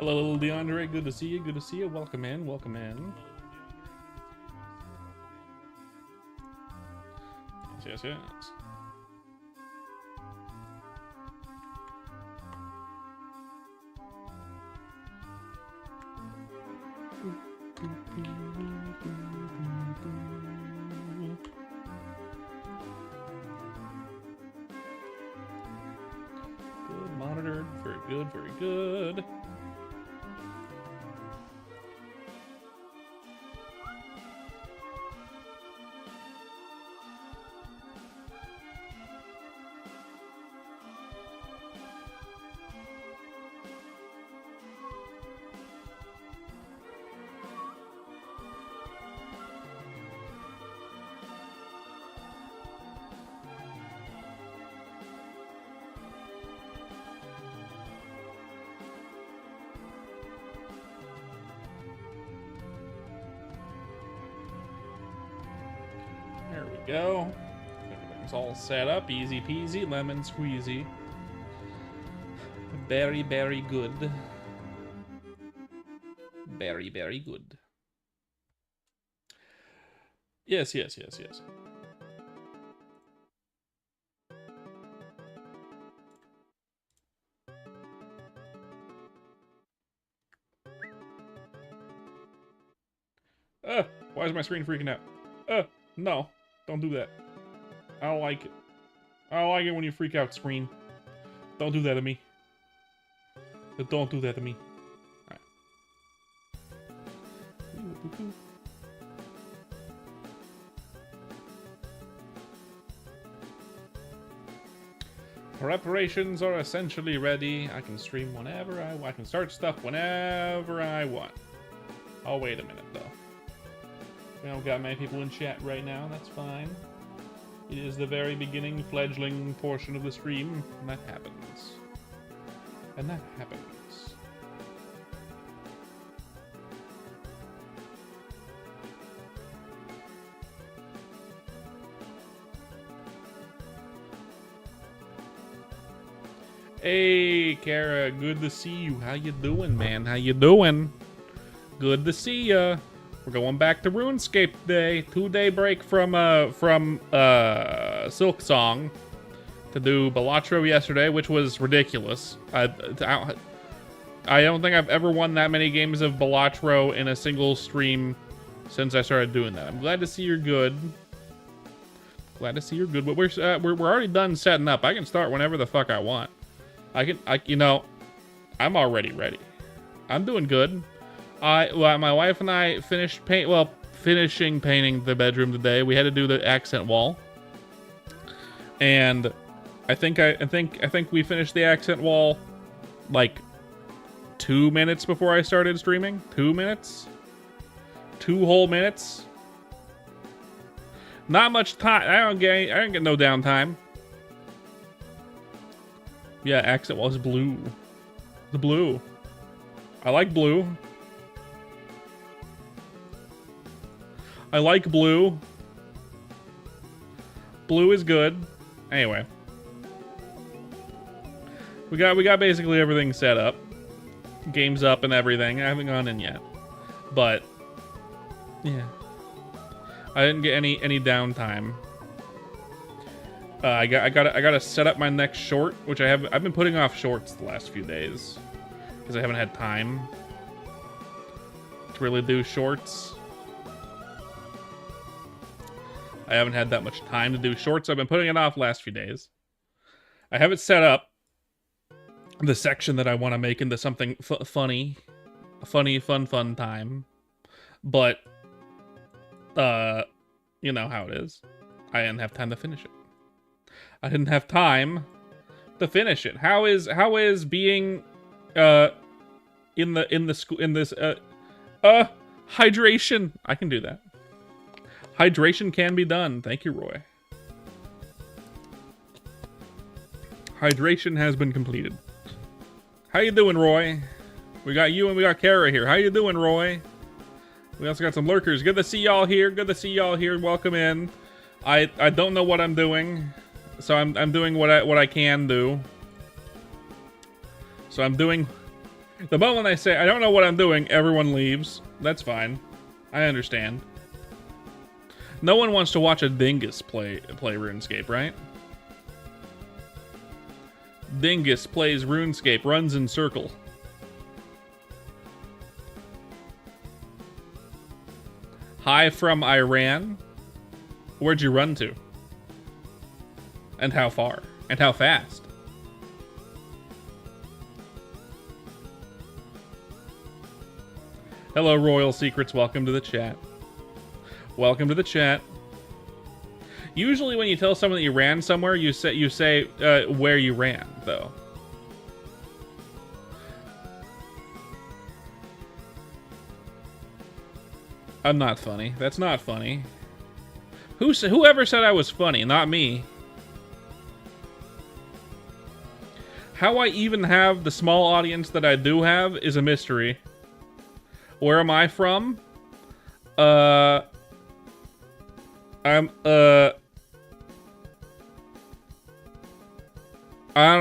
Hello, little DeAndre. Good to see you. Good to see you. Welcome in. Welcome in. Yes, yes, yes. Good, monitored. Very good, very good. There we go. Everything's all set up. Easy peasy, lemon squeezy. Very, very good. Very, very good. Yes, yes, yes, yes. Why is my screen freaking out? No. Don't do that. I don't like it. I don't like it when you freak out, screen. Don't do that to me. Don't do that to me. Alright. Preparations are essentially ready. I can stream whenever I want. I can start stuff whenever I want. Oh, wait a minute, though. We don't got many people in chat right now. That's fine. It is the very beginning, fledgling portion of the stream, and that happens. And that happens. Hey, Kara, good to see you. How you doing, man? How you doing? Good to see ya. We're going back to RuneScape today. 2-day break from Silk Song to do Balatro yesterday, which was ridiculous. I don't think I've ever won that many games of Balatro in a single stream since I started doing that. I'm glad to see you're good. Glad to see you're good. But we're already done setting up. I can start whenever the fuck I want. You know, I'm already ready. I'm doing good. My wife and I finishing painting the bedroom today. We had to do the accent wall, and I think we finished the accent wall like 2 minutes before I started streaming. 2 minutes, 2 whole minutes. Not much time. I don't get no downtime. Yeah, accent wall is blue. The blue. I like blue. I like blue. Blue is good. Anyway. We got basically everything set up. Game's up and everything. I haven't gone in yet. But yeah. I didn't get any downtime. I gotta set up my next short, which I've been putting off shorts the last few days. Because I haven't had time to really do shorts. I haven't had that much time to do shorts. I've been putting it off last few days. I have it set up, the section that I want to make into something funny. A funny, fun time. But, you know how it is. I didn't have time to finish it. I didn't have time to finish it. How is being, in this, hydration? I can do that. Hydration can be done. Thank you, Roy. Hydration has been completed. How you doing, Roy? We got you and we got Kara here. How you doing, Roy? We also got some lurkers. Good to see y'all here. Good to see y'all here. Welcome in. I don't know what I'm doing, so I'm doing what I can do. So I'm doing The moment I say, I don't know what I'm doing, everyone leaves. That's fine. I understand. No one wants to watch a dingus play RuneScape, right? Dingus plays RuneScape, runs in circle. Hi from Iran. Where'd you run to? And how far? And how fast? Hello, Royal Secrets. Welcome to the chat. Welcome to the chat. Usually when you tell someone that you ran somewhere, you say where you ran, though. I'm not funny. That's not funny. Whoever said I was funny? Not me. How I even have the small audience that I do have is a mystery. Where am I from? I don't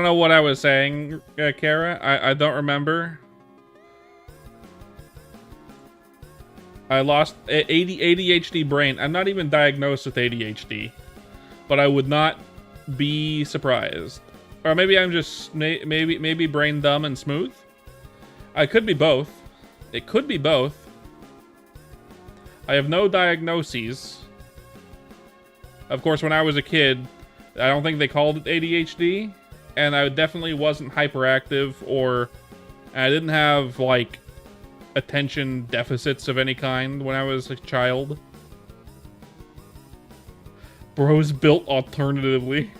know what I was saying, Kara. I don't remember. I lost ADHD brain. I'm not even diagnosed with ADHD, but I would not be surprised. Or maybe I'm just maybe brain dumb and smooth. I could be both. It could be both. I have no diagnoses. Of course, when I was a kid, I don't think they called it ADHD, and I definitely wasn't hyperactive, or I didn't have, like, attention deficits of any kind when I was a child. Bros built alternatively.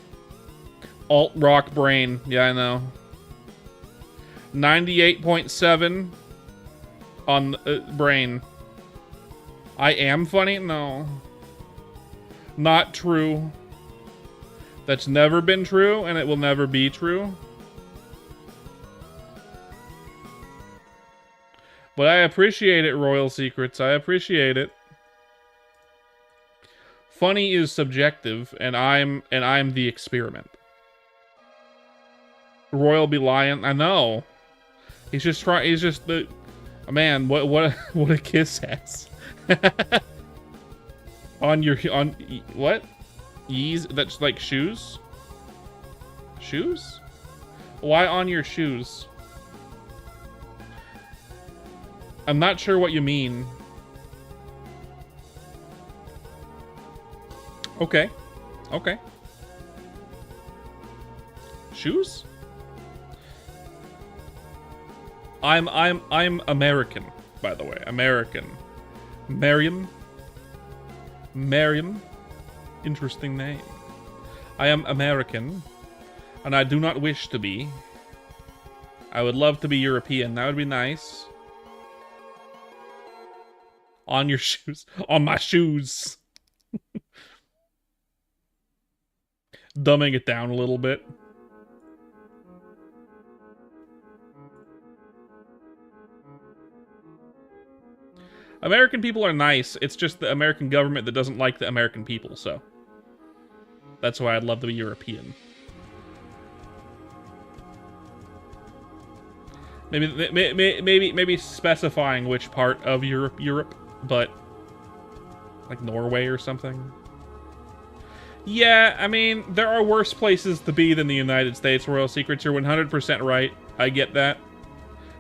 Alt-rock brain. Yeah, I know. 98.7 on brain. I am funny? No. Not true. That's never been true, and it will never be true. But I appreciate it, Royal Secrets. I appreciate it. Funny is subjective, and I'm the experiment. Royal be lying. I know. He's just trying. He's just the man. What a kiss has. on what? Yeez. That's like shoes. Shoes? Why on your shoes? I'm not sure what you mean. Okay. Okay. Shoes? I'm American, by the way. American. Merriam. Interesting name. I am American, and I do not wish to be. I would love to be European. That would be nice. On your shoes. On my shoes. Dumbing it down a little bit. American people are nice. It's just the American government that doesn't like the American people, so. That's why I'd love to be European. Maybe specifying which part of Europe, but like Norway or something. Yeah, I mean, there are worse places to be than the United States. Royal Secrets, you're 100% right. I get that.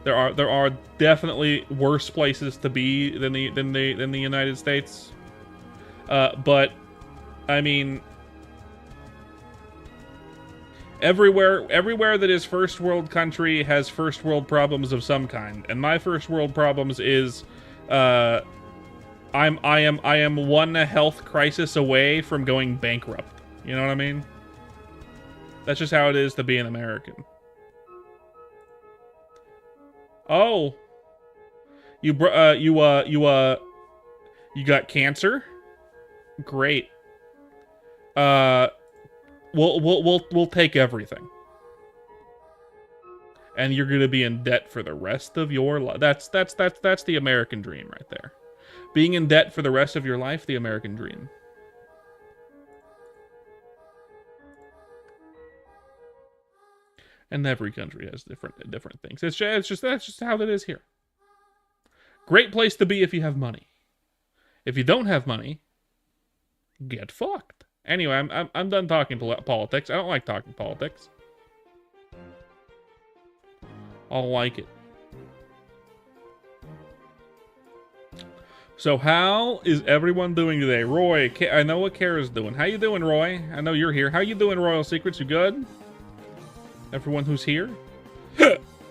There are definitely worse places to be than the United States. But I mean, everywhere that is first world country has first world problems of some kind, and my first world problems is I am one health crisis away from going bankrupt. You know what I mean? That's just how it is to be an American. Oh, you got cancer? Great. We'll take everything. And you're gonna be in debt for the rest of your life. That's the American dream right there. Being in debt for the rest of your life, the American dream. And every country has different things. That's just how it is here. Great place to be if you have money. If you don't have money, get fucked. Anyway, I'm done talking politics. I don't like talking politics. I don't like it. So how is everyone doing today? Roy, I know what Kara's doing. How you doing, Roy? I know you're here. How you doing, Royal Secrets? You good? Everyone who's here?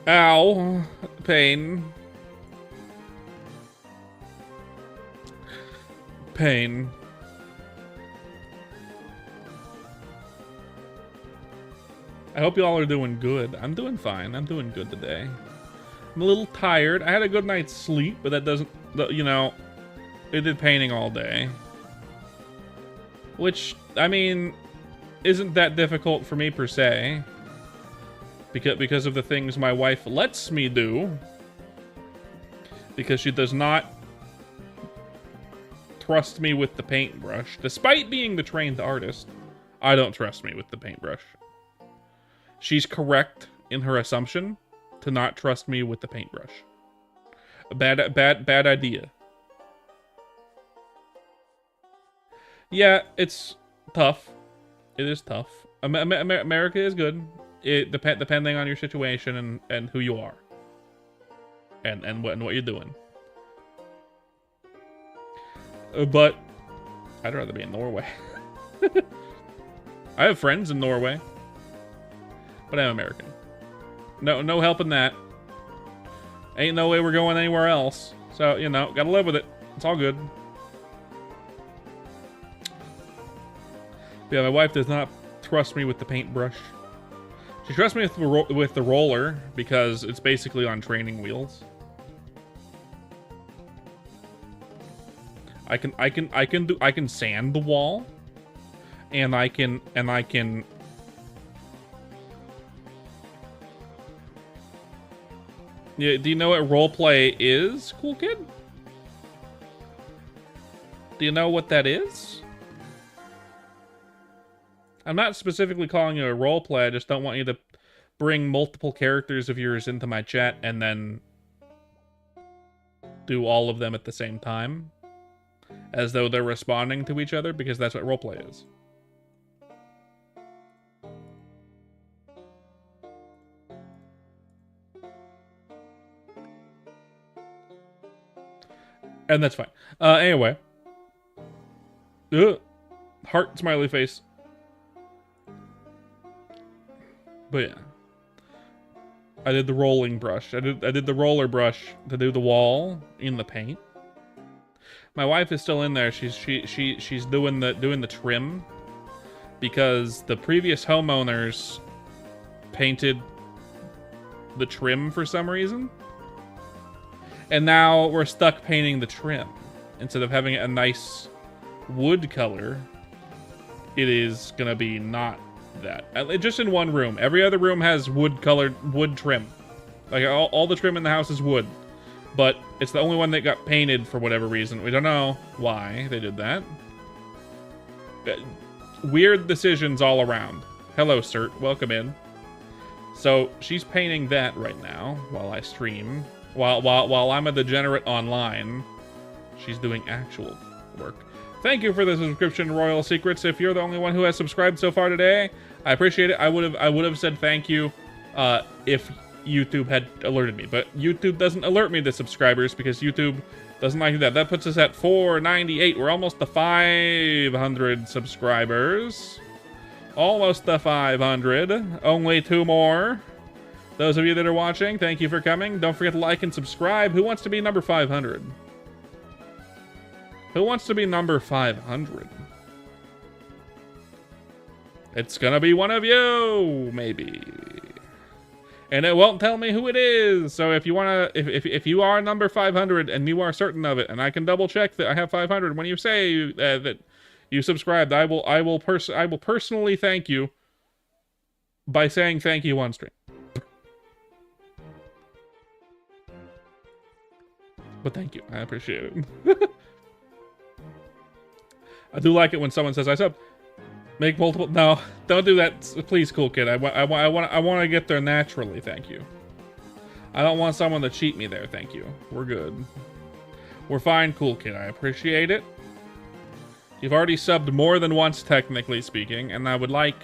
Ow. Pain. Pain. I hope y'all are doing good. I'm doing fine. I'm doing good today. I'm a little tired. I had a good night's sleep, but that doesn't, you know, it did painting all day. Which, I mean, isn't that difficult for me per se. Because of the things my wife lets me do. Because she does not trust me with the paintbrush. Despite being the trained artist, I don't trust me with the paintbrush. She's correct in her assumption to not trust me with the paintbrush. A bad idea. Yeah, it's tough. It is tough. America is good. Depending on your situation and who you are. And what you're doing. But I'd rather be in Norway. I have friends in Norway. But I'm American. No helping that. Ain't no way we're going anywhere else. So, you know, gotta live with it. It's all good. But yeah, my wife does not trust me with the paintbrush. She trusts me with the roller because it's basically on training wheels. I can sand the wall, and I can. Yeah, do you know what roleplay is, cool kid? Do you know what that is? I'm not specifically calling you a roleplay, I just don't want you to bring multiple characters of yours into my chat and then do all of them at the same time. As though they're responding to each other, because that's what roleplay is. And that's fine. Anyway. Ugh. Heart smiley face. But yeah. I did the rolling brush. I did the roller brush to do the wall in the paint. My wife is still in there. She's doing the trim because the previous homeowners painted the trim for some reason. And now we're stuck painting the trim. Instead of having a nice wood color, it is gonna be not that. Just in one room. Every other room has wood trim. Like all the trim in the house is wood. But it's the only one that got painted for whatever reason. We don't know why they did that. Weird decisions all around. Hello, Cert. Welcome in. So she's painting that right now while I stream. While I'm a degenerate online, she's doing actual work. Thank you for the subscription, Royal Secrets. If you're the only one who has subscribed so far today, I appreciate it. I would have said thank you if YouTube had alerted me, but YouTube doesn't alert me to subscribers because YouTube doesn't like that. That puts us at 498. We're almost to 500 subscribers. Almost to 500. Only 2 more. Those of you that are watching, thank you for coming. Don't forget to like and subscribe. Who wants to be number 500? Who wants to be number 500? It's gonna be one of you, maybe. And it won't tell me who it is. So if you wanna, if you are number 500 and you are certain of it, and I can double check that I have 500 when you say that you subscribed, I will personally thank you by saying thank you on stream. But thank you, I appreciate it. I do like it when someone says I sub. Make multiple. No, don't do that, please, cool kid. I want to get there naturally. Thank you. I don't want someone to cheat me there. Thank you. We're good. We're fine, cool kid. I appreciate it. You've already subbed more than once, technically speaking, and I would like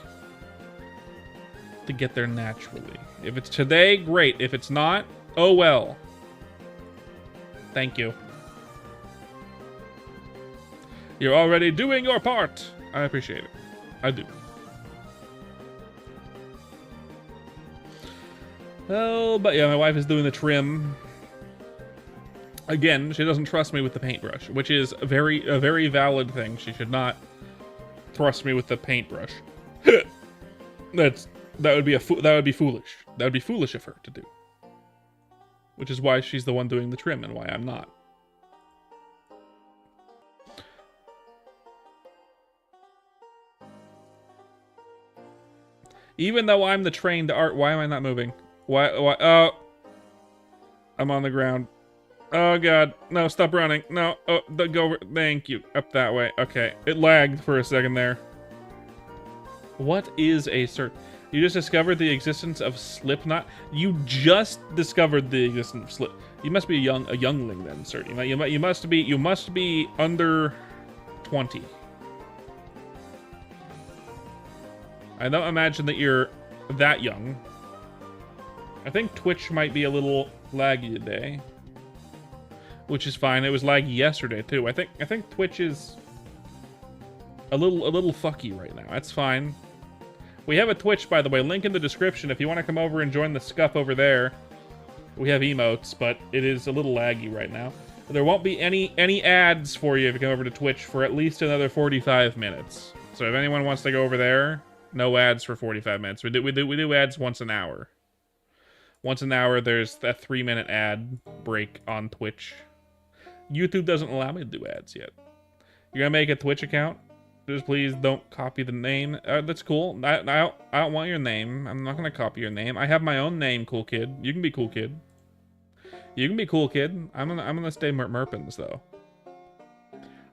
to get there naturally. If it's today, great. If it's not, oh well. Thank you. You're already doing your part. I appreciate it. I do. Oh, but yeah, my wife is doing the trim. Again, she doesn't trust me with the paintbrush, which is a very valid thing. She should not trust me with the paintbrush. that would be foolish. That would be foolish of her to do. Which is why she's the one doing the trim and why I'm not. Even though I'm the trained art, why am I not moving? Why? Oh, I'm on the ground. Oh god, no! Stop running! No! Oh, go over. Thank you. Up that way. Okay, it lagged for a second there. What is a cert? You just discovered the existence of Slipknot. You just discovered the existence of Slip. You must be a youngling then, sir. You must be under 20. I don't imagine that you're that young. I think Twitch might be a little laggy today, which is fine. It was laggy yesterday too. I think Twitch is a little fucky right now. That's fine. We have a Twitch, by the way. Link in the description if you want to come over and join the scuff over there. We have emotes, but it is a little laggy right now. There won't be any ads for you if you come over to Twitch for at least another 45 minutes. So if anyone wants to go over there, no ads for 45 minutes. We do ads once an hour. Once an hour, there's a 3-minute ad break on Twitch. YouTube doesn't allow me to do ads yet. You're gonna make a Twitch account? Just please don't copy the name. That's cool. I don't want your name. I'm not gonna copy your name. I have my own name, cool kid. You can be cool kid. You can be cool kid. I'm gonna stay Merpins though.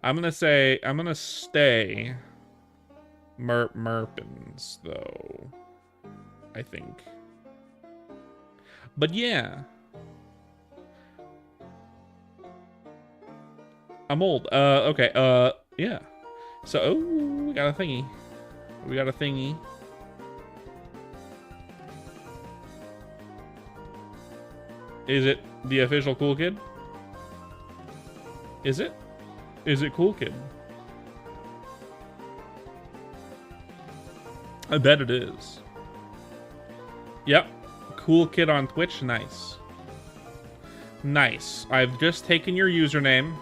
I'm gonna stay Merpins though. I think. But yeah. I'm old. Okay. Yeah. So, oh, we got a thingy. We got a thingy. Is it the official cool kid? Is it? Is it cool kid? I bet it is. Yep. Cool kid on Twitch. Nice. Nice. I've just taken your username.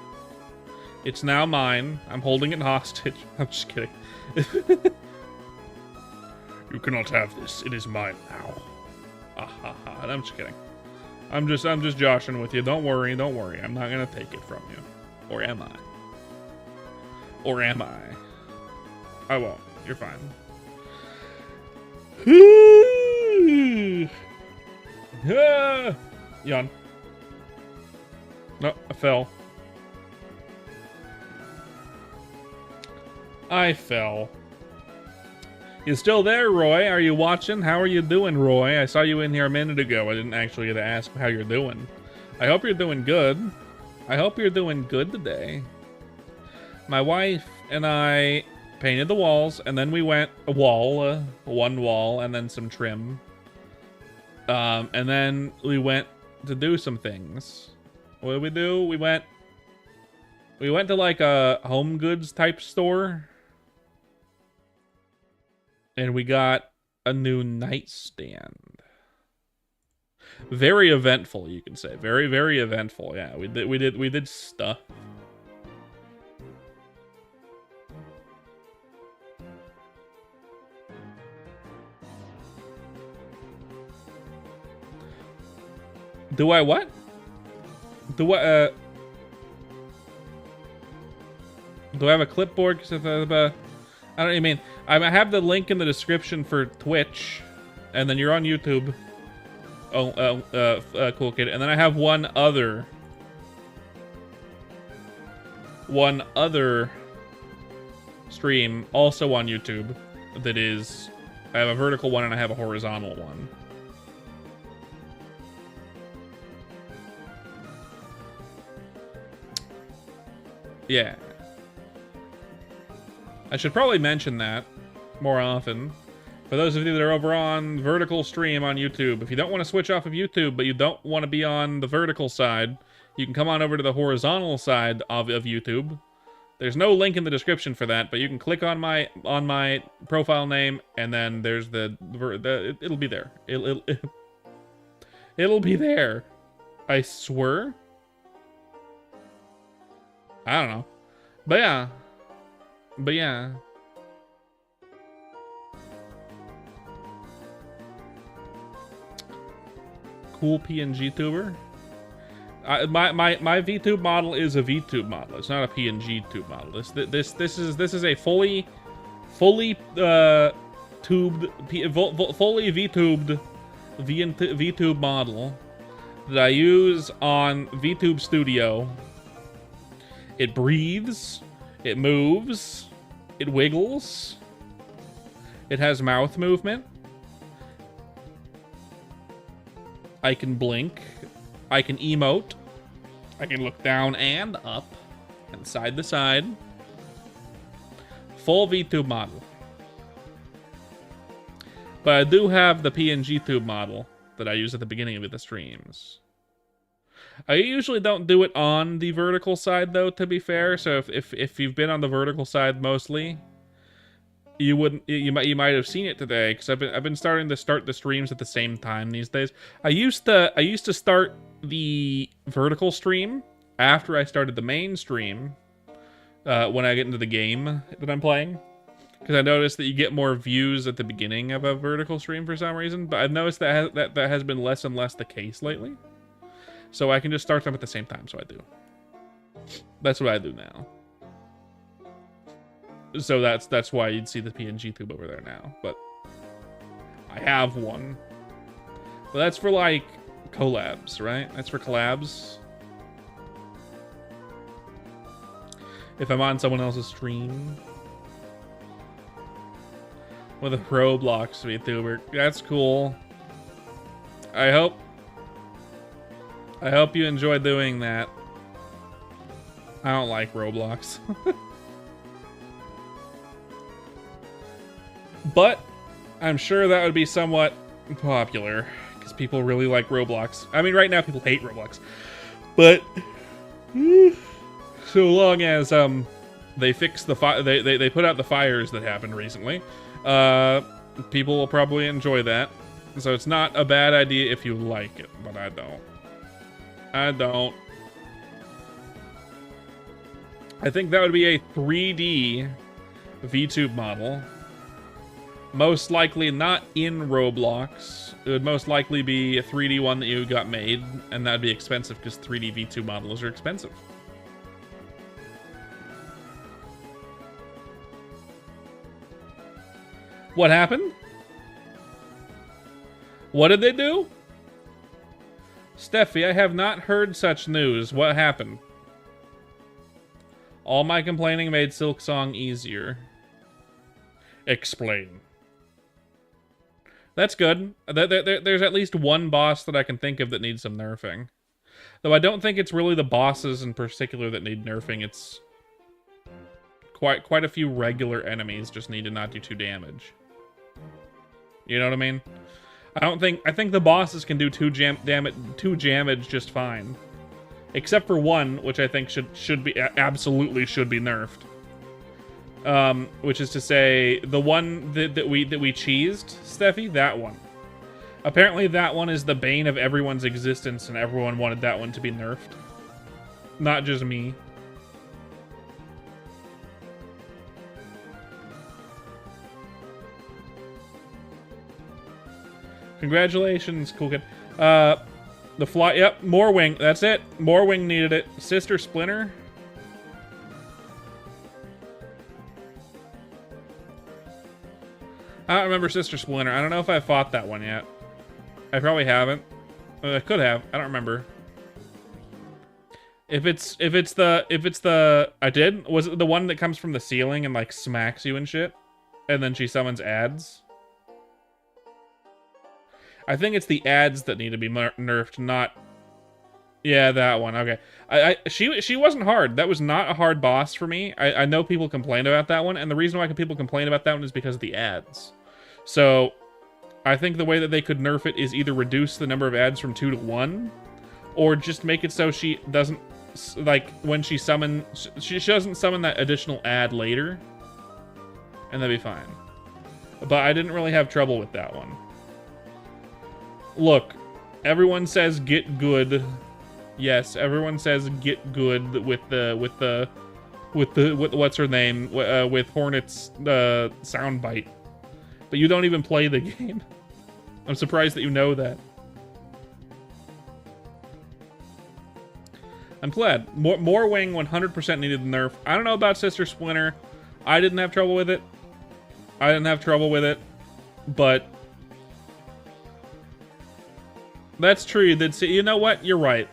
It's now mine. I'm holding it hostage. I'm just kidding. You cannot have this. It is mine now. I'm just kidding. I'm just joshing with you. Don't worry. Don't worry. I'm not gonna take it from you. Or am I? Or am I? I won't. You're fine. Yawn. No, I fell. I fell. You still there, Roy? Are you watching? How are you doing, Roy? I saw you in here a minute ago. I didn't actually get to ask how you're doing. I hope you're doing good. I hope you're doing good today. My wife and I painted the walls, and then we went one wall, and then some trim. And then we went to do some things. What did we do? We went to like a home goods type store. And we got a new nightstand. Very eventful, you can say. Very, very eventful. Yeah, we did stuff. Do I what? Do I have a clipboard? I don't even mean. I have the link in the description for Twitch, and then you're on YouTube. Cool kid. And then I have one other stream also on YouTube. that is... I have a vertical one and I have a horizontal one. Yeah. I should probably mention that more often. For those of you that are over on vertical stream on YouTube, if you don't want to switch off of YouTube, but you don't want to be on the vertical side, you can come on over to the horizontal side of YouTube. There's no link in the description for that, but you can click on my profile name, and then there's it'll be there. It'll be there. I swear. I don't know, but yeah. Cool PNG tuber. My VTube model is a VTube model. It's not a PNG tube model. This is a fully tubed, fully VTubed VTube model that I use on VTube Studio. It breathes, it moves, it wiggles, it has mouth movement. I can blink, I can emote, I can look down and up, and side to side. Full VTube model. But I do have the PNG tube model that I use at the beginning of the streams. I usually don't do it on the vertical side, though, to be fair. So if you've been on the vertical side mostly, you might have seen it today, because I've been starting to start the streams at the same time these days. I used to start the vertical stream after I started the main stream when I get into the game that I'm playing, because I noticed that you get more views at the beginning of a vertical stream for some reason. But I've noticed that has been less and less the case lately. So I can just start them at the same time, so I do. That's what I do now. So that's why you'd see the PNG tube over there now. But I have one. But that's for, like, collabs, right? That's for collabs. If I'm on someone else's stream. With a Roblox VTuber. That's cool. I hope you enjoy doing that. I don't like Roblox. But I'm sure that would be somewhat popular, because people really like Roblox. I mean, right now people hate Roblox. But so long as they fix the they put out the fires that happened recently, people will probably enjoy that. So it's not a bad idea if you like it, but I don't. I think that would be a 3D VTube model. Most likely not in Roblox. It would most likely be a 3D one that you got made, and that'd be expensive because 3D VTube models are expensive. What happened? What did they do? Steffi, I have not heard such news. What happened? All my complaining made Silksong easier. Explain. That's good. There's at least one boss that I can think of that needs some nerfing. Though I don't think it's really the bosses in particular that need nerfing. It's quite a few regular enemies just need to not do too damage. You know what I mean? I think the bosses can do two damage just fine. Except for one, which I think absolutely should be nerfed. Which is to say, the one that we cheesed, Steffi, that one. Apparently that one is the bane of everyone's existence, and everyone wanted that one to be nerfed. Not just me. Congratulations, cool kid. The fly, yep, Morwing, that's it. Morwing needed it. Sister Splinter. I don't remember Sister Splinter. I don't know if I fought that one yet. I probably haven't. I could have. I don't remember. If it's the I did? Was it the one that comes from the ceiling and like smacks you and shit? and then she summons ads. I think it's the ads that need to be nerfed, not... Yeah, that one. Okay. She wasn't hard. That was not a hard boss for me. I know people complain about that one, and the reason why people complain about that one is because of the ads. So, I think the way that they could nerf it is either reduce the number of ads from 2 to 1, or just make it so she doesn't, like, when she summons, she doesn't summon that additional ad later, and that'd be fine. But I didn't really have trouble with that one. Look, everyone says get good. Yes, everyone says get good with what's her name, with Hornet's soundbite. But you don't even play the game. I'm surprised that you know that. I'm glad. More Wing 100% needed the nerf. I don't know about Sister Splinter. I didn't have trouble with it. But that's true. You know what? You're right.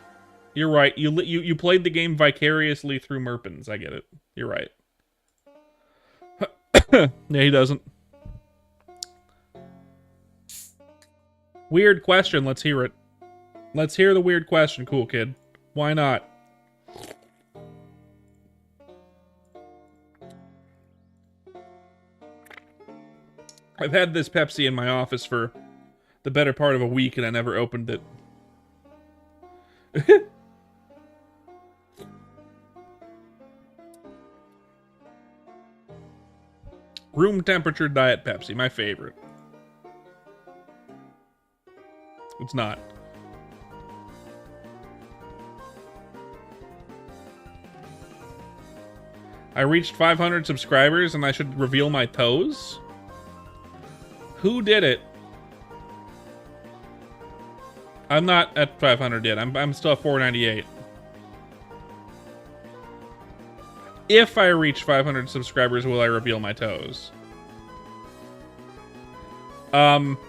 You're right. You played the game vicariously through Merpins. I get it. You're right. Yeah, he doesn't. Weird question. Let's hear it. Let's hear the weird question, cool kid. Why not? I've had this Pepsi in my office for the better part of a week, and I never opened it. Room temperature Diet Pepsi, my favorite. It's not. I reached 500 subscribers and I should reveal my toes? Who did it? I'm not at 500 yet. I'm still at 498. If I reach 500 subscribers, will I reveal my toes? No.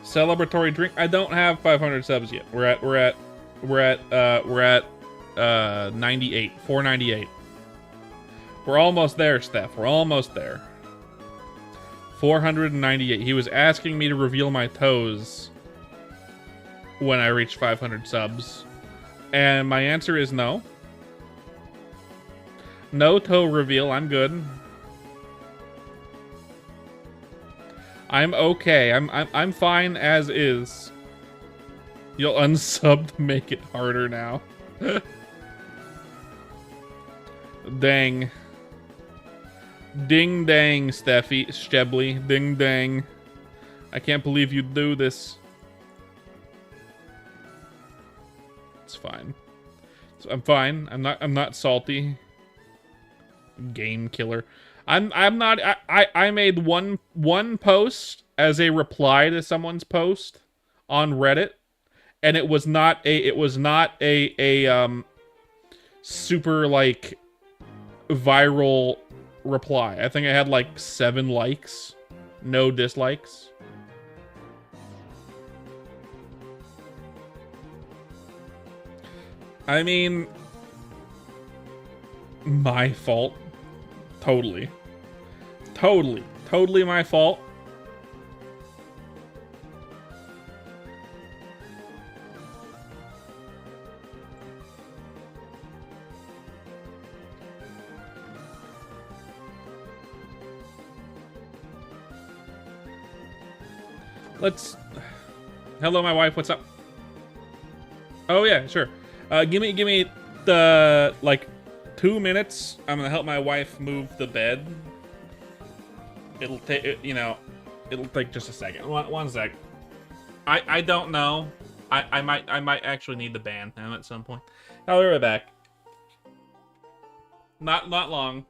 Celebratory drink. I don't have 500 subs yet. We're at 98, 498. We're almost there, Steph. We're almost there. 498. He was asking me to reveal my toes when I reach 500 subs. And my answer is no. No toe reveal. I'm good. I'm okay. I'm fine as is. You'll unsub to make it harder now. Dang. Ding dang, Steffi, Stebley. Ding dang. I can't believe you do this. It's fine. So I'm fine. I'm not salty. Game killer. I'm not. I made one post as a reply to someone's post on Reddit, and it was not a super like viral reply. I think I had like 7 likes, no dislikes. I mean, my fault. Totally my fault. Let's... Hello, my wife. What's up? Oh, yeah, sure. Give me the, like, 2 minutes. I'm gonna help my wife move the bed. It'll take, you know, it'll take just a second. One sec. I don't know. I might actually need the band now at some point. I'll be right back. Not long.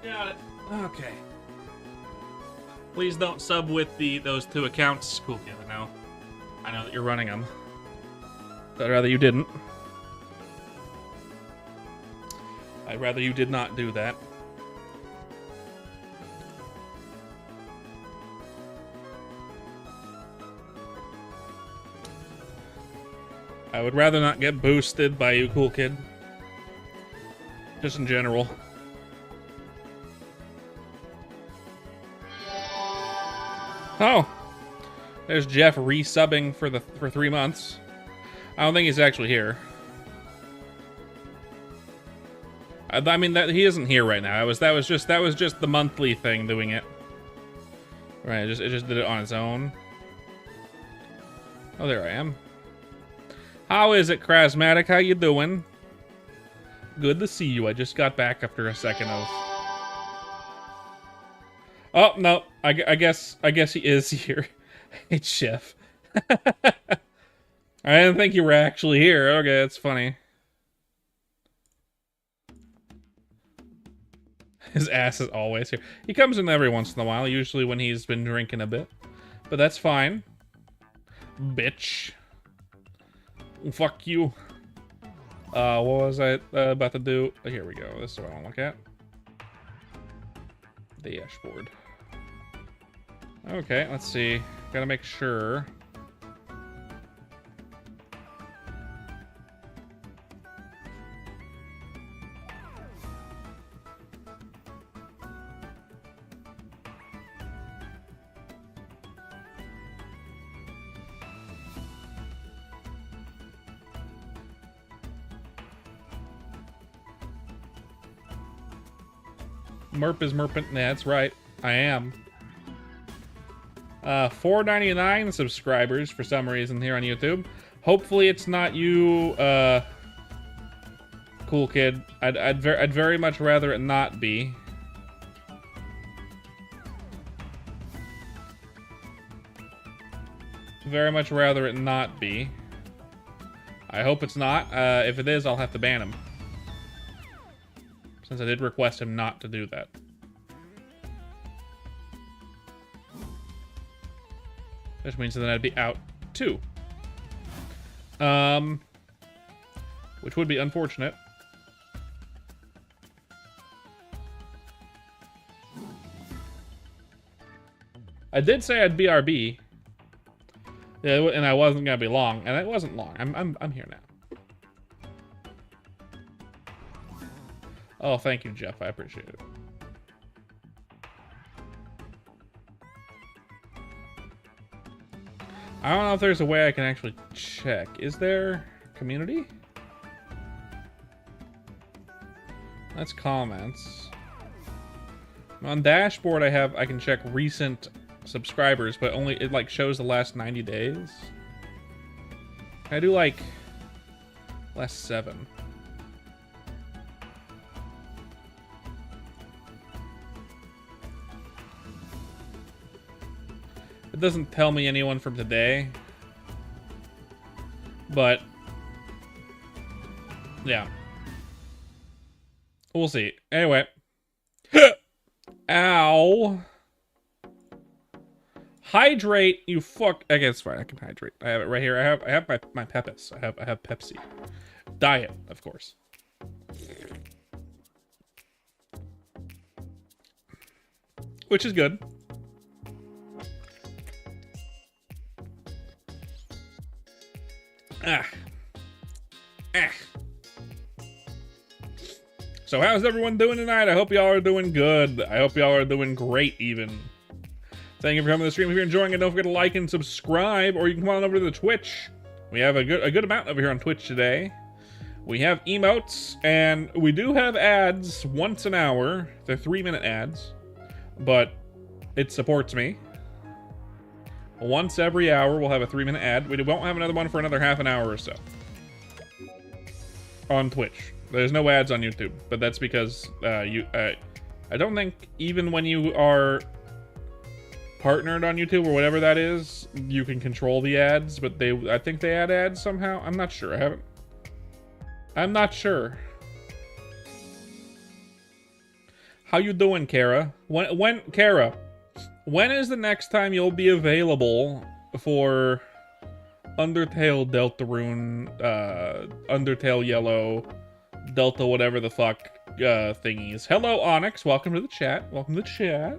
Got it. Okay. Please don't sub with those 2 accounts. Cool, kid. I know that you're running them. But I'd rather you didn't. I'd rather you did not do that. I would rather not get boosted by you, cool kid. Just in general. Oh, there's Jeff resubbing for 3 months. I don't think he's actually here. I mean that he isn't here right now. That was just the monthly thing doing it. Right, it just did it on its own. Oh, there I am. How is it, Krasmatic? How you doing? Good to see you. I just got back after a second of. Oh no, I guess he is here. It's Chef. I didn't think you were actually here. Okay, that's funny. His ass is always here. He comes in every once in a while, usually when he's been drinking a bit. But that's fine. Bitch. Fuck you. What was I about to do? Oh, here we go. This is what I want to look at. The dashboard. Okay, let's see. Gotta make sure. Merp is merping. Yeah, that's right. I am. 4.99 subscribers for some reason here on YouTube. Hopefully it's not you, cool kid. I'd very much rather it not be. Very much rather it not be. I hope it's not. If it is, I'll have to ban him. Since I did request him not to do that. Which means that I'd be out too. Which would be unfortunate. I did say I'd BRB. Yeah, and I wasn't gonna be long, and it wasn't long. I'm here now. Oh, thank you, Jeff. I appreciate it. I don't know if there's a way I can actually check. Is there community? That's comments. On dashboard, I can check recent subscribers, but only it like shows the last 90 days. I do like last 7. It doesn't tell me anyone from today, but yeah, we'll see. Anyway, ow, hydrate, you fuck. Okay, it's fine. I can hydrate. I have it right here. I have my Pepis. I have Pepsi. Diet, of course. Which is good. So how's everyone doing tonight? I hope y'all are doing good. I hope y'all are doing great even. Thank you for coming to the stream. If you're enjoying it, don't forget to like and subscribe, or you can come on over to the Twitch. We have a good amount over here on Twitch today. We have emotes, and we do have ads once an hour. They're 3-minute ads, but it supports me. Once every hour, we'll have a 3-minute ad. We won't have another one for another half an hour or so. On Twitch. There's no ads on YouTube, but that's because I don't think even when you are partnered on YouTube or whatever that is, you can control the ads, but I think they add ads somehow. I'm not sure. I'm not sure. How you doing, Kara? Kara, when is the next time you'll be available for Undertale Deltarune, Undertale Yellow, Delta whatever the fuck thingies? Hello, Onyx. Welcome to the chat. Welcome to the chat.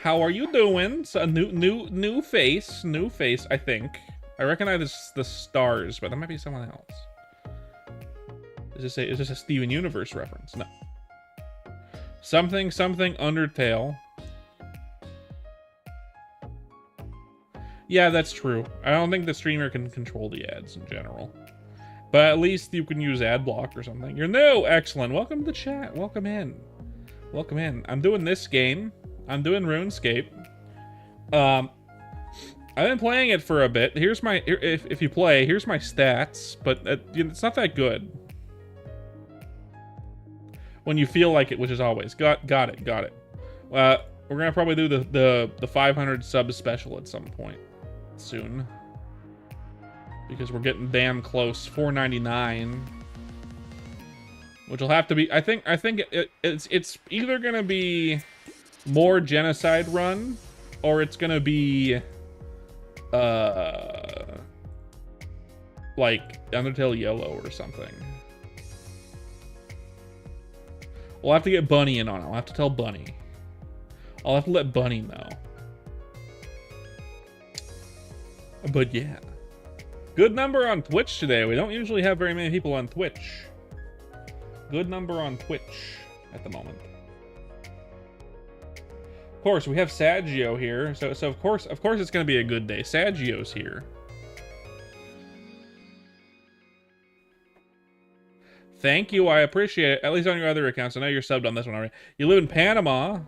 How are you doing? So, new face, I think. I recognize the stars, but that might be someone else. Is this a Steven Universe reference? No. Something Undertale. Yeah, that's true. I don't think the streamer can control the ads in general. But at least you can use ad block or something. You're new! Excellent. Welcome to the chat. Welcome in. Welcome in. I'm doing this game. I'm doing RuneScape. I've been playing it for a bit. Here's my... If you play, here's my stats. But it's not that good. When you feel like it, which is always. Got it. We're gonna probably do the 500 sub special at some point soon, because we're getting damn close. 499, which will have to be. I think it's either gonna be more Genocide Run, or it's gonna be like Undertale Yellow or something. We'll have to get Bunny in on it. I'll have to tell Bunny. I'll have to let Bunny know. But yeah. Good number on Twitch today. We don't usually have very many people on Twitch. Good number on Twitch at the moment. Of course, we have Saggio here. So of course it's going to be a good day. Saggio's here. Thank you, I appreciate it. At least on your other accounts. I know you're subbed on this one already. You live in Panama,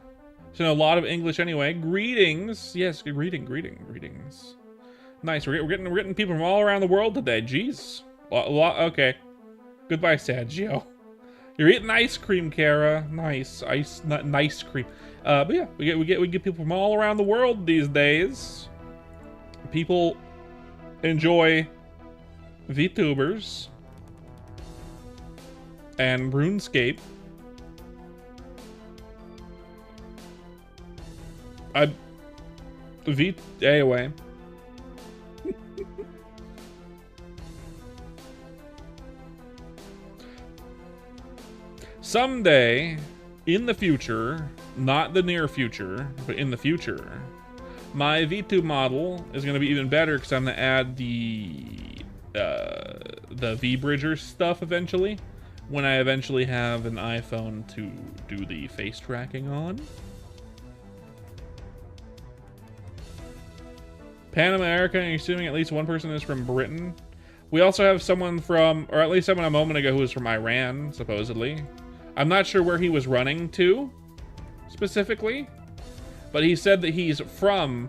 so know a lot of English anyway. Greetings. Yes, greetings. Nice. We're getting people from all around the world today. Jeez. Okay. Goodbye, Saggio. You're eating ice cream, Kara. Nice. Nice cream. But yeah, we get people from all around the world these days. People enjoy VTubers and RuneScape. Anyway. Someday, in the future, not the near future, but in the future, my VTube model is going to be even better because I'm going to add the V-Bridger stuff eventually. When I eventually have an iPhone to do the face tracking on. Pan America, and you're assuming at least one person is from Britain. We also have someone from, or at least someone a moment ago who was from Iran, supposedly. I'm not sure where he was running to, specifically. But he said that he's from,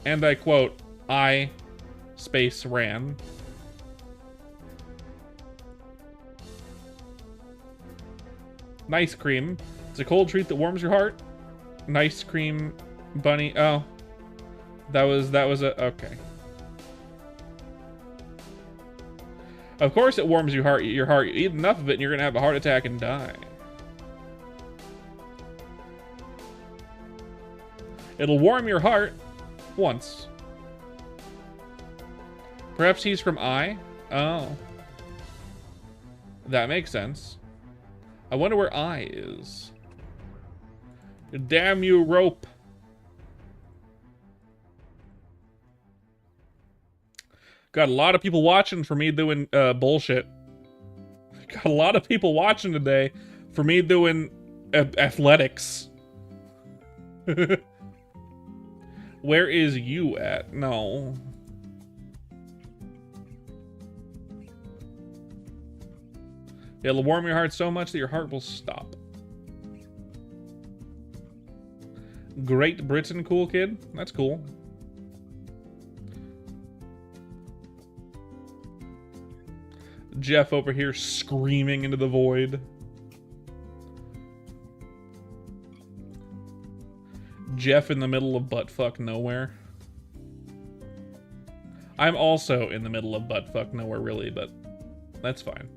and I quote, space ran. Nice cream. It's a cold treat that warms your heart. Nice cream, Bunny. Oh, that was a okay. Of course, it warms your heart. You eat enough of it, and you're gonna have a heart attack and die. It'll warm your heart once. Perhaps he's from I. Oh, that makes sense. I wonder where I is. Damn you, rope. Got a lot of people watching for me doing bullshit. Got a lot of people watching today for me doing athletics. Where is you at? No. It'll warm your heart so much that your heart will stop. Great Britain, cool kid. That's cool. Jeff over here screaming into the void. Jeff in the middle of buttfuck nowhere. I'm also in the middle of buttfuck nowhere, really, but that's fine.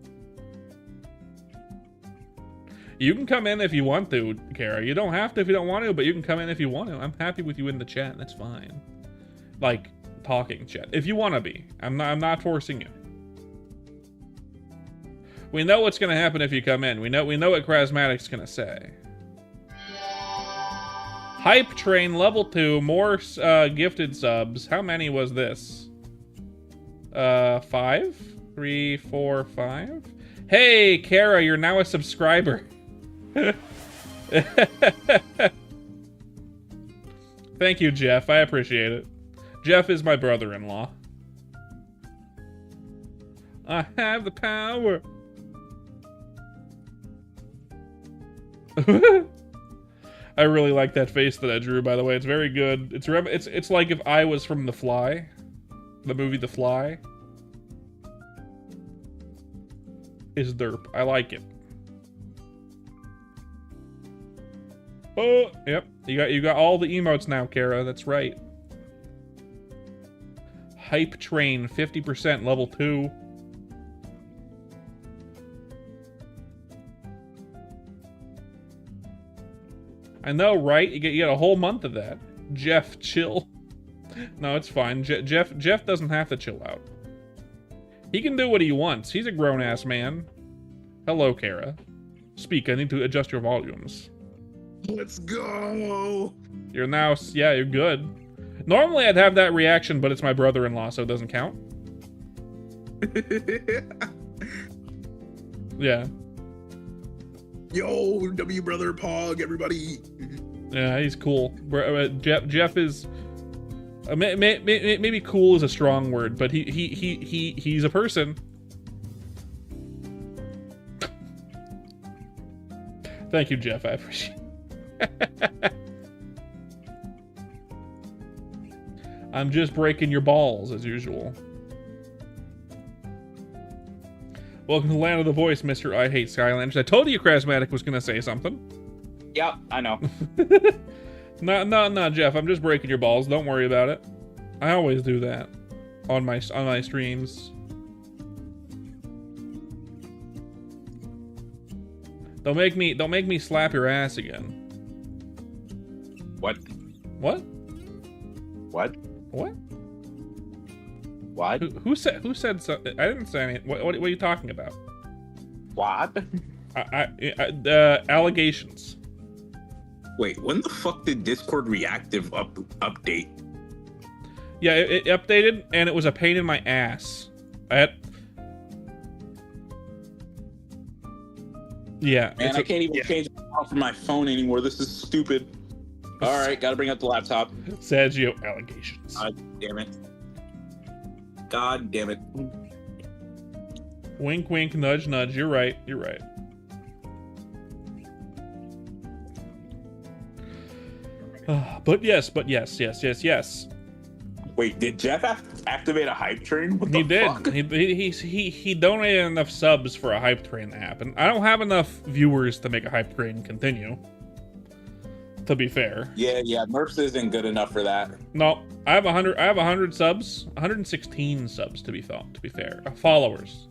You can come in if you want to, Kara. You don't have to if you don't want to, but you can come in if you want to. I'm happy with you in the chat. That's fine. Like, talking chat. If you want to be. I'm not forcing you. We know what's going to happen if you come in. We know what Krasmatic's going to say. Hype Train level 2, more gifted subs. How many was this? 5? 3, 4, 5? Hey, Kara, you're now a subscriber. Thank you, Jeff. I appreciate it. Jeff is my brother-in-law. I have the power. I really like that face that I drew, by the way. It's very good. It's like if I was from The Fly. The movie The Fly. Is derp. I like it. Oh, yep. You got all the emotes now, Kara. That's right. Hype Train 50% level 2. I know, right? You get a whole month of that. Jeff, chill. No, it's fine. Jeff doesn't have to chill out. He can do what he wants. He's a grown-ass man. Hello, Kara. Speak, I need to adjust your volumes. Let's go! You're now... Yeah, you're good. Normally I'd have that reaction, but it's my brother-in-law, so it doesn't count. Yeah. Yo, W Brother Pog, everybody. Yeah, he's cool. Jeff is... maybe cool is a strong word, but he's a person. Thank you, Jeff. I appreciate it. I'm just breaking your balls, as usual. Welcome to the Land of the Voice, Mr. I Hate Skylanders. I told you Krasmatic was going to say something. Yep, I know. No, Jeff. I'm just breaking your balls. Don't worry about it. I always do that on my streams. Don't make me slap your ass again. What? What? What? What? What? Who said something? I didn't say anything. What are you talking about? What? Allegations. Wait, when the fuck did Discord Reactive update? Yeah, it updated, and it was a pain in my ass. Yeah. Man, I can't even change the font for my phone anymore. This is stupid. All right, gotta bring up the laptop. Saggio allegations. God damn it. God damn it. Wink, wink, nudge, nudge. You're right. You're right. But yes. Wait, did Jeff activate a hype train? What the He did. fuck? He donated enough subs for a hype train to happen. I don't have enough viewers to make a hype train continue. To be fair. Yeah, Murphs isn't good enough for that. No, I have 100 subs, 116 subs to be fair. Followers.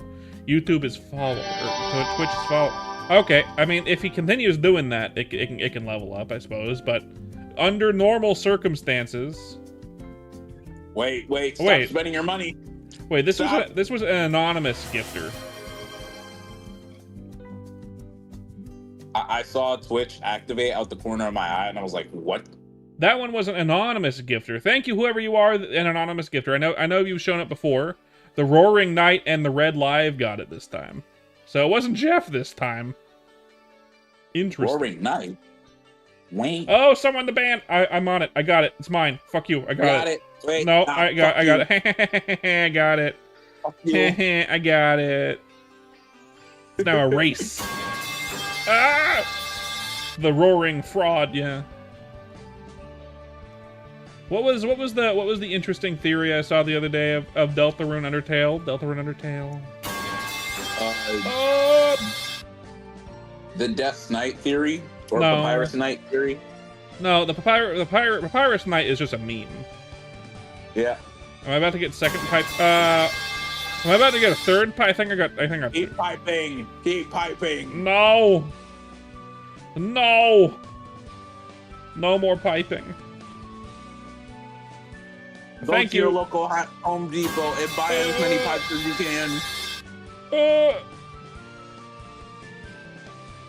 YouTube is follower, or Twitch is follow. Okay, I mean, if he continues doing that, it can level up, I suppose. But under normal circumstances. Wait, stop spending your money. Wait, this was an anonymous gifter. I saw Twitch activate out the corner of my eye, and I was like, "What?" That one was an anonymous gifter. Thank you, whoever you are, an anonymous gifter. I know you've shown it before. The Roaring Knight and the Red Live got it this time, so it wasn't Jeff this time. Interesting. Roaring Knight. Wait. Oh, someone in the band. I'm on it. I got it. It's mine. Fuck you. I got it. Wait. No, nah, I got it. I got it. Fuck you. I got it. It's now a race. Ah! The roaring fraud, yeah. What was the interesting theory I saw the other day of Deltarune Undertale? The Death Knight theory or No. Papyrus Knight theory? No, the Papyrus Knight is just a meme. Yeah. Am I about to get second pipe? Am I about to get a third pipe? I think I got. Keep piping. No. No! No more piping. Go Thank to your you. local Home Depot and buy as many pipes as you can.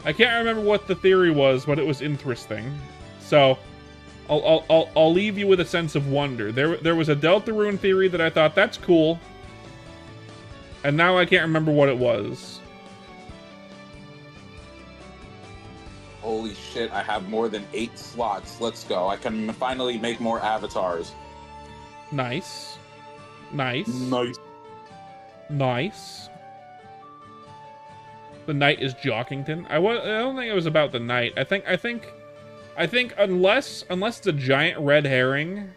I can't remember what the theory was, but it was interesting. So, I'll leave you with a sense of wonder. There was a Deltarune theory that I thought, that's cool. And now I can't remember what it was. Holy shit, I have more than 8 slots. Let's go. I can finally make more avatars. Nice. Nice. Nice. Nice. The knight is Jockington. I don't think it was about the knight. I think unless it's a giant red herring,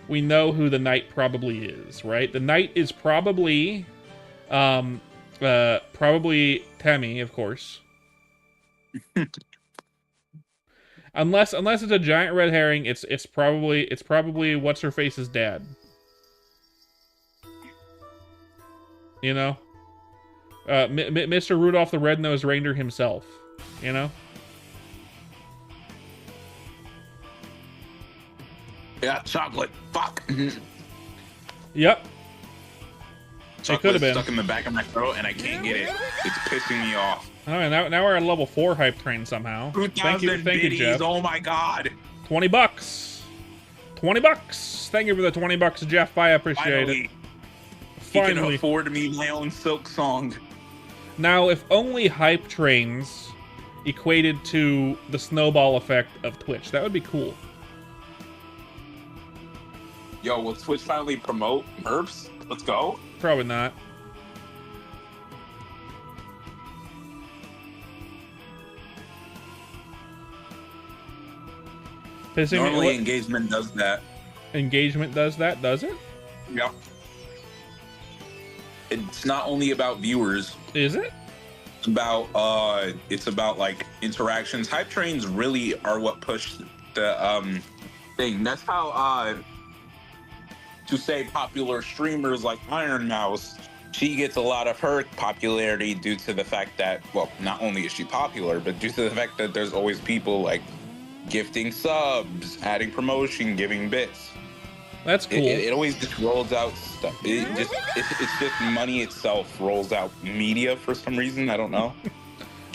we know who the knight probably is, right? The knight is probably probably Temmie, of course. unless it's a giant red herring, it's probably what's her face's dad. You know? Mr. Rudolph the Red-Nosed Reindeer himself, you know? Yeah, chocolate. Fuck. Yep. Chocolate could have been stuck in the back of my throat and I can't get it. It's pissing me off. All right, now we're at level 4 hype train somehow. 2,000 thank you, Jeff. Oh my god. $20. $20. Thank you for the $20, Jeff. I appreciate it. He can afford me my own Silk Song. Now, if only hype trains equated to the snowball effect of Twitch, that would be cool. Yo, will Twitch finally promote MERPs? Let's go. Probably not. Normally, engagement does that. Engagement does that, does it? Yep. It's not only about viewers. Is it? It's about like interactions. Hype trains really are what push the thing. That's how to say popular streamers like Iron Mouse, she gets a lot of her popularity due to the fact that, well, not only is she popular, but due to the fact that there's always people like gifting subs, adding promotion, giving bits. That's cool. It always just rolls out stuff. It's just money itself rolls out media for some reason. I don't know.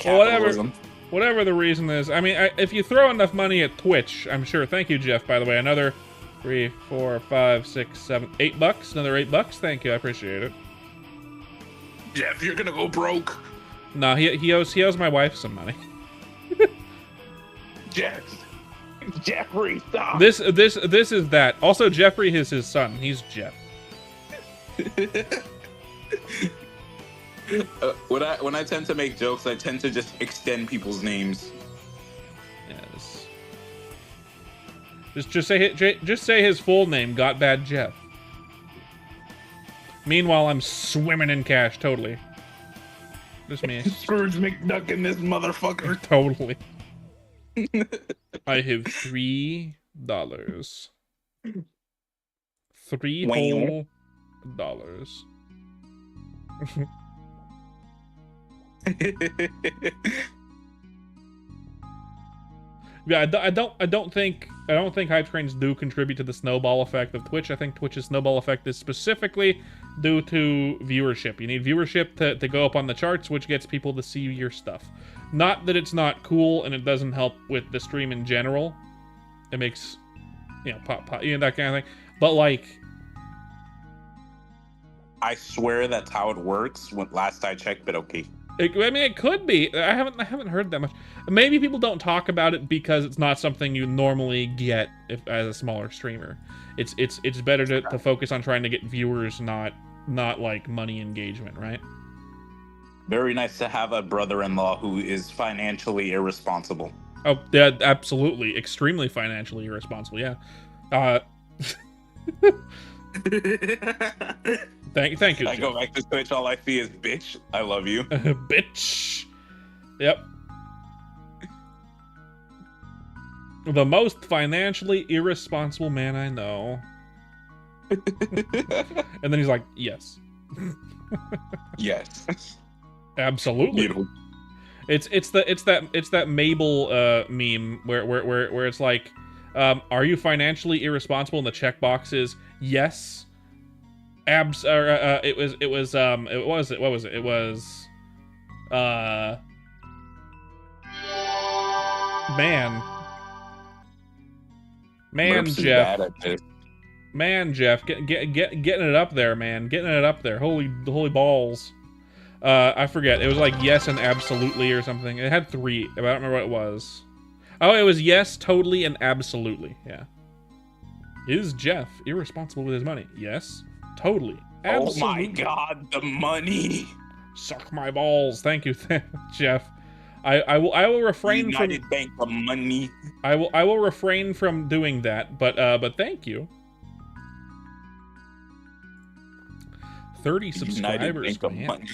Well, whatever the reason is. I mean, if you throw enough money at Twitch, I'm sure. Thank you, Jeff. By the way, another 3, 4, 5, 6, 7, $8. Another $8. Thank you. I appreciate it. Jeff, you're gonna go broke. No, he owes my wife some money. Jeffrey, stop. This is that. Also, Jeffrey is his son. He's Jeff. When I tend to make jokes, I tend to just extend people's names. Yes. Just say his full name. Got bad Jeff. Meanwhile, I'm swimming in cash. Totally. Just me. Scrooge McDuck in this motherfucker. Totally. I have $3. $3 whole dollars. Yeah, I don't think hype trains do contribute to the snowball effect of Twitch. I think Twitch's snowball effect is specifically due to viewership. You need viewership to go up on the charts, which gets people to see your stuff. Not that it's not cool and it doesn't help with the stream in general. It makes, pop, that kind of thing. But like, I swear that's how it works. When last I checked, but okay. It could be. I haven't heard that much. Maybe people don't talk about it because it's not something you normally get as a smaller streamer. It's better to focus on trying to get viewers, not like money engagement, right? Very nice to have a brother-in-law who is financially irresponsible. Oh, yeah, absolutely. Extremely financially irresponsible, yeah. Thank you. I go back to Twitch, all I see is bitch. I love you. Bitch. Yep. The most financially irresponsible man I know. And then he's like, yes. Yes. Absolutely. Beautiful. It's that Mabel meme where it's like, are you financially irresponsible? And the checkbox is yes. What was it? It was man, Merps is Jeff. bad at this. Man, Jeff, getting it up there, man. Getting it up there. Holy balls. I forget. It was like yes and absolutely or something. It had 3, but I don't remember what it was. Oh, it was yes, totally, and absolutely. Yeah. Is Jeff irresponsible with his money? Yes, totally. Absolutely. Oh my god, the money. Suck my balls. Thank you, Jeff. I will refrain United from Bank of money. I will refrain from doing that, but thank you. 30 subscribers, man.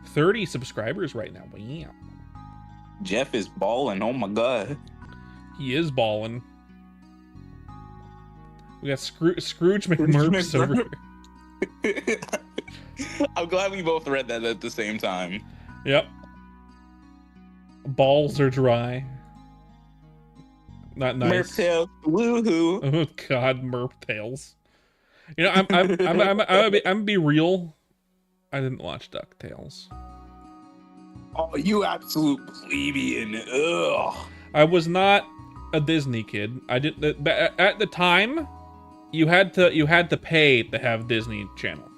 30 subscribers right now. Wow. Jeff is balling. Oh my god. He is balling. We got Scrooge McMurphs over here. I'm glad we both read that at the same time. Yep. Balls are dry. Not nice. Murptails, woohoo! Oh God, Murptails. You know, I'm gonna be real. I didn't watch DuckTales. Oh, you absolute plebeian! Ugh. I was not a Disney kid. I didn't. At the time, you had to pay to have Disney Channel.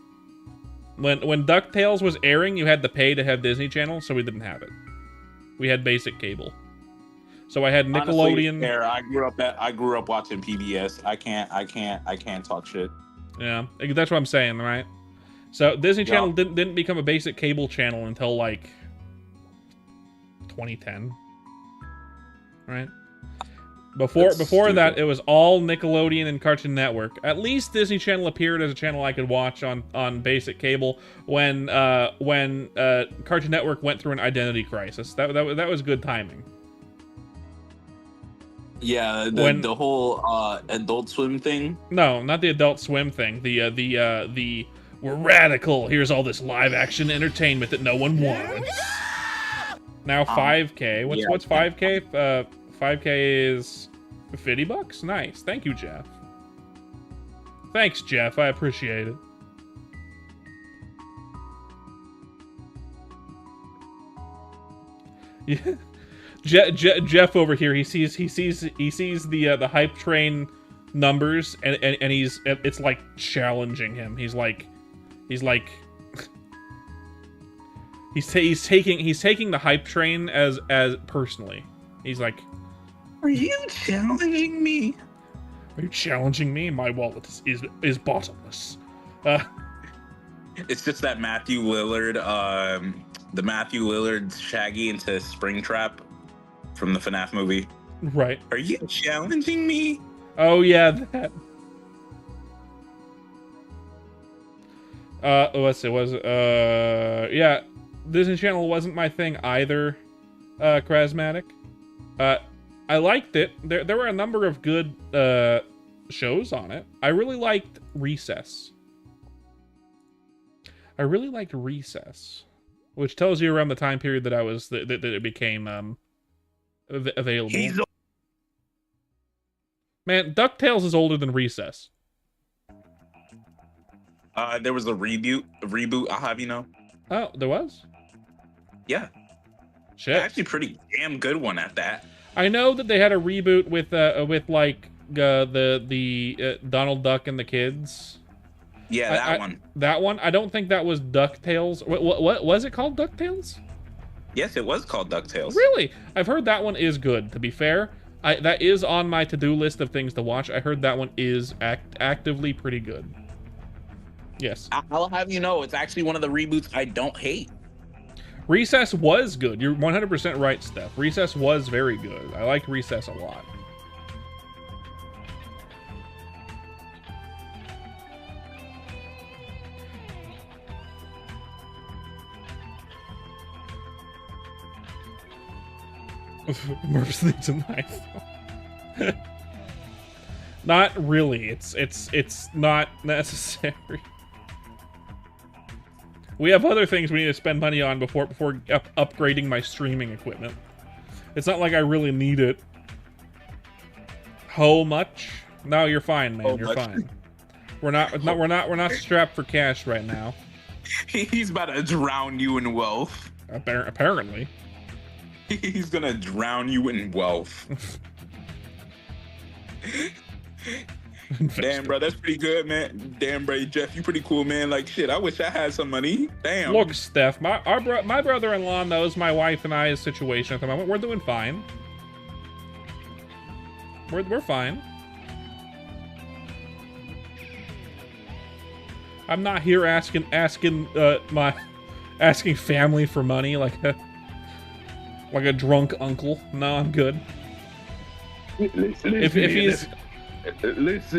When DuckTales was airing, you had to pay to have Disney Channel, so we didn't have it. We had basic cable. So I had Nickelodeon. Honestly, I grew up watching PBS. I can't talk shit. Yeah, that's what I'm saying, right? So Disney Channel didn't become a basic cable channel until like 2010, right? Before that, it was all Nickelodeon and Cartoon Network. At least Disney Channel appeared as a channel I could watch on basic cable when Cartoon Network went through an identity crisis. That was good timing. Yeah, the whole Adult Swim thing. No, not the Adult Swim thing. The we're radical. Here's all this live action entertainment that no one wants. Now 5K. What's 5K? 5K is $50. Nice. Thank you, Jeff. Thanks, Jeff. I appreciate it. Yeah. Jeff over here. He sees the hype train numbers and it's like challenging him. He's taking the hype train as personally. He's like, are you challenging me? Are you challenging me? My wallet is bottomless. It's just that Matthew Lillard, the Matthew Lillard Shaggy into Springtrap from the FNAF movie. Right. Are you challenging me? Oh yeah, that. Let's see. Yeah, Disney Channel wasn't my thing either. Krasmatic. I liked it. There were a number of good shows on it. I really liked Recess. Which tells you around the time period that that it became available. Man, DuckTales is older than Recess. There was a reboot. I'll have you know. Oh, there was? Yeah. Shit. Actually, pretty damn good one at that. I know that they had a reboot with like the Donald Duck and the kids. Yeah, that one. That one. I don't think that was DuckTales. What was it called? DuckTales? Yes, it was called DuckTales. Really? I've heard that one is good. To be fair, that is on my to-do list of things to watch. I heard that one is actively pretty good. Yes. I'll have you know, it's actually one of the reboots I don't hate. Recess was good. You're 100% right, Steph. Recess was very good. I liked Recess a lot. Murph's needs a knife. Not really. It's not necessary. We have other things we need to spend money on before upgrading my streaming equipment. It's not like I really need it. How much? No, you're fine, man. You're fine. We're not strapped for cash right now. He's about to drown you in wealth. Apparently. He's gonna drown you in wealth. Damn, bro, that's pretty good, man. Damn, bro, Jeff, you pretty cool, man. Like, shit, I wish I had some money. Damn. Look, Steph, my brother-in-law knows my wife and I's situation at the moment. We're doing fine. We're fine. I'm not here asking family for money like a drunk uncle. No, I'm good. Listen,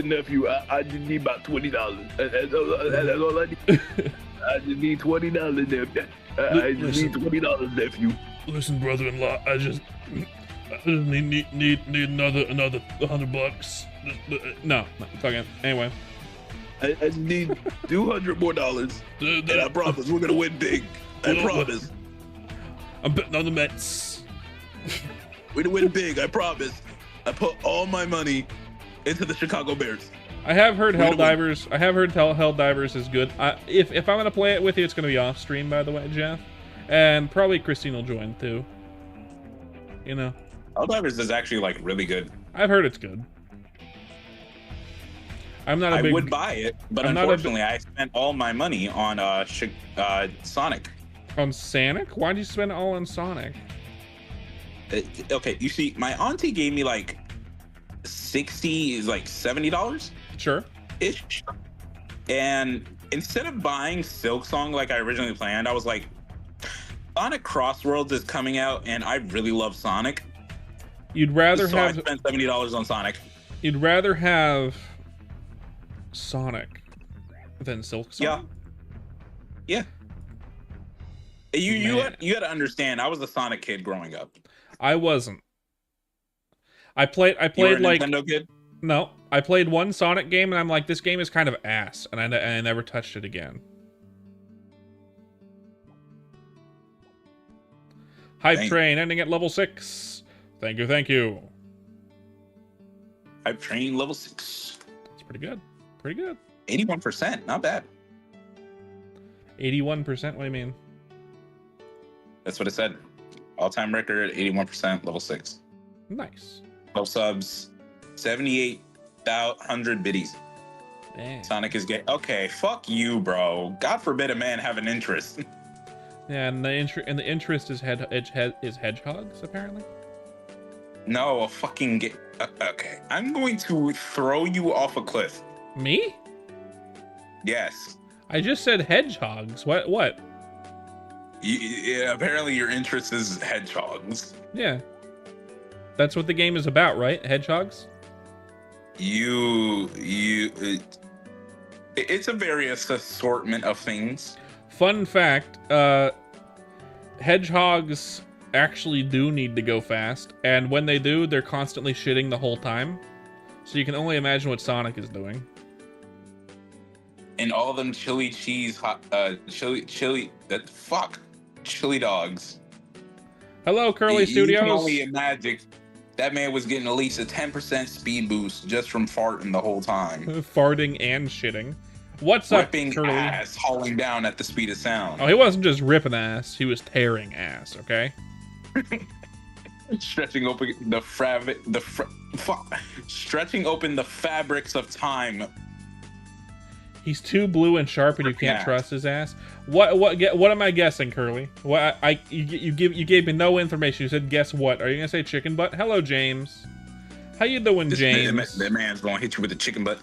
nephew, I just need about $20. That's all I need. I just need $20, nephew. I just need $20, nephew. Listen, brother-in-law, I just need another $100. No, fucking anyway. I just need $200 more, and I promise we're gonna win big. I promise. I'm betting on the Mets. We're gonna win big. I promise. I put all my money into the Chicago Bears. I have heard Helldivers. I have heard Helldivers is good. If I'm gonna play it with you, it's gonna be off stream, by the way, Jeff, and probably Christine will join too. You know, Helldivers is actually like really good. I've heard it's good. I'm not a big. I would buy it, but unfortunately, I spent all my money on Sonic. On Sonic? Why'd you spend it all on Sonic? Okay, you see, my auntie gave me like $70. Sure. Ish. And instead of buying Silk Song like I originally planned, I was like, Sonic Crossworlds is coming out, and I really love Sonic. You'd rather I spent $70 on Sonic. You'd rather have Sonic than Silk Song? Yeah. You got to understand, I was a Sonic kid growing up. I wasn't. I played You were a like Nintendo kid? No, I played one Sonic game and I'm like, this game is kind of ass, and I never touched it again. Hype Train ending at level 6. Thank you. Hype Train level 6. It's pretty good. Pretty good. 81%, not bad. 81%? What do you mean? That's what it said. All-time record, 81%, level 6. Nice. 12 subs, 78,000 biddies. Dang. Sonic is gay. Okay, fuck you, bro. God forbid a man have an interest. Yeah, and the interest is hedgehogs, apparently. No, a fucking gay. Okay, I'm going to throw you off a cliff. Me? Yes. I just said hedgehogs. What? Yeah, apparently your interest is hedgehogs. Yeah. That's what the game is about, right? Hedgehogs? It's a various assortment of things. Fun fact, hedgehogs actually do need to go fast, and when they do, they're constantly shitting the whole time. So you can only imagine what Sonic is doing. And all them chili dogs. Hello, Curly Studios. You can only imagine that man was getting at least a 10% speed boost just from farting the whole time. Farting and shitting. What's Ripping up, Curly? ass, hauling down at the speed of sound. Oh, he wasn't just ripping ass; he was tearing ass. Okay. Stretching open stretching open the fabrics of time. He's too blue and sharp, and you can't trust his ass. What am I guessing, Curly? You gave me no information. You said guess what? Are you gonna say chicken butt? Hello, James. How you doing, James? That man's gonna hit you with a chicken butt.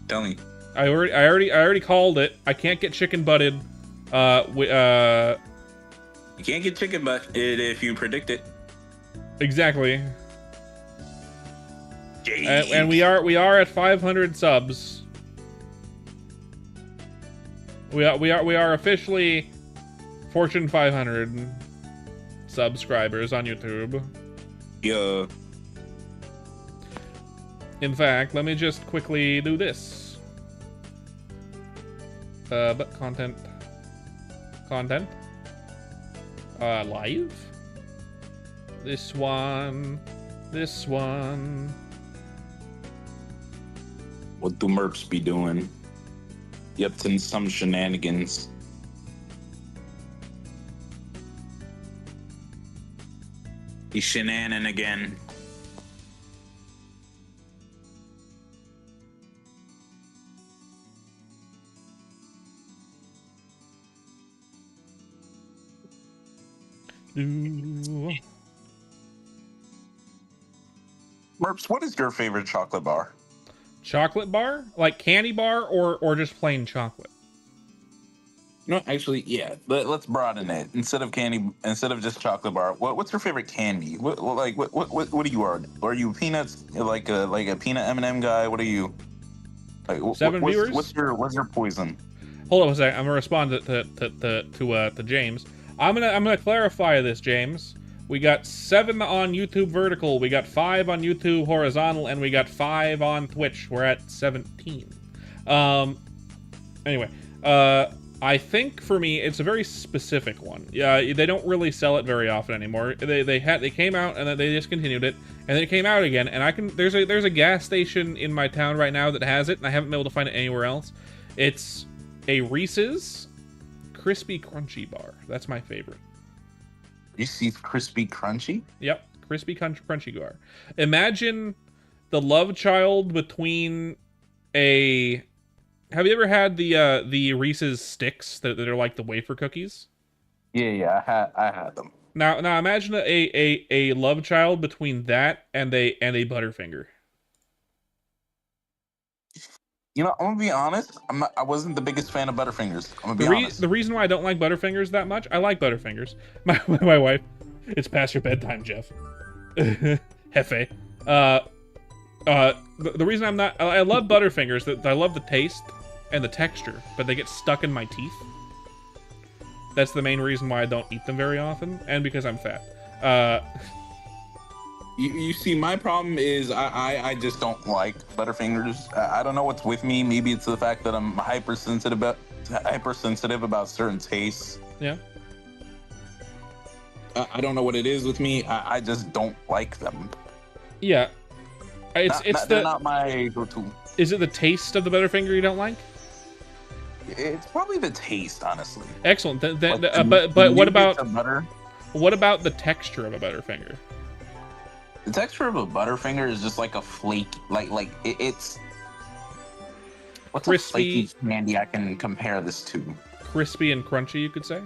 Tell me. I already called it. I can't get chicken butted. You can't get chicken butted if you predict it. Exactly. And we are at 500 subs. We are officially Fortune 500 subscribers on YouTube. Yeah. In fact, let me just quickly do this. But content. content. Live. This one. This one. What do Merps be doing? You up to some shenanigans? He's shenaning again. Ooh. Merps, what is your favorite chocolate bar? Chocolate bar? Like candy bar or just plain chocolate? No, actually, yeah. Let's broaden it. Instead of candy, instead of just chocolate bar, what's your favorite candy? What do you are? Are you peanuts? Like a peanut M&M guy? What are you? Like, Seven viewers. What's your poison? Hold on a second. I'm gonna respond to James. I'm gonna clarify this, James. We got 7 on YouTube vertical, we got 5 on YouTube horizontal, and we got 5 on Twitch. We're at 17. Anyway, I think for me it's a very specific one. Yeah, they don't really sell it very often anymore. They came out and then they discontinued it, and then it came out again. And there's a gas station in my town right now that has it, and I haven't been able to find it anywhere else. It's a Reese's Crispy Crunchy bar. That's my favorite. Reese's Crispy Crunchy? Yep, Crispy Crunchy bar. Imagine the love child between a... Have you ever had the Reese's sticks that are like the wafer cookies? Yeah, I had them. Now imagine a love child between that and a Butterfinger. You know, I'm gonna be honest. I wasn't the biggest fan of Butterfingers. I'm gonna be honest. The reason why I don't like Butterfingers that much, I like Butterfingers. My wife, it's past your bedtime, Jeff. Hefe. The reason I'm not, I love Butterfingers. That I love the taste and the texture, but they get stuck in my teeth. That's the main reason why I don't eat them very often, and because I'm fat. You see, my problem is I just don't like Butterfingers. I don't know what's with me. Maybe it's the fact that I'm hypersensitive about certain tastes. Yeah. I don't know what it is with me. I just don't like them. Yeah. They're not my go-to. Is it the taste of the Butterfinger you don't like? It's probably the taste, honestly. Excellent. But what about butter? What about the texture of a Butterfinger? The texture of a Butterfinger is just like a flake, it's what's crispy, a flaky candy I can compare this to? Crispy and crunchy, you could say.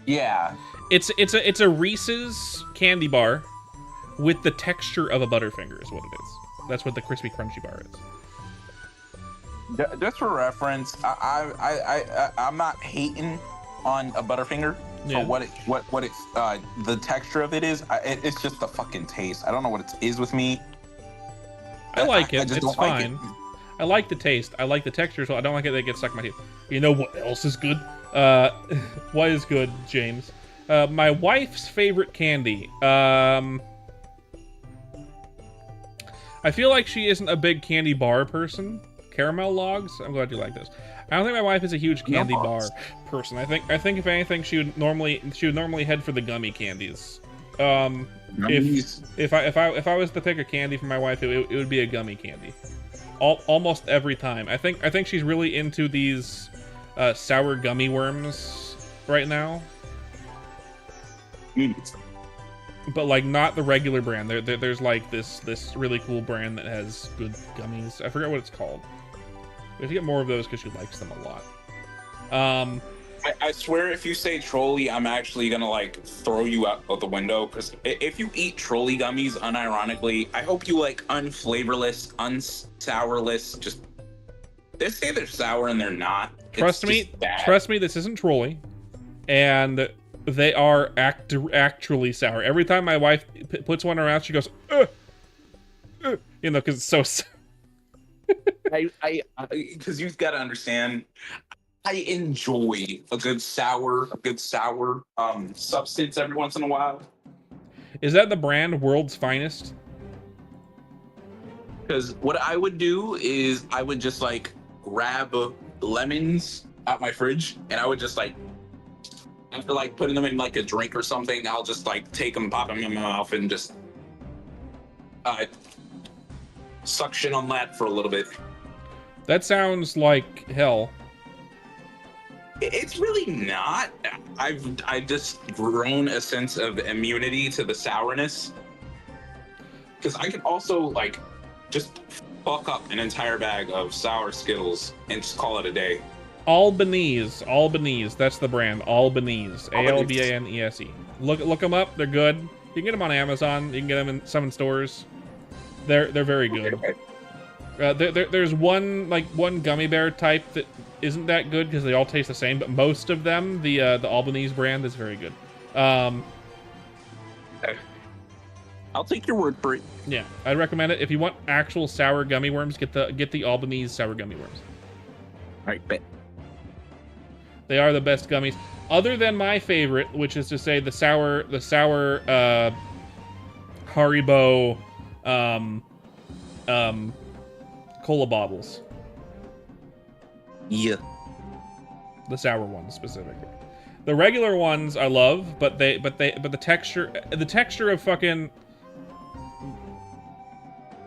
Yeah, it's a Reese's candy bar with the texture of a Butterfinger is what it is. That's what the crispy crunchy bar is. Just for reference, I'm not hating on a Butterfinger. Yeah. So the texture of it is, it's just the fucking taste. I don't know what it is with me. I like it. I just It's don't fine. like it. I like the taste. I like the texture, so I don't like it that it gets stuck in my teeth. You know what else is good? What is good, James? My wife's favorite candy. I feel like she isn't a big candy bar person. Caramel logs? I'm glad you like this. I don't think my wife is a huge candy bar person. I think if anything, she would normally head for the gummy candies. If I was to pick a candy for my wife, it would be a gummy candy. Almost every time. I think she's really into these sour gummy worms right now. But like not the regular brand. There's like this really cool brand that has good gummies. I forget what it's called. We have to get more of those because she likes them a lot. I swear, if you say trolley, I'm actually gonna like throw you out of the window. Because if you eat trolley gummies, unironically, I hope you like unflavorless, unsourless. Just they say they're sour and they're not. Trust me, this isn't trolley, and they are actually sour. Every time my wife puts one in her mouth, she goes, you know, because it's so. Because you've got to understand, I enjoy a good sour substance every once in a while. Is that the brand World's Finest? Because what I would do is I would just like grab lemons at my fridge, and I would just like, after like putting them in like a drink or something, I'll just like take them, pop them in my mouth, and just suction on that for a little bit. That sounds like hell. It's really not. I've just grown a sense of immunity to the sourness, because I can also like just fuck up an entire bag of sour Skittles and just call it a day. Albanese, that's the brand. Albanese, Albanese. Look them up. They're good. You can get them on Amazon. You can get them in some stores. They're very good. There's one gummy bear type that isn't that good because they all taste the same, but most of them, the Albanese brand, is very good. I'll take your word for it. Yeah, I'd recommend it. If you want actual sour gummy worms, get the Albanese sour gummy worms. All right, bet. They are the best gummies, other than my favorite, which is to say the sour Haribo cola bottles. Yeah. The sour ones specifically. The regular ones I love, but the texture of fucking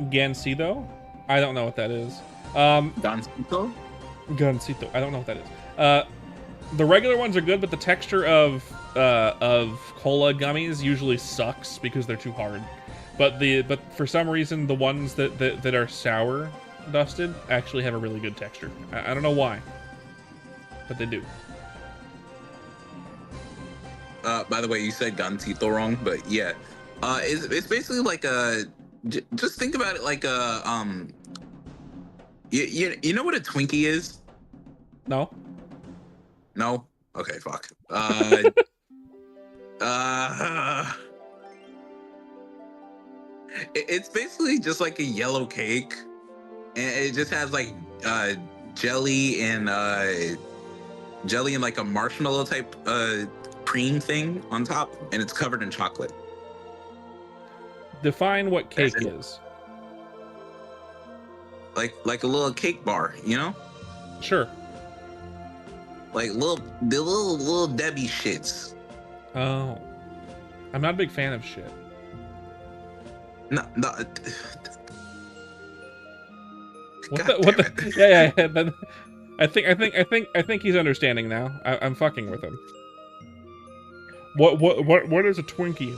Gansito? I don't know what that is. Gansito? Gansito. I don't know what that is. The regular ones are good, but the texture of cola gummies usually sucks because they're too hard. But for some reason the ones that are sour dusted actually have a really good texture. I don't know why, but they do. By the way, you said Gansito wrong, but yeah, it's basically like a. Just think about it like a You know what a Twinkie is? No. No? Okay, fuck. It's basically just like a yellow cake, and it just has like jelly and like a marshmallow type cream thing on top, and it's covered in chocolate. Define what cake is. Like a little cake bar, you know? Sure. Like little Debbie shits. Oh. I'm not a big fan of shit. No. What the? Yeah. But I think he's understanding now. I'm fucking with him. What is a Twinkie?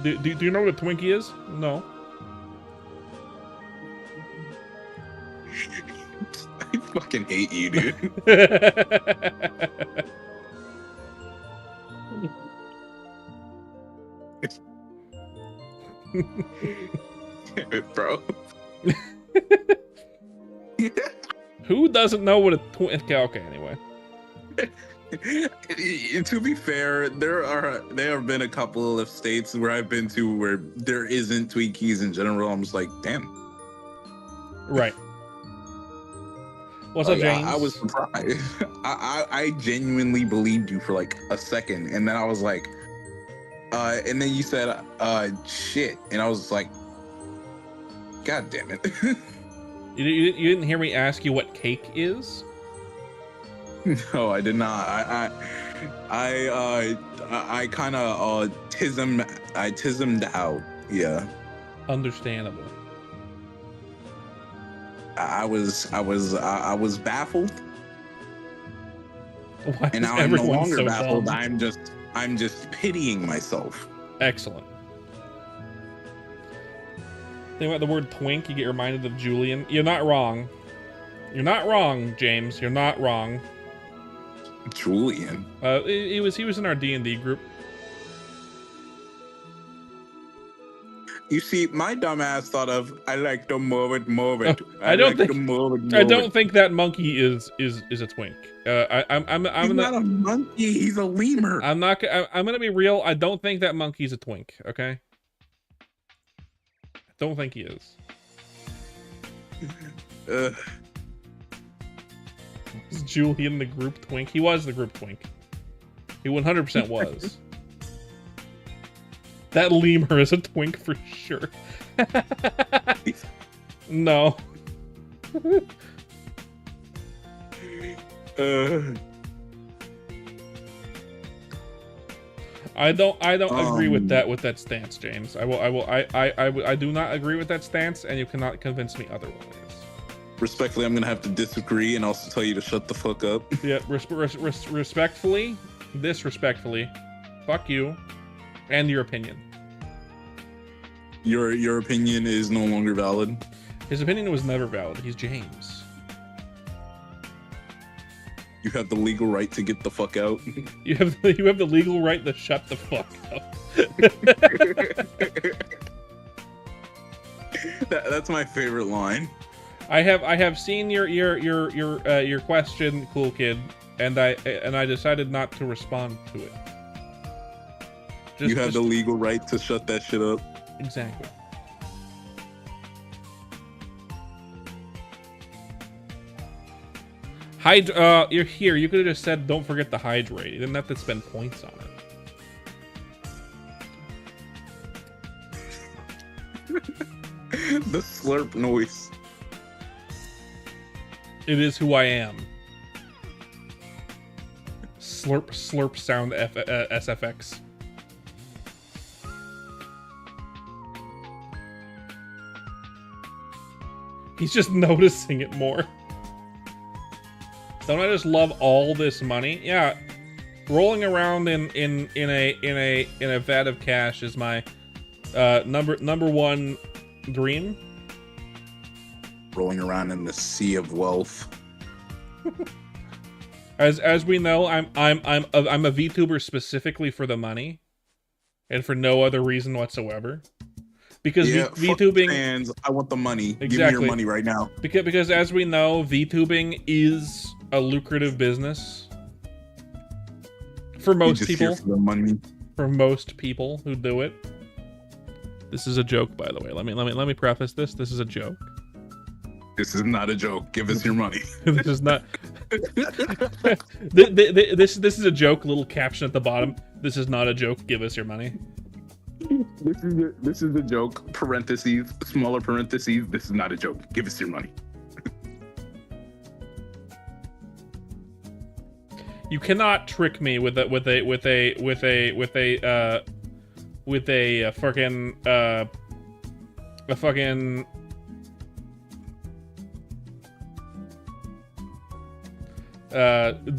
Do you know what a Twinkie is? No. I fucking hate you, dude. Bro. Who doesn't know what a Twinkie? Okay, anyway. To be fair, there have been a couple of states where I've been to where there isn't Twinkies in general. I'm just like, damn. Right. What's up, James? I was surprised. I genuinely believed you for like a second, and then I was like, and then you said, shit, and I was like, God damn it. You didn't hear me ask you what cake is? No, I did not. I kind of tismed out. Yeah. Understandable. I was baffled. Why and now I'm no longer so baffled. Dumb? I'm just pitying myself. Excellent. Think about the word twink, you get reminded of Julian. You're not wrong. You're not wrong, James. You're not wrong. Julian. He was in our D&D group. You see, my dumbass thought of I like to move it. I don't think that monkey is a twink. He's not a monkey. He's a lemur. I'm gonna be real. I don't think that monkey's a twink. Okay. I don't think he is. Is Julian the group twink? He was the group twink. He 100% was. That lemur is a twink for sure. No. I don't agree with that stance, James. I do not agree with that stance, and you cannot convince me otherwise. Respectfully, I'm gonna have to disagree and also tell you to shut the fuck up. Yeah, respectfully, disrespectfully, fuck you, and your opinion. Your opinion is no longer valid. His opinion was never valid. He's James. You have the legal right to get the fuck out. You have the legal right to shut the fuck up. That's my favorite line. I have seen your question, cool kid, and I decided not to respond to it. You have the legal right to shut that shit up. Exactly. You're here. You could have just said, "Don't forget to hydrate." You didn't have to spend points on it. The slurp noise. It is who I am. Slurp sound SFX. He's just noticing it more. Don't I just love all this money? Yeah, rolling around in a vat of cash is my number one dream. Rolling around in the sea of wealth. As we know, I'm a VTuber specifically for the money, and for no other reason whatsoever. Because VTubing fans, I want the money. Exactly. Give me your money right now. Because as we know, VTubing is a lucrative business for most people. For the money. For most people who do it. This is a joke, by the way. Let me preface this. This is a joke. This is not a joke. Give us your money. This is not. This is a joke. Little caption at the bottom. This is not a joke. Give us your money. This is a joke. Parentheses, smaller parentheses. This is not a joke. Give us your money. You cannot trick me with a fucking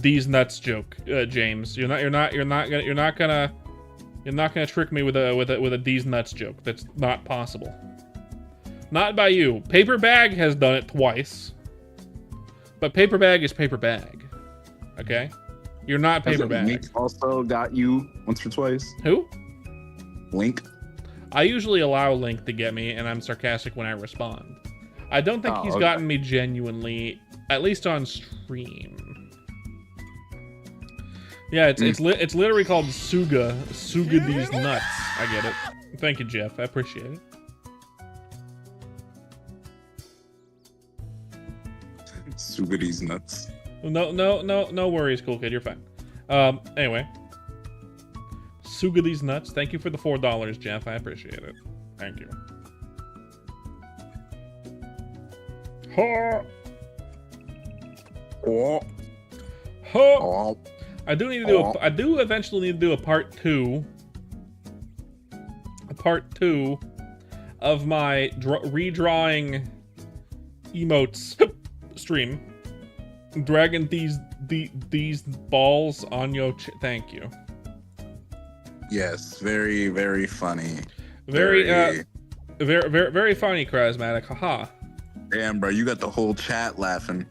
these nuts joke, James. You're not gonna trick me with a these nuts joke. That's not possible. Not by you. Paper Bag has done it twice, but Paper Bag is Paper Bag. Okay, you're not Paper Bag. Link also got you once or twice. Who? Link. I usually allow Link to get me, and I'm sarcastic when I respond. I don't think he's gotten me genuinely, at least on stream. Yeah, it's literally called Suga these nuts. I get it. Thank you, Jeff. I appreciate it. Suga these nuts. No worries, cool kid. You're fine. Anyway. Suga these nuts. Thank you for the $4, Jeff. I appreciate it. Thank you. Ha! Oh. Ha! Oh. I do need to do I do eventually need to do a part two of my redrawing emotes stream. Dragging these balls on your thank you. Yes, very, very funny. Very funny, charismatic. Haha. Damn, bro, you got the whole chat laughing.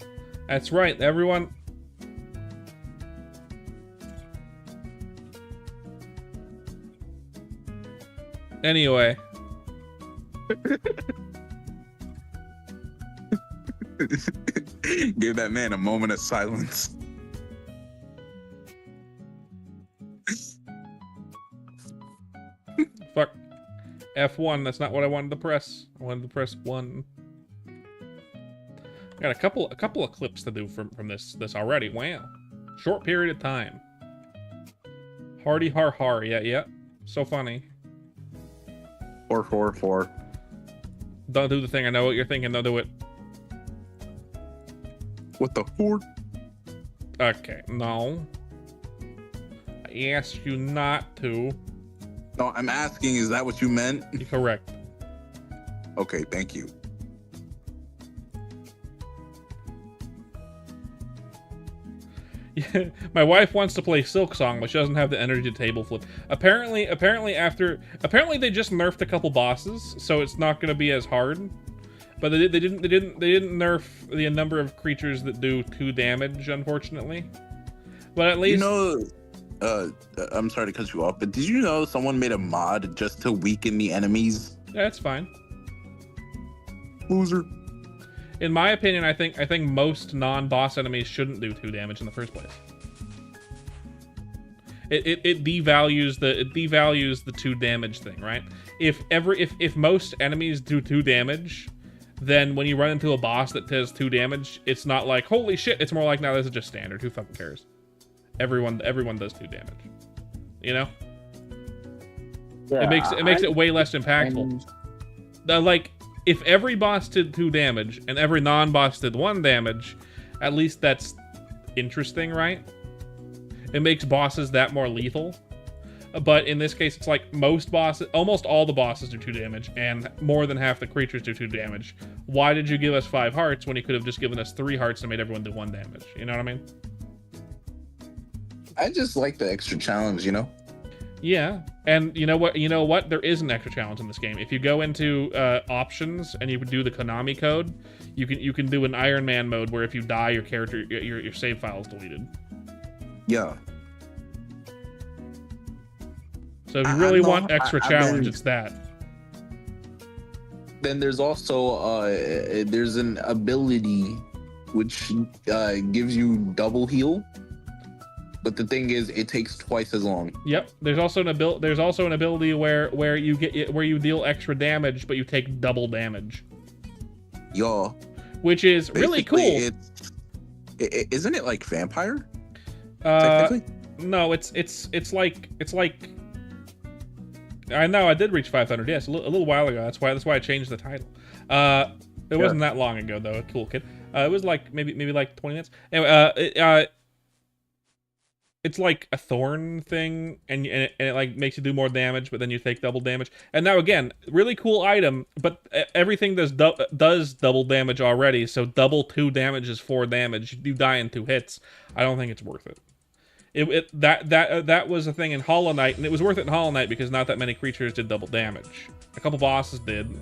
That's right, everyone. Anyway. Give that man a moment of silence. Fuck. F1, that's not what I wanted to press. I wanted to press 1. I got a couple of clips to do from this already. Wow. Short period of time. Hardy har har. Yeah. So funny. 444. Don't do the thing. I know what you're thinking. Don't do it. What the fuck? Okay. No. asked you not to. No, I'm asking, is that what you meant? Correct. Okay, thank you. My wife wants to play Silk Song, but she doesn't have the energy to table flip. Apparently they just nerfed a couple bosses, so it's not going to be as hard. But they didn't nerf the number of creatures that do 2 damage, unfortunately. But at least, You know, I'm sorry to cut you off, but did you know someone made a mod just to weaken the enemies? that's fine. Loser. In my opinion, I think most non-boss enemies shouldn't do 2 damage in the first place. It devalues the 2 damage thing, right? If most enemies do 2 damage, then when you run into a boss that does 2 damage, it's not like holy shit. It's more like, no, this is just standard. Who fucking cares? Everyone does 2 damage. You know? Yeah, It makes it way less impactful. Like, if every boss did 2 damage and every non-boss did 1 damage, at least that's interesting, right? It makes bosses that more lethal. But in this case, it's like almost all the bosses do 2 damage, and more than half the creatures do 2 damage. Why did you give us 5 hearts when you could have just given us 3 hearts and made everyone do 1 damage? You know what I mean? I just like the extra challenge, you know? Yeah, and you know what? There is an extra challenge in this game. If you go into options and you do the Konami code, you can do an Ironman mode where if you die, your character your save file is deleted. Yeah. So if you really want extra challenge, it's that. Then there's also there's an ability which gives you double heal. But the thing is, it takes twice as long. Yep. There's also an ability where you deal extra damage, but you take double damage. Yeah. Which is really cool. Isn't it like vampire? Technically? No, it's like I know I did reach 500. Yes, a little while ago. That's why I changed the title. It wasn't that long ago though. Cool kid. It was like maybe like 20 minutes. Anyway, it's like a thorn thing, and it like makes you do more damage, but then you take double damage. And now again, really cool item, but everything does double damage already. So double 2 damage is 4 damage. You die in 2 hits. I don't think it's worth it. That was a thing in Hollow Knight, and it was worth it in Hollow Knight because not that many creatures did double damage. A couple bosses did,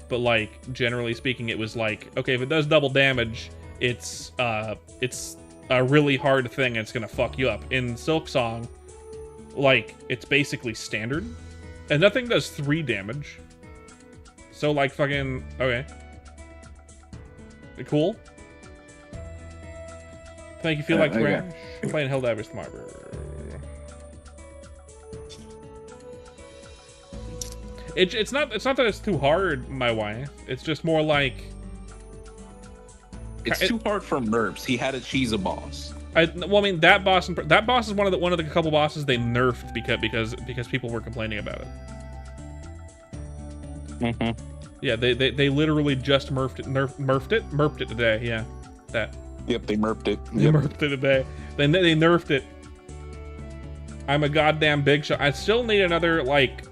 but like generally speaking, it was like, okay, if it does double damage, it's a really hard thing and it's gonna fuck you up. In Silk Song, like, it's basically standard, and nothing does 3 damage. So like fucking okay, cool. Make you feel like trash. Playing Helldivers tomorrow. It's not that it's too hard, my wife. It's just more like It's too hard for Merps. He had to cheese a boss. I mean that boss is one of the couple bosses they nerfed because people were complaining about it. Mm-hmm. Yeah, they literally just merfed it today. Yeah, that. Yep, they merped it. They merfed it today. They nerfed it. I'm a goddamn big shot. I still need another like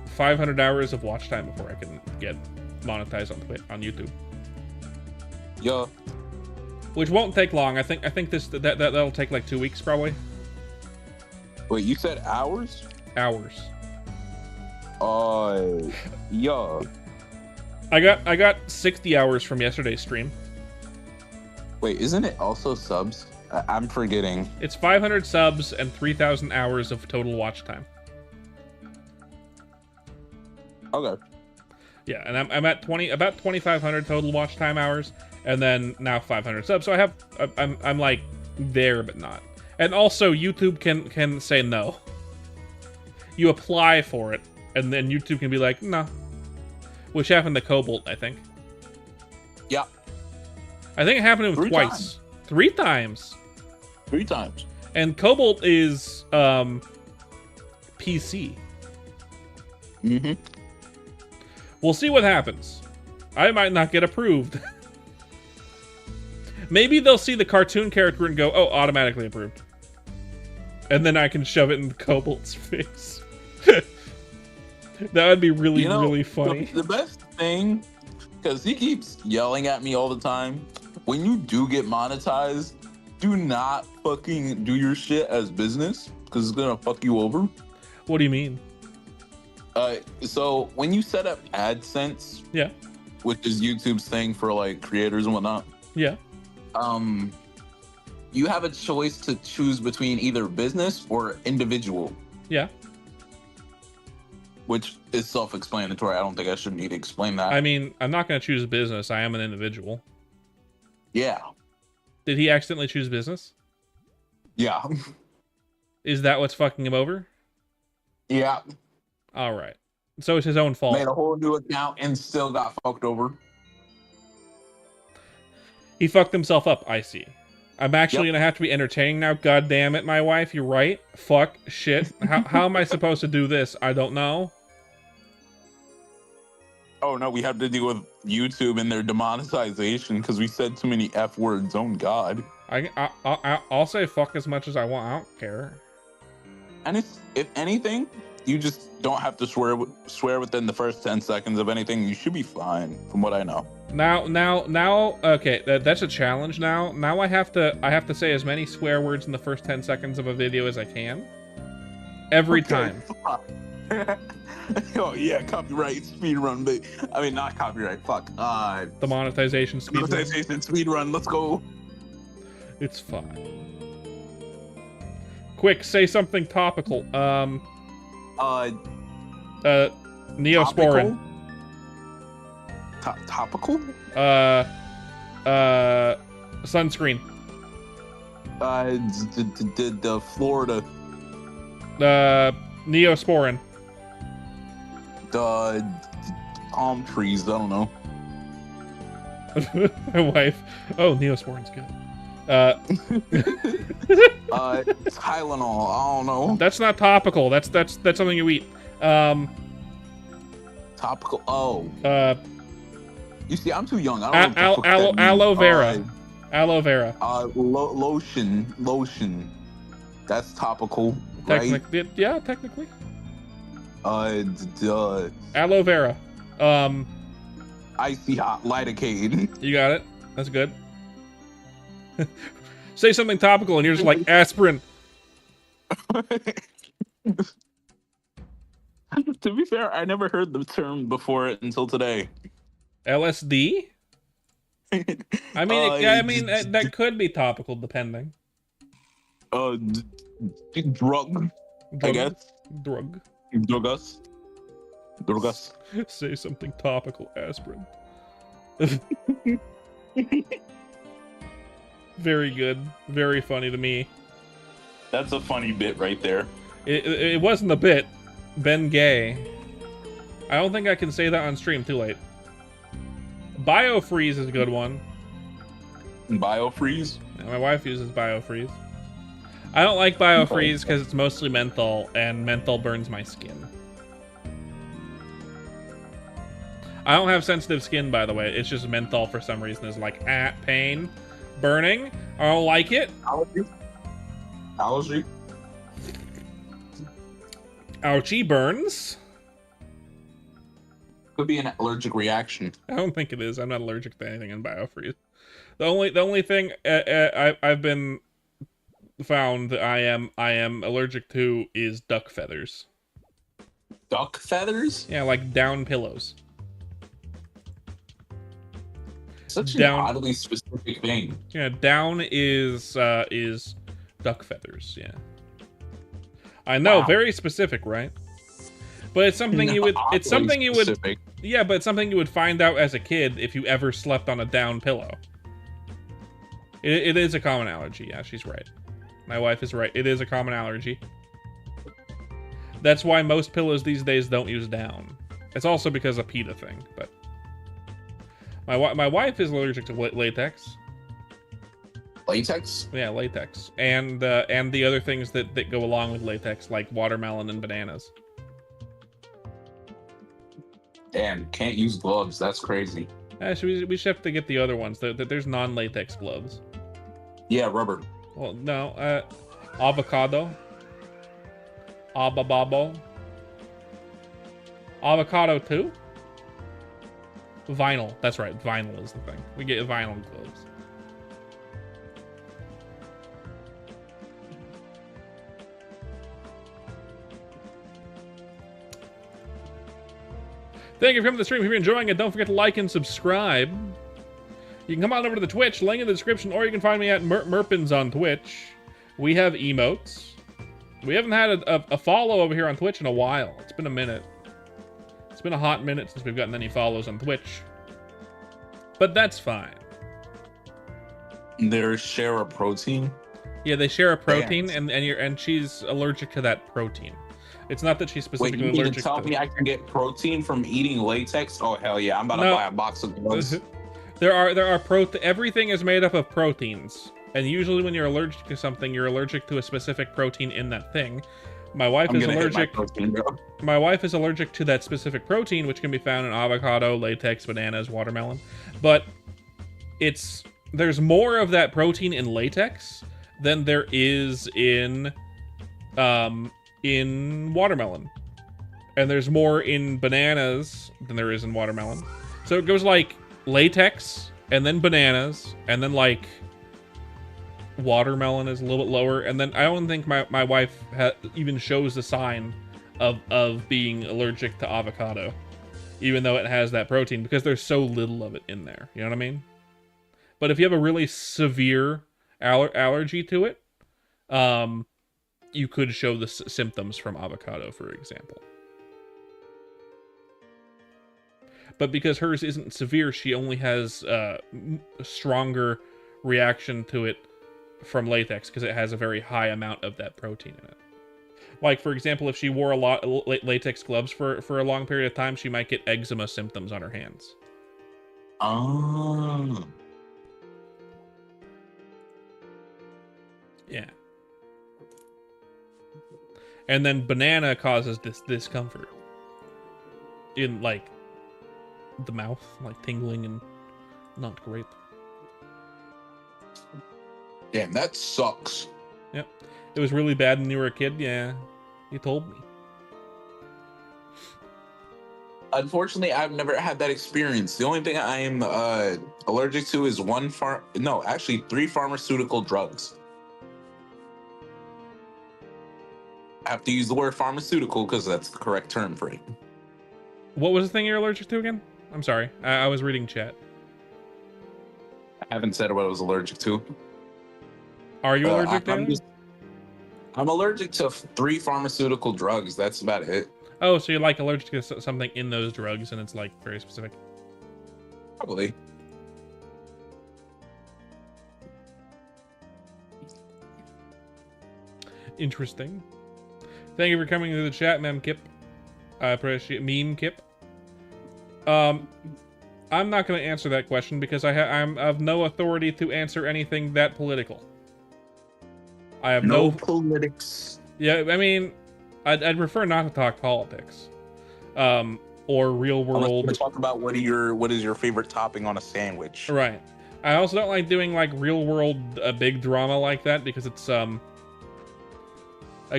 500 hours of watch time before I can get monetized on YouTube. Yeah. Which won't take long. I think that'll take like 2 weeks probably. Wait, you said hours? Hours. Yeah. I got 60 hours from yesterday's stream. Wait, isn't it also subs? I'm forgetting. It's 500 subs and 3,000 hours of total watch time. Okay. Yeah, and I'm at about 2,500 total watch time hours, and then now 500 subs. So I'm like there, but not. And also YouTube can say no. You apply for it, and then YouTube can be like, no. Which happened to Cobalt, I think. Yeah. I think it happened to him twice. 3 times. 3 times. And Cobalt is PC. Mm-hmm. We'll see what happens. I might not get approved. Maybe they'll see the cartoon character and go, oh, automatically approved. and then I can shove it in Cobalt's face. That would be really, really funny. The best thing, because he keeps yelling at me all the time. When you do get monetized, do not fucking do your shit as business, because it's gonna fuck you over. What do you mean? So when you set up AdSense, Yeah. which is YouTube's thing for like creators and whatnot, Yeah. you have a choice to choose between either business or individual. Yeah. Which is self-explanatory. I don't think I should need to explain that. I mean, I'm not going to choose business. I am an individual. Yeah. Did he accidentally choose business? Yeah. Is that what's fucking him over? Yeah. All right. So it's his own fault. Made a whole new account and still got fucked over. He fucked himself up, I see. I'm actually going to have to be entertaining now. God damn it, my wife. You're right. Fuck. Shit. How am I supposed to do this? I don't know. Oh, no, we have to deal with YouTube and their demonetization because we said too many F words. Oh, God. I'll say fuck as much as I want. I don't care. And if anything, you just don't have to swear within the first 10 seconds of anything. You should be fine, from what I know. Now, okay, that's a challenge now. Now I have to say as many swear words in the first 10 seconds of a video as I can. Every time. Oh, yeah, copyright speedrun, but I mean, not copyright, fuck. The monetization speedrun. Monetization speedrun, let's go. It's fine. Quick, say something topical. Neosporin. Topical? Sunscreen. The Florida. Neosporin. The palm trees, I don't know. My wife. Oh, Neosporin's good. Tylenol, I don't know. That's not topical. That's something you eat. Topical. Oh. You see, I'm too young. I don't know. Aloe vera. Aloe vera. Lotion. That's topical, right? Yeah, technically. Aloe vera. Icy hot lidocaine. You got it. That's good. Say something topical, and you're just like aspirin. To be fair, I never heard the term before it until today. LSD? I mean, that could be topical, depending. Drug. I guess. Drug. Drugas. Say something topical, aspirin. Very good. Very funny to me. That's a funny bit right there. It wasn't a bit. Ben Gay. I don't think I can say that on stream. Too late. Biofreeze is a good one. Biofreeze? Yeah, my wife uses Biofreeze. I don't like Biofreeze because it's mostly menthol, and menthol burns my skin. I don't have sensitive skin, by the way. It's just menthol for some reason is like, pain, burning. I don't like it. Allergy? Ouchie, burns. Could be an allergic reaction. I don't think it is. I'm not allergic to anything in Biofreeze. The only thing I've been found that I am allergic to is duck feathers. Duck feathers? Yeah, like down pillows. Such an oddly specific thing. Yeah, down is duck feathers. Yeah, I know, very specific, right? But it's something you would. It's something you would. Yeah, but it's something you would find out as a kid if you ever slept on a down pillow. It is a common allergy. Yeah, she's right. My wife is right. It is a common allergy. That's why most pillows these days don't use down. It's also because of PETA thing, but my wife is allergic to latex. Latex? Yeah, latex, and the other things that go along with latex, like watermelon and bananas. Damn, can't use gloves. That's crazy. Actually, we should have to get the other ones. There's non-latex gloves. Yeah, rubber. Well, no, avocado. Abababo. Avocado too? Vinyl. That's right. Vinyl is the thing. We get vinyl gloves. Thank you for coming to the stream. If you're enjoying it, don't forget to like and subscribe. You can come on over to the Twitch, link in the description, or you can find me at Merpins on Twitch. We have emotes. We haven't had a follow over here on Twitch in a while. It's been a minute. It's been a hot minute since we've gotten any follows on Twitch. But that's fine. They share a protein. Yeah, they share a protein, and she's allergic to that protein. It's not that she's specifically Wait, you allergic mean to tell me I can get protein from eating latex? Oh hell yeah! I'm about to buy a box of gloves. There are everything is made up of proteins, and usually when you're allergic to something, you're allergic to a specific protein in that thing. My wife is allergic. My wife is allergic to that specific protein, which can be found in avocado, latex, bananas, watermelon. But there's more of that protein in latex than there is in watermelon, and there's more in bananas than there is in watermelon. So it goes like latex, and then bananas, and then like watermelon is a little bit lower, and then I don't think my wife even shows the sign of being allergic to avocado, even though it has that protein, because there's so little of it in there. You know what I mean? But if you have a really severe allergy to it, you could show the symptoms from avocado, for example. But because hers isn't severe, she only has a stronger reaction to it from latex, because it has a very high amount of that protein in it. Like, for example, if she wore a lot of latex gloves for a long period of time, she might get eczema symptoms on her hands. Oh. Yeah. And then banana causes this discomfort in, like, the mouth, like tingling and not great. Damn, that sucks. Yep. It was really bad when you were a kid. Yeah, you told me. Unfortunately, I've never had that experience. The only thing I am allergic to is three pharmaceutical drugs. I have to use the word pharmaceutical because that's the correct term for it. What was the thing you're allergic to again? I'm sorry. I was reading chat. I haven't said what I was allergic to. Are you allergic to it? I'm allergic to 3 pharmaceutical drugs. That's about it. Oh, so you're like allergic to something in those drugs, and it's like very specific. Probably. Interesting. Thank you for coming to the chat, Mem Kip. I appreciate Meme Kip. I'm not going to answer that question because I'm of no authority to answer anything that political. I have no politics. Yeah, I mean, I'd prefer not to talk politics, or real world. Talk about what is your favorite topping on a sandwich? Right. I also don't like doing like real world big drama like that because it's a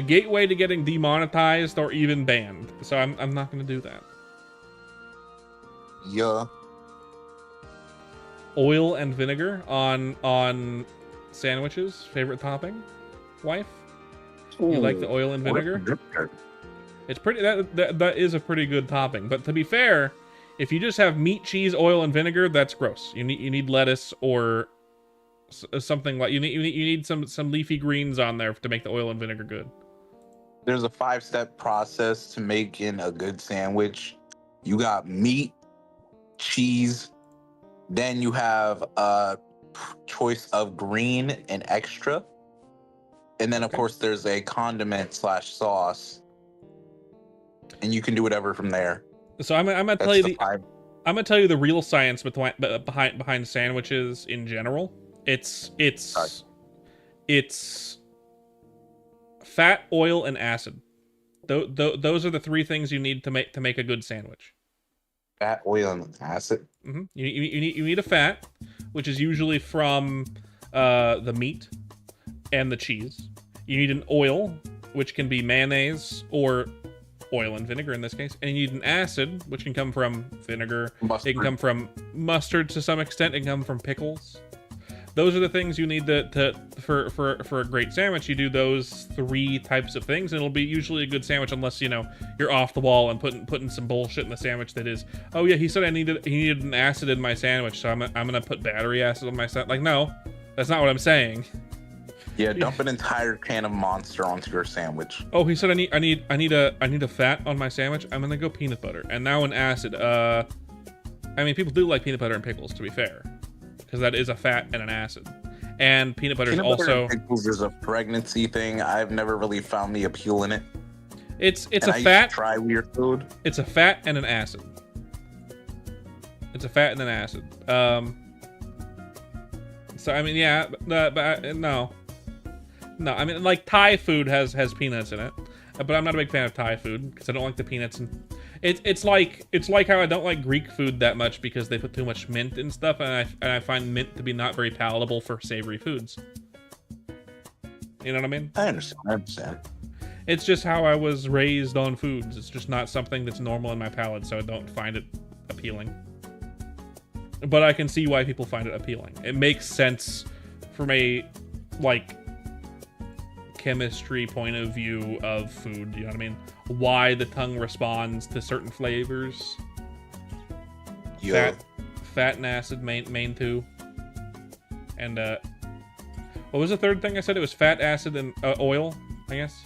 gateway to getting demonetized or even banned. So I'm not going to do that. Yeah. Oil and vinegar on sandwiches. Favorite topping, wife? Ooh, you like the oil and vinegar? It's pretty. That is a pretty good topping. But to be fair, if you just have meat, cheese, oil, and vinegar, that's gross. You need lettuce or something like you need some leafy greens on there to make the oil and vinegar good. There's a 5-step process to making a good sandwich. You got meat, cheese, then you have a choice of green and extra, and then of course there's a condiment / sauce, and you can do whatever from there. So I'm gonna tell you I'm gonna tell you the real science behind sandwiches in general. It's fat, oil, and acid. Those are the 3 things you need to make a good sandwich. Fat, oil, and acid. Mm-hmm. You need a fat, which is usually from the meat and the cheese. You need an oil, which can be mayonnaise or oil and vinegar in this case, and you need an acid, which can come from vinegar. Mustard. It can come from mustard to some extent. It can come from pickles. Those are the things you need for a great sandwich. You do those 3 types of things, and it'll be usually a good sandwich, unless you're off the wall and putting some bullshit in the sandwich that is, oh yeah, he said he needed an acid in my sandwich, so I'm gonna put battery acid on my sandwich. Like, no, that's not what I'm saying. Yeah, dump an entire can of Monster onto your sandwich. Oh, he said I need a fat on my sandwich. I'm gonna go peanut butter, and now an acid. I mean, people do like peanut butter and pickles, to be fair, because that is a fat and an acid. And peanut butter is also. And pickles is a pregnancy thing. I've never really found the appeal in it. It's and a I fat. Used to try weird food. It's a fat and an acid. It's a fat and an acid. So I mean, yeah, but no. No, I mean, like, Thai food has peanuts in it, but I'm not a big fan of Thai food because I don't like the peanuts. And it's like how I don't like Greek food that much because they put too much mint and stuff, and I find mint to be not very palatable for savory foods. You know what I mean? I understand. It's just how I was raised on foods. It's just not something that's normal in my palate, so I don't find it appealing. But I can see why people find it appealing. It makes sense from a, like, chemistry point of view of food, you know what I mean? Why the tongue responds to certain flavors. Yeah. Fat and acid, main 2. And what was the third thing I said? It was fat, acid, and oil, I guess.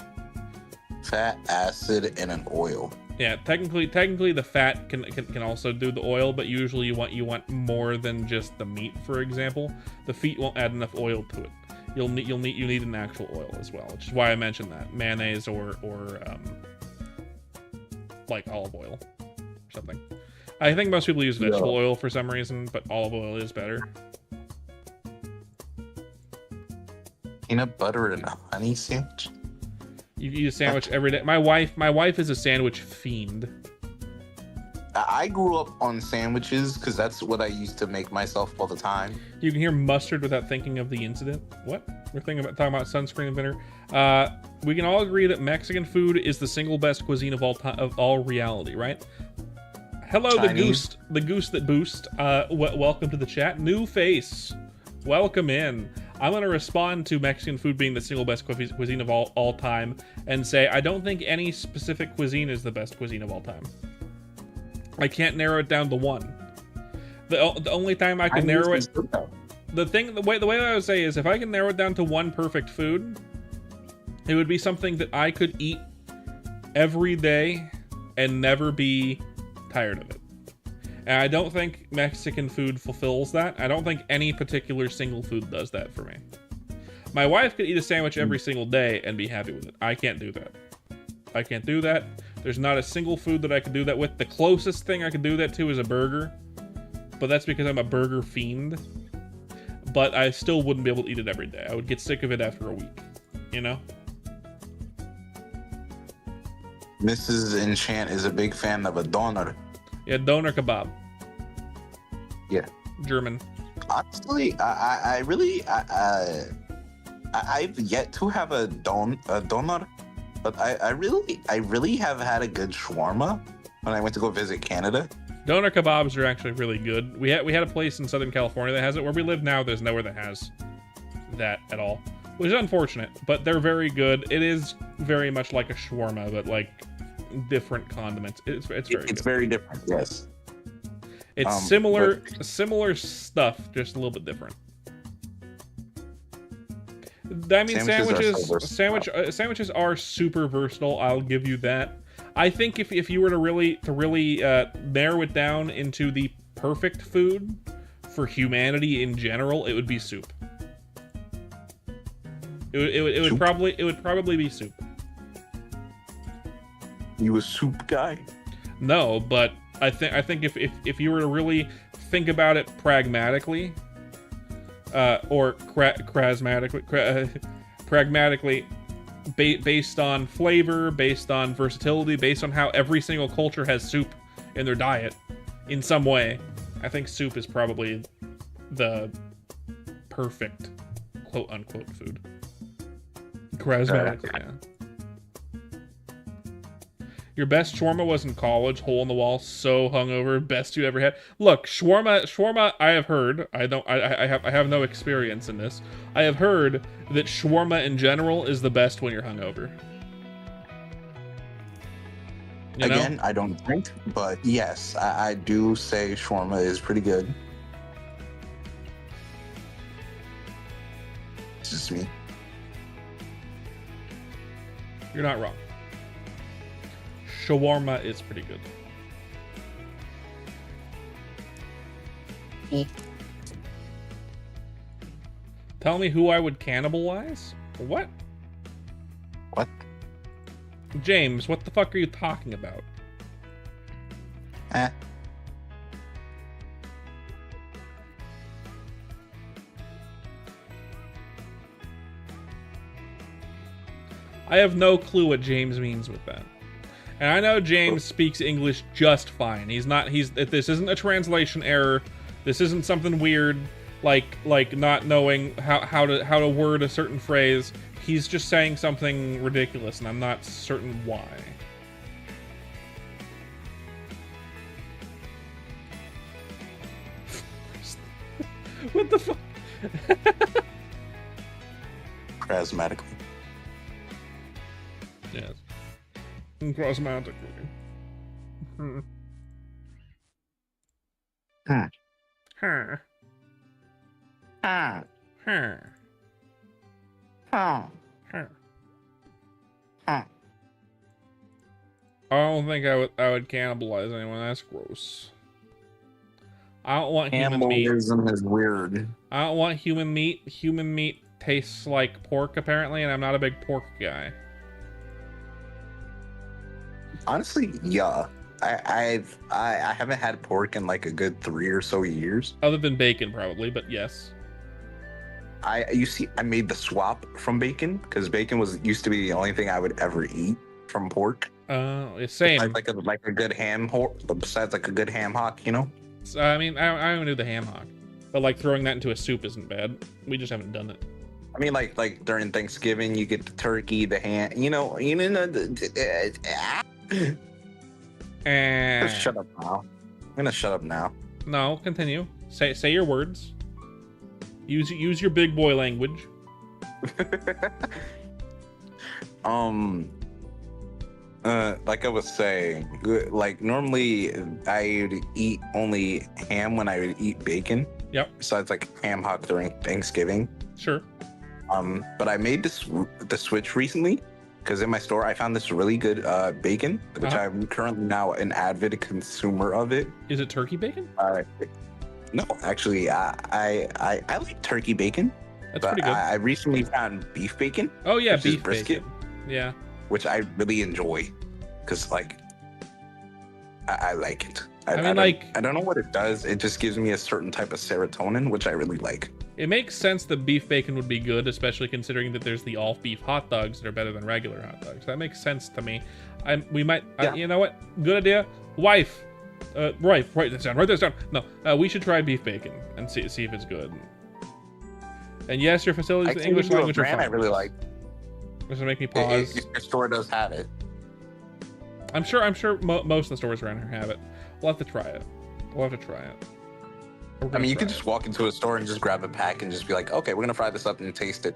Fat, acid, and an oil. Yeah, technically the fat can also do the oil, but usually you want more than just the meat, for example. The feet won't add enough oil to it. You need an actual oil as well, which is why I mentioned that. Mayonnaise or like olive oil or something. I think most people use vegetable oil for some reason, but olive oil is better. Peanut butter and a honey sandwich? You eat a sandwich every day. My wife is a sandwich fiend. I grew up on sandwiches because that's what I used to make myself all the time. You can hear mustard without thinking of the incident. What? We're talking about sunscreen and vinegar. We can all agree that Mexican food is the single best cuisine of all reality, right? Hello, Chinese. the goose that boost. Welcome to the chat. New face. Welcome in. I'm going to respond to Mexican food being the single best cuisine of all time and say I don't think any specific cuisine is the best cuisine of all time. I can't narrow it down to one. The only time I can narrow it, the way I would say is if I can narrow it down to one perfect food, it would be something that I could eat every day and never be tired of it. And I don't think Mexican food fulfills that. I don't think any particular single food does that for me. My wife could eat a sandwich every single day and be happy with it. I can't do that. I can't do that. There's not a single food that I could do that with. The closest thing I could do that to is a burger. But that's because I'm a burger fiend. But I still wouldn't be able to eat it every day. I would get sick of it after a week. You know? Mrs. Enchant is a big fan of a doner. Yeah, doner kebab. Yeah. German. Honestly, I've yet to have a doner, but I really have had a good shawarma when I went to go visit Canada. Doner kebabs are actually really good. We had a place in Southern California that has it. Where we live now, there's nowhere that has that at all, which is unfortunate. But they're very good. It is very much like a shawarma, but like different condiments. It's very good. It's very different. Yes. It's similar stuff, just a little bit different. I mean, sandwiches are super versatile. I'll give you that. I think if you were to really narrow it down into the perfect food for humanity in general, it would be soup. It would probably be soup. You a soup guy? No, but I think if you were to really think about it pragmatically, or pragmatically, based on flavor, based on versatility, based on how every single culture has soup in their diet in some way, I think soup is probably the perfect quote unquote food. Charismatically, yeah. Your best shawarma was in college, hole in the wall, so hungover, best you ever had. Look, shawarma. I have heard. I have no experience in this. I have heard that shawarma in general is the best when you're hungover. You know? Again, I don't drink, but yes, I do say shawarma is pretty good. It's just me. You're not wrong. Shawarma is pretty good. Tell me who I would cannibalize? What? What? James, what the fuck are you talking about? Eh. I have no clue what James means with that. And I know James speaks English just fine. This isn't a translation error. This isn't something weird like not knowing how to word a certain phrase. He's just saying something ridiculous, and I'm not certain why. What the fuck? Charismatically. Yes. Charismatically. Hmm. Hmm. Huh. Ah. Huh. Ah. Huh. Ah. I don't think I would cannibalize anyone. That's gross. I don't want human meat. Cannibalism is weird. I don't want human meat. Human meat tastes like pork, apparently, and I'm not a big pork guy. Honestly, yeah. I haven't had pork in like a good 3 or so years. Other than bacon, probably, but yes. I made the swap from bacon because bacon used to be the only thing I would ever eat from pork. It's same. Besides like a good ham besides like a good ham hock, you know? So, I mean, I don't do the ham hock, but like throwing that into a soup isn't bad. We just haven't done it. I mean, like during Thanksgiving, you get the turkey, the ham, And Shut up now. I'm gonna shut up now. no, continue. Say your words. Use your big boy language. Like I was saying, like normally I would eat only ham when I would eat bacon. Yep. Besides like ham hock during Thanksgiving. Sure. But I made the switch recently because in my store I found this really good bacon, which I'm currently now an avid consumer of it. Is it turkey bacon? No, actually, I like turkey bacon. That's pretty good. I recently found beef bacon. Oh yeah, which is beef brisket. bacon. Yeah. Which I really enjoy, because like I like it. I don't know what it does. It just gives me a certain type of serotonin, which I really like. It makes sense that beef bacon would be good, especially considering that there's the all beef hot dogs that are better than regular hot dogs. That makes sense to me. We might. Yeah. You know what? Good idea. Wife. Right. Write this down. Write this down. No. We should try beef bacon and see if it's good. And yes, your facilities in English language are fine. I really like. This will make me pause. Your store does have it. I'm sure most of the stores around here have it. We'll have to try it. I mean, you could just walk into a store and just grab a pack and just be like, okay, we're gonna fry this up and taste it.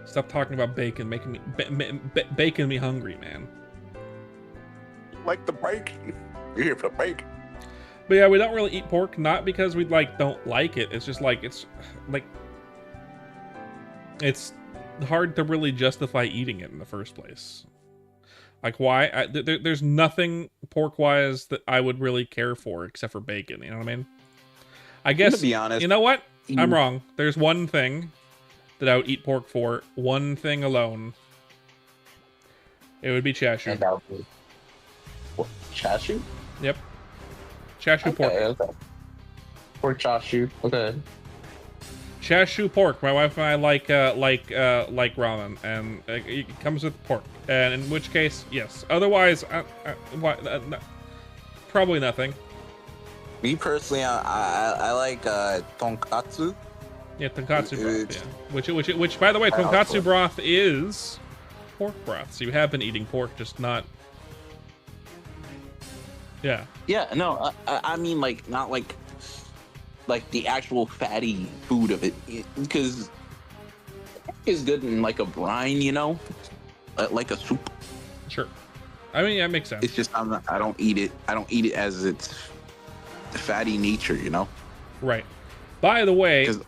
Stop talking about bacon, making me bacon me hungry, man. Like the bacon. You're here for the bacon. But yeah, we don't really eat pork, not because we don't like it. It's just it's hard to really justify eating it in the first place. Like why? There's nothing pork-wise that I would really care for except for bacon. You know what I mean? I guess. To be honest, you know what? I'm wrong. There's one thing that I would eat pork for. One thing alone. It would be chashu. What? Chashu? Yep. Chashu pork. Okay. Pork chashu. Okay. Chashu pork. My wife and I like ramen, and it comes with pork. And in which case, yes. Otherwise, probably nothing. Me personally, I like tonkatsu. Yeah, tonkatsu broth. Yeah. Which by the way, tonkatsu broth is pork broth. So you have been eating pork, just not Yeah. Yeah, no, I mean like not like the actual fatty food of it, because it's good in like a brine, you know, like a soup. Sure. I mean, yeah, it makes sense. It's just I don't eat it. I don't eat it as its fatty nature, you know. Right. By the way, 'Cause,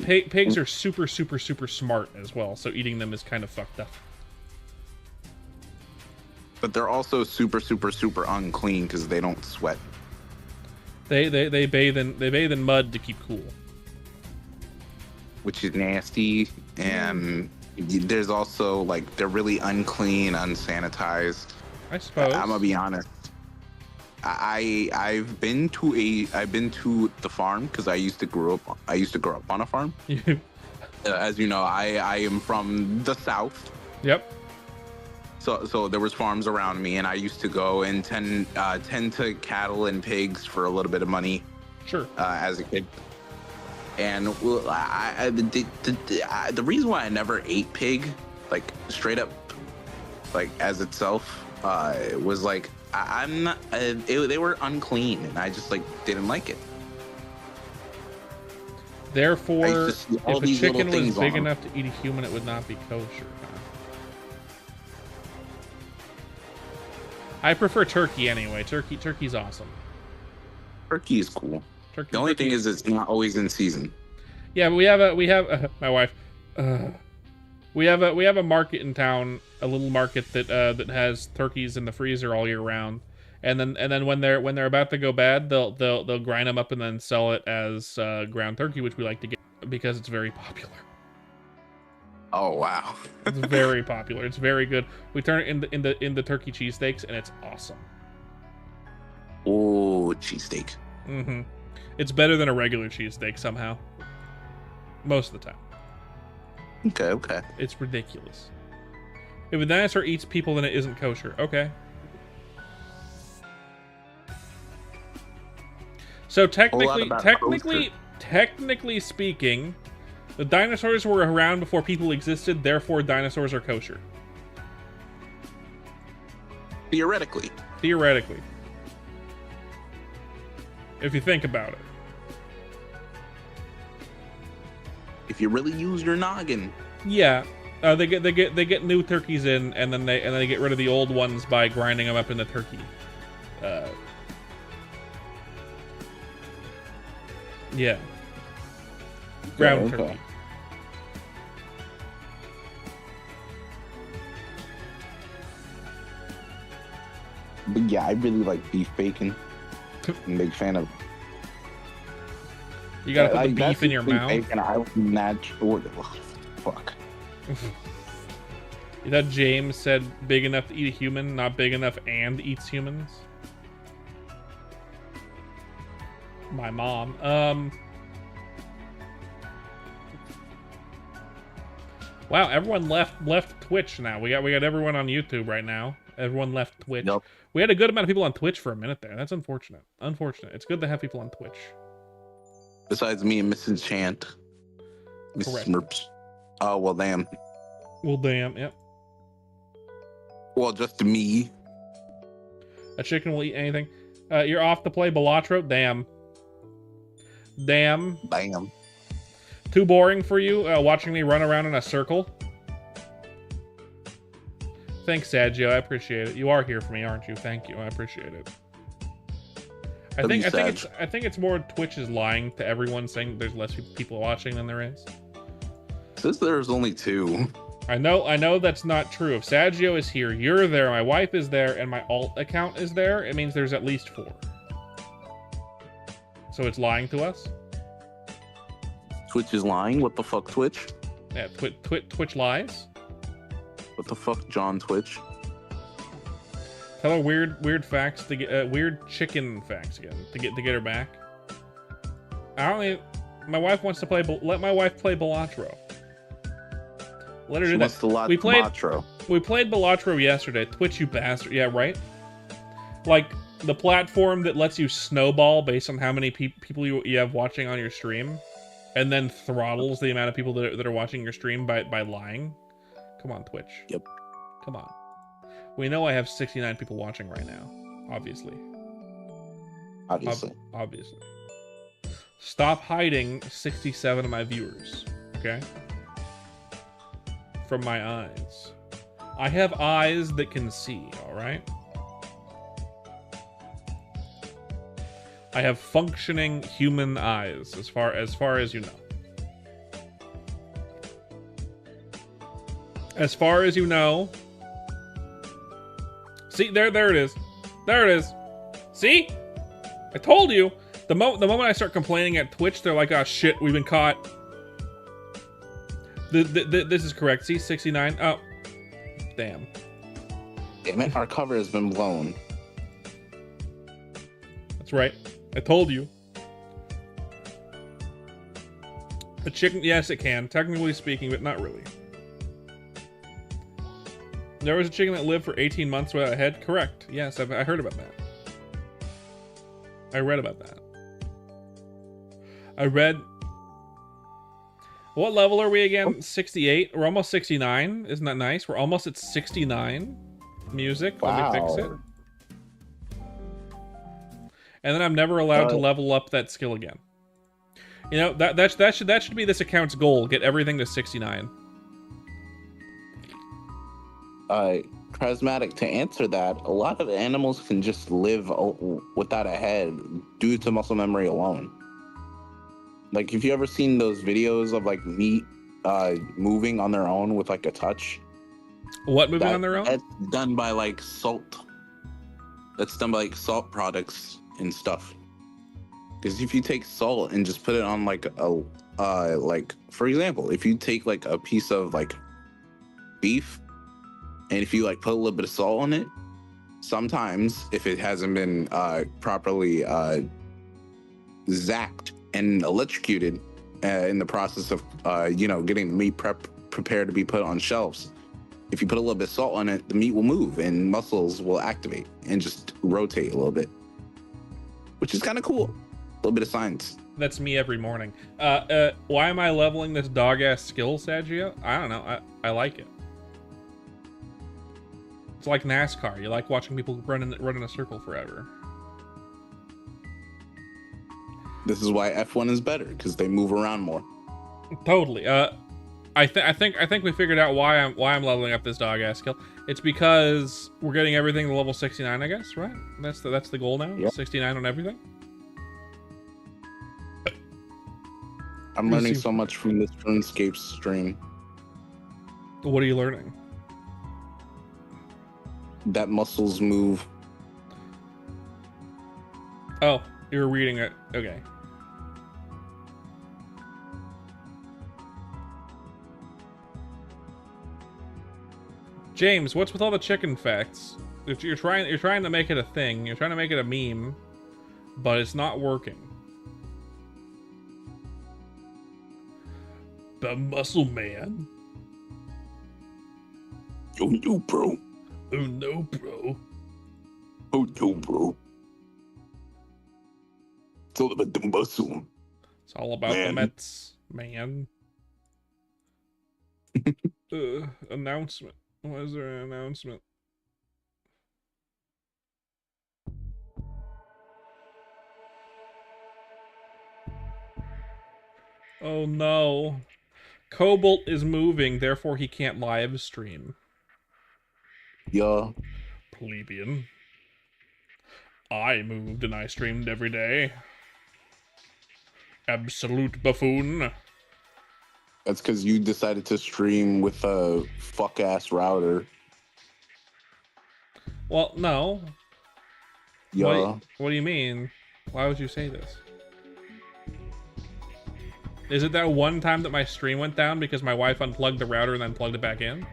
pigs are super, super, super smart as well. So eating them is kind of fucked up. but they're also super, super, super unclean because they don't sweat. They bathe in mud to keep cool. Which is nasty, and there's also like they're really unclean, unsanitized. I suppose. I'm gonna be honest. I've been to the farm because I used to grow up on a farm. As you know, I am from the south. Yep. So there was farms around me, and I used to go and tend to cattle and pigs for a little bit of money. Sure. As a kid. And well, the reason why I never ate pig, like straight up, like as itself, was like I'm not. They were unclean, and I just like didn't like it. Therefore, see if all a these little chicken was things on big them. enough to eat a human, it would not be kosher. Huh? I prefer turkey anyway. Turkey's awesome. Turkey is cool. Turkey, The only thing is, it's not always in season. yeah, but we have my wife. We have a market in town, a little market that has turkeys in the freezer all year round, and then when they're about to go bad, they'll grind them up and then sell it as ground turkey, which we like to get because it's very popular. Oh wow. It's very popular. It's very good. We turn it into turkey cheesesteaks, and it's awesome. Oh, cheesesteak. Mm-hmm. It's better than a regular cheesesteak somehow. Most of the time. Okay. It's ridiculous. If a dinosaur eats people, then it isn't kosher. Okay. So technically speaking, the dinosaurs were around before people existed, therefore dinosaurs are kosher. Theoretically. If you think about it. If you really use your noggin. Yeah. They get new turkeys in, and then they get rid of the old ones by grinding them up into turkey. Yeah. Ground okay. turkey. But yeah, I really like beef bacon. I'm a big fan of. You gotta put the that's beef in your beef mouth. Bacon, I would natural. Fuck. You thought James said big enough to eat a human, not big enough and eats humans? My mom. Wow, everyone left Twitch now. We got everyone on YouTube right now. Everyone left Twitch. Yep. We had a good amount of people on Twitch for a minute there. That's unfortunate. It's good to have people on Twitch. Besides me and Mrs. Chant. Mrs. Correct. Smurps. Oh, well, damn. Well, damn. Yep. Well, just me. A chicken will eat anything. You're off to play Balatro? Damn. Bam. Too boring for you, watching me run around in a circle? Thanks, Saggio. I appreciate it. You are here for me, aren't you? Thank you. I appreciate it. I think it's more Twitch is lying to everyone, saying there's less people watching than there is. Since there's only 2. I know that's not true. If Saggio is here, you're there, my wife is there, and my alt account is there, it means there's at least 4. So it's lying to us? Twitch is lying? What the fuck, Twitch? Yeah, Twitch lies? What the fuck, John Twitch? Tell her weird facts to get weird chicken facts again to get her back. My wife wants to play. Let my wife play Balatro. Let her do that. We played Balatro yesterday. Twitch, you bastard. Yeah, right. Like the platform that lets you snowball based on how many people you have watching on your stream, and then throttles the amount of people that are watching your stream by lying. Come on, Twitch. Yep. Come on. We know I have 69 people watching right now, obviously. Obviously. Obviously. Stop hiding 67 of my viewers, okay? From my eyes. I have eyes that can see, all right? I have functioning human eyes, as far as you know. As far as you know. See, there it is. There it is. See? I told you. The moment I start complaining at Twitch, they're like, "Oh shit, we've been caught." This is correct. See, 69. Oh, damn. Damn it, our cover has been blown. That's right. I told you. A chicken, yes, it can. Technically speaking, but not really. There was a chicken that lived for 18 months without a head. Correct. Yes, I heard about that. I read about that. I read... What level are we again? 68? We're almost 69. Isn't that nice? We're almost at 69. Music. Wow. Let me fix it. And then I'm never allowed to level up that skill again. You know, that should be this account's goal. Get everything to 69. Charismatic, to answer that, a lot of animals can just live without a head due to muscle memory alone. Like, if you ever seen those videos of like meat moving on their own with like a touch? What moving on their own? That's done by like salt. That's done by like salt products and stuff. Because if you take salt and just put it on like a like, for example, if you take like a piece of like beef and if you like put a little bit of salt on it, sometimes if it hasn't been properly zapped and electrocuted in the process of getting the meat prepared to be put on shelves, if you put a little bit of salt on it, the meat will move and muscles will activate and just rotate a little bit, which is kind of cool. A little bit of science. That's me every morning. Why am I leveling this dog-ass skill, Saggio? I don't know. I like it. It's like NASCAR. You like watching people run in a circle forever. This is why F1 is better, because they move around more. Totally. I think we figured out why I'm leveling up this dog-ass skill. It's because we're getting everything to level 69, I guess, right? That's the goal now. Yep. 69 on everything. I'm learning so much from this RuneScape stream. What are you learning? That muscles move. Oh, you're reading it. Okay. James, what's with all the chicken facts? You're trying to make it a thing. You're trying to make it a meme, but it's not working. The muscle man. Oh no, bro. Oh no, bro. Oh no, bro. It's all about the muscle. It's all about the Mets, man. Announcement. Why is there an announcement? Oh no. Cobalt is moving, therefore he can't live stream. Yeah. Plebeian. I moved and I streamed every day. Absolute buffoon. That's because you decided to stream with a fuck-ass router. Well, no. Yeah. What do you mean? Why would you say this? Is it that one time that my stream went down because my wife unplugged the router and then plugged it back in?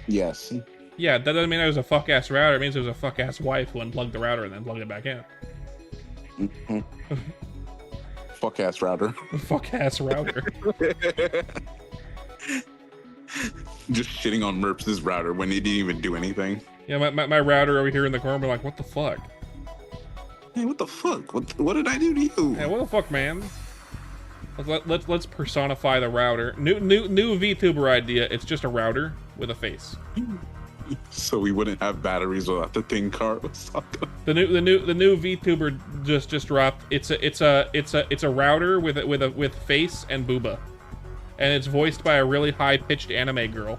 Yes. Yeah, that doesn't mean it was a fuck-ass router. It means it was a fuck-ass wife who unplugged the router and then plugged it back in. Mm-hmm. Fuck-ass router. Fuck-ass router. Just shitting on Merps' router when he didn't even do anything. Yeah, my router over here in the corner be like, what the fuck? Hey, what the fuck? What did I do to you? Hey, what the fuck, man? Let's personify the router. New VTuber idea. It's just a router with a face. So we wouldn't have batteries without the thing car was talking. The new VTuber just dropped. It's a router with face and booba, and it's voiced by a really high pitched anime girl.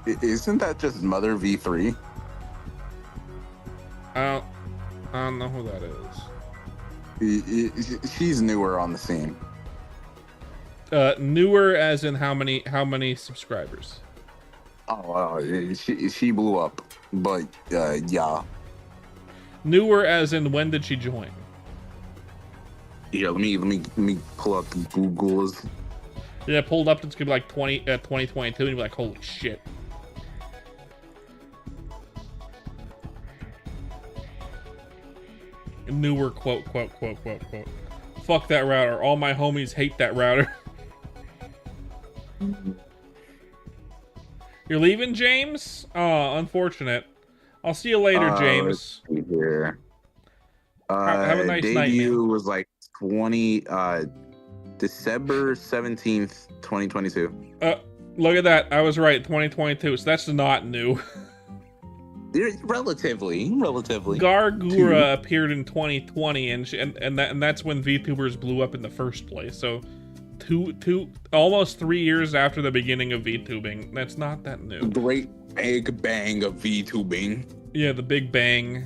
Isn't that just Mother V3? I don't know who that is. She's newer on the scene. Newer as in how many subscribers? Oh, she blew up, but yeah. Newer as in when did she join? Yeah, let me pull up Google's. Yeah, pulled up. It's gonna be like 2022, and you'll be like, holy shit. Newer quote. Fuck that router. All my homies hate that router. You're leaving, James? Oh, unfortunate. I'll see you later, James. Let's see here. Have a nice night, debut man. was like December 17th, 2022. Look at that. I was right. 2022. So that's not new. Relatively. Gargura appeared in 2020, and that's when VTubers blew up in the first place. So, almost 3 years after the beginning of VTubing. That's not that new. Great big bang of VTubing. Yeah, the Big Bang.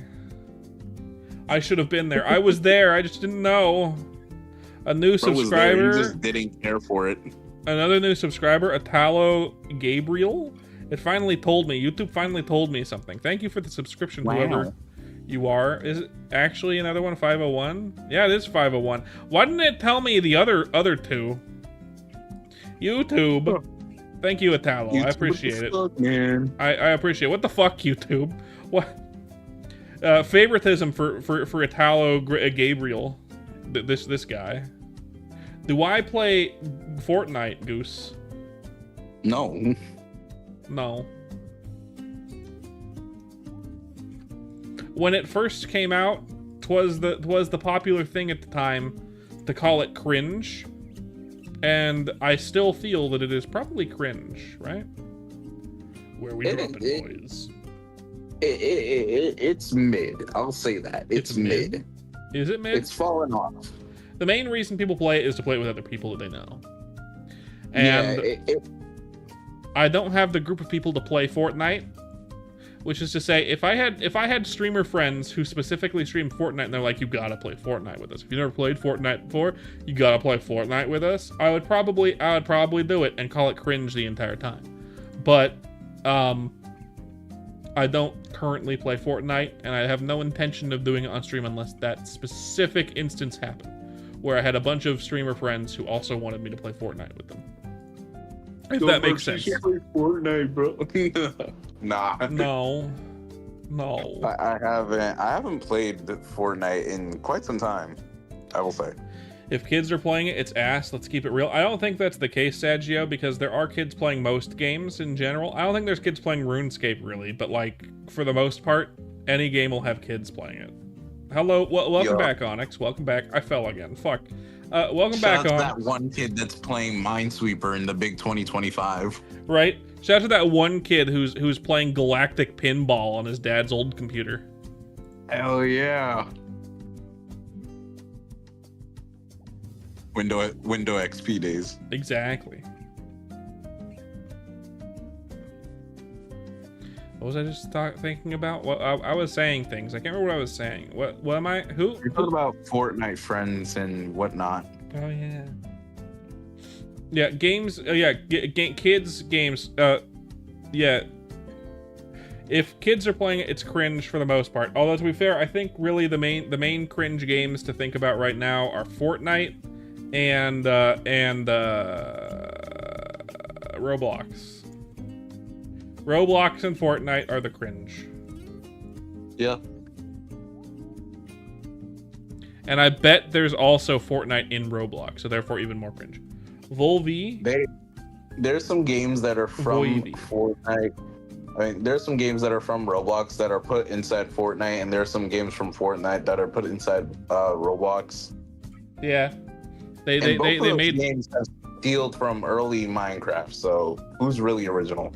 I should have been there. I was there. I just didn't know. A new subscriber. He just didn't care for it. Another new subscriber, Italo Gabriel. It finally told me. YouTube finally told me something. Thank you for the subscription, whoever you are. Is it actually another one, 501? Yeah, it is 501. Why didn't it tell me the other two? YouTube. Thank you, Italo. I appreciate it. Fuck, man. I appreciate it. What the fuck, YouTube? What? Favoritism for Italo Gabriel. This guy. Do I play Fortnite, Goose? No. No. When it first came out, twas the popular thing at the time to call it cringe, and I still feel that it is probably cringe, right? Where we dropping, boys? It's mid. I'll say that. It's mid. Is it mid? It's fallen off. The main reason people play it is to play it with other people that they know. And I don't have the group of people to play Fortnite, which is to say, if I had streamer friends who specifically stream Fortnite and they're like, you gotta play Fortnite with us. If you never played Fortnite before, you gotta play Fortnite with us. I would probably do it and call it cringe the entire time. But I don't currently play Fortnite, and I have no intention of doing it on stream unless that specific instance happened, where I had a bunch of streamer friends who also wanted me to play Fortnite with them. If that makes sense. Fortnite, bro. Nah. No. I haven't played Fortnite in quite some time, I will say. If kids are playing it, it's ass. Let's keep it real. I don't think that's the case, Saggio, because there are kids playing most games in general. I don't think there's kids playing RuneScape, really, but, like, for the most part, any game will have kids playing it. Hello, welcome back, Onyx. Welcome back. I fell again. Fuck. Welcome back, Shout out to Onyx. that one kid that's playing Minesweeper in the big 2025. Right? Shout out to that one kid who's playing Galactic Pinball on his dad's old computer. Hell yeah. Window XP days. Exactly. What was I just thinking about? Well, I was saying things. I can't remember what I was saying. What am I? Who? You're talking about Fortnite friends and whatnot. Oh yeah. Yeah, games. Kids games. Yeah. If kids are playing it, it's cringe for the most part. Although to be fair, I think really the main cringe games to think about right now are Fortnite and Roblox. Roblox and Fortnite are the cringe. Yeah. And I bet there's also Fortnite in Roblox, so therefore even more cringe. Volvi. There's some games that are from Volvi. Fortnite. I mean, there's some games that are from Roblox that are put inside Fortnite, and there's some games from Fortnite that are put inside Roblox. Yeah. They both of those made games have stealed from early Minecraft, so who's really original?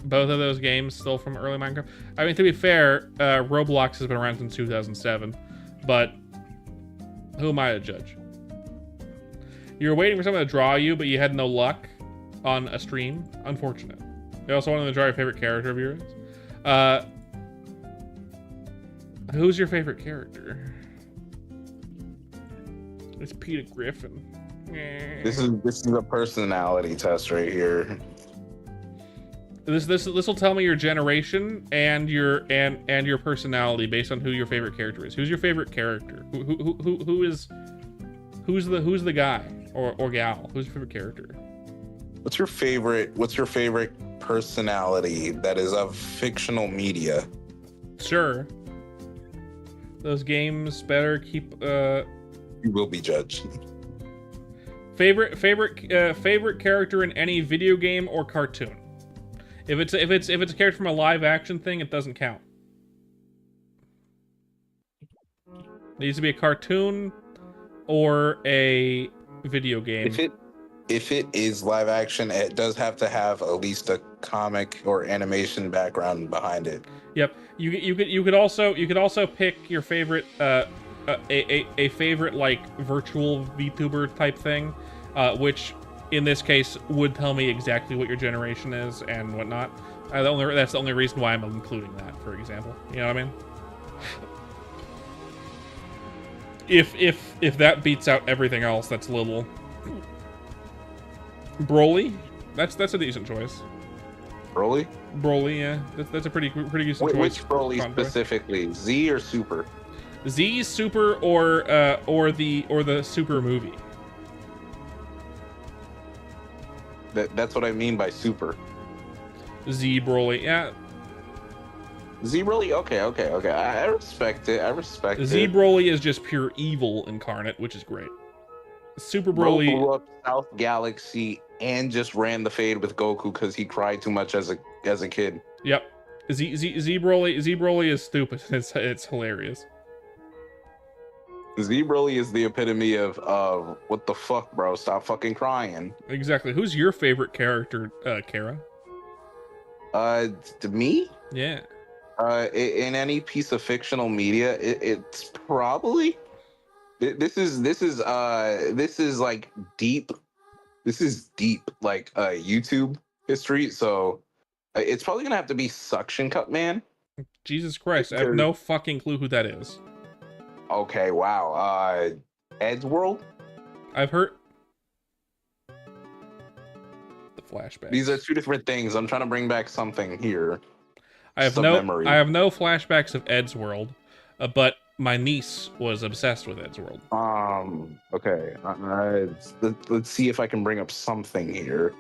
Both of those games still from early Minecraft. I mean, to be fair, Roblox has been around since 2007, but who am I to judge? You were waiting for someone to draw you, but you had no luck on a stream. Unfortunate. You also wanted to draw your favorite character of yours. Who's your favorite character? It's Peter Griffin. This is a personality test right here. This will tell me your generation and your personality based on who your favorite character is. Who's your favorite character? Who's the guy or gal? Who's your favorite character? What's your favorite personality that is of fictional media? Sure. Those games better keep You will be judged. favorite character in any video game or cartoon. If it's a character from a live action thing, it doesn't count. It needs to be a cartoon or a video game. If it is live action, it does have to have at least a comic or animation background behind it. Yep. You could also pick your favorite a favorite like virtual VTuber type thing, which in this case would tell me exactly what your generation is and whatnot. That's the only reason why I'm including that, for example. You know what I mean? If that beats out everything else, that's little. Broly, that's a decent choice. Broly, yeah, that's a pretty decent choice. Which Broly specifically, Z or Super? Z, Super, or the Super movie. That's what I mean by Super. Z Broly, yeah. Z Broly, okay. I respect it. Z Broly is just pure evil incarnate, which is great. Super Broly blew up South Galaxy and just ran the fade with Goku because he cried too much as a kid. Yep. Z Broly is stupid. It's hilarious. Z Broly is the epitome of what the fuck, bro? Stop fucking crying. Exactly. Who's your favorite character, Kara? To me? Yeah. In any piece of fictional media, it's probably this is like deep. This is deep, like YouTube history. So it's probably gonna have to be Suction Cup Man. Jesus Christ! I have no fucking clue who that is. Okay, wow. Ed's World? I've heard the flashbacks. These are two different things. I'm trying to bring back something here. I have no flashbacks of Ed's World, but my niece was obsessed with Ed's World. Okay. Let's see if I can bring up something here.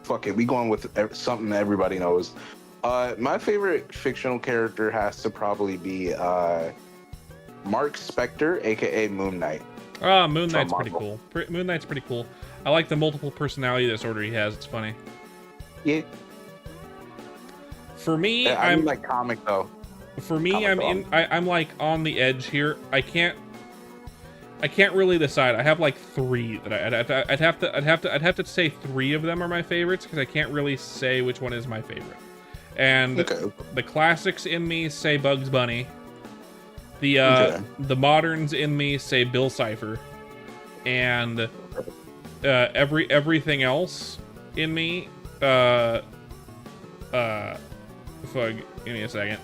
Fuck it. We going with something everybody knows. My favorite fictional character has to probably be Mark Spector, aka Moon Knight. Moon Knight's pretty cool. Moon Knight's pretty cool. I like the multiple personality disorder he has. It's funny. Yeah. For me, I'm like comic though. For me, I'm like on the edge here. I can't really decide. I have like three that I'd have to say three of them are my favorites because I can't really say which one is my favorite. And the classics in me say Bugs Bunny. The moderns in me say Bill Cipher, and everything else in me. Fuck. Give me a second.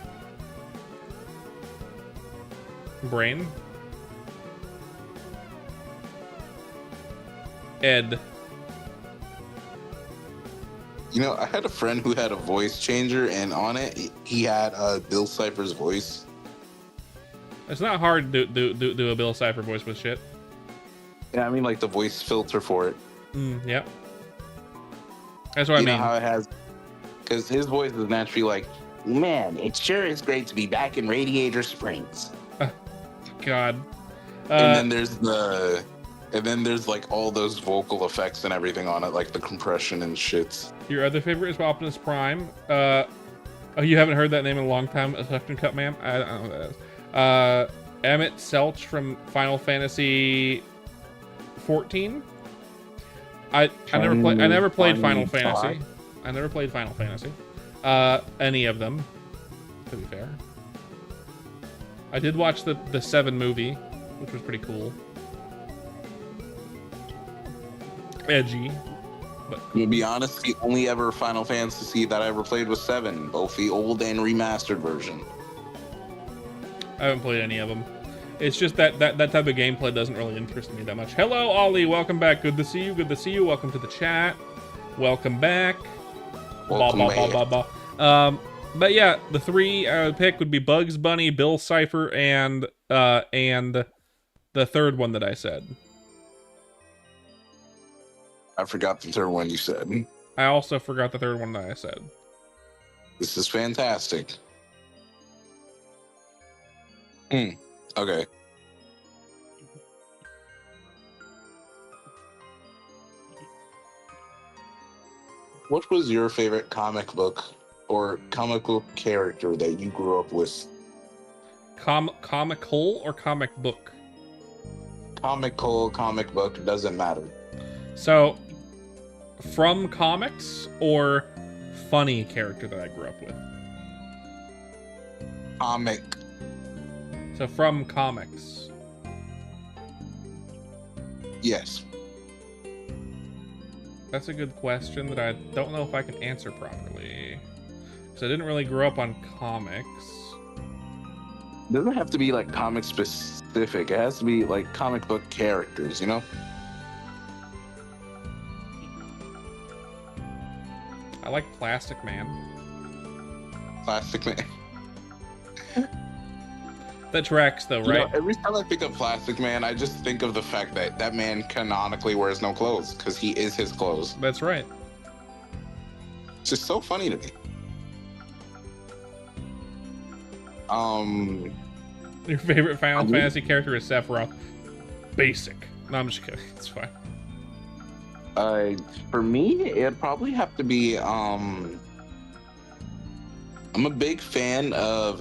Brain. Ed. You know, I had a friend who had a voice changer, and on it, he had Bill Cipher's voice. It's not hard to do a Bill Cipher voice with shit. Yeah, I mean, like the voice filter for it. Yep. That's what I mean. You know how it has, because his voice is naturally like, man, it sure is great to be back in Radiator Springs. God. And then there's like all those vocal effects and everything on it, like the compression and shit. Your other favorite is Optimus Prime. Oh, you haven't heard that name in a long time, a Suction Cup Man? I don't know what that is. Emmett Selch from Final Fantasy 14. I never played Final Funny Fantasy. I never played Final Fantasy. Any of them, to be fair. I did watch the 7 movie, which was pretty cool. Edgy. But To be honest, the only ever Final Fantasy that I ever played was 7, both the old and remastered version. I haven't played any of them. It's just that type of gameplay doesn't really interest me that much. Hello, Ollie. Welcome back. Good to see you. Good to see you. Welcome to the chat. Welcome back. Welcome back. But yeah, the 3 I would pick would be Bugs Bunny, Bill Cipher, and the third one that I said. I forgot the third one you said. I also forgot the third one that I said. This is fantastic. Okay. What was your favorite comic book or comic book character that you grew up with? Comical or comic book? Comical, comic book, doesn't matter. So, from comics or funny character that I grew up with? Comic. So from comics. Yes. That's a good question that I don't know if I can answer properly. Because I didn't really grow up on comics. It doesn't have to be like comic specific. It has to be like comic book characters, you know? I like Plastic Man. Plastic Man. That tracks though, You right? know, every time I think of Plastic Man, I just think of the fact that that man canonically wears no clothes because he is his clothes. That's right. It's just so funny to me. Your favorite Final Fantasy character is Sephiroth. Basic. No, I'm just kidding. It's fine. For me, it'd probably have to be I'm a big fan of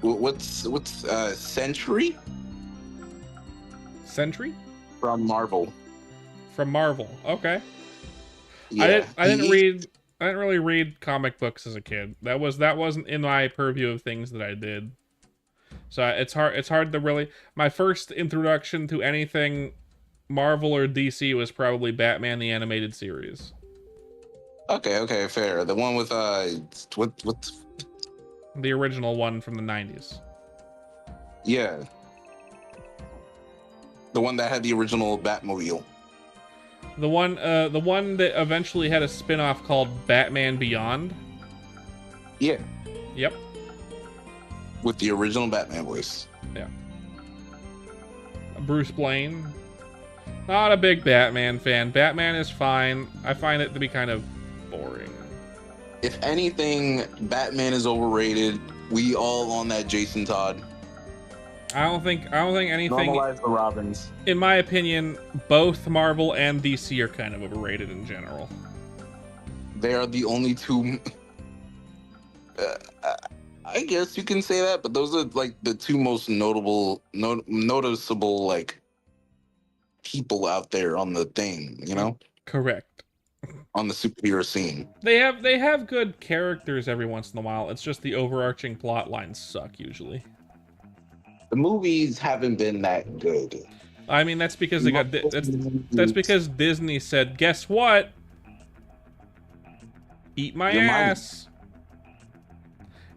what's Sentry Sentry? from Marvel. From Marvel. Okay. Yeah, I didn't really read comic books as a kid. That wasn't in my purview of things that I did. So it's hard to really. My first introduction to anything Marvel or DC was probably Batman the Animated Series. Okay, fair. The one with what? The original one from the 90s. Yeah, the one that had the original Batmobile. The one that eventually had a spin-off called Batman Beyond. Yeah, Yep. with the original Batman voice. Yeah. Bruce Blaine. Not a big Batman fan. Batman is fine. I find it to be kind of boring. If anything, Batman is overrated. We all on that Jason Todd. I don't think anything. Normalize the Robins. In my opinion, both Marvel and DC are kind of overrated in general. They are the only two. I guess you can say that, but those are like the two most noticeable like people out there on the thing, you know, Correct. on the superhero scene. They have good characters every once in a while. It's just the overarching plot lines suck usually. The movies haven't been that good. I mean, that's because that's because Disney said, "Guess what? Eat my Your money." ass."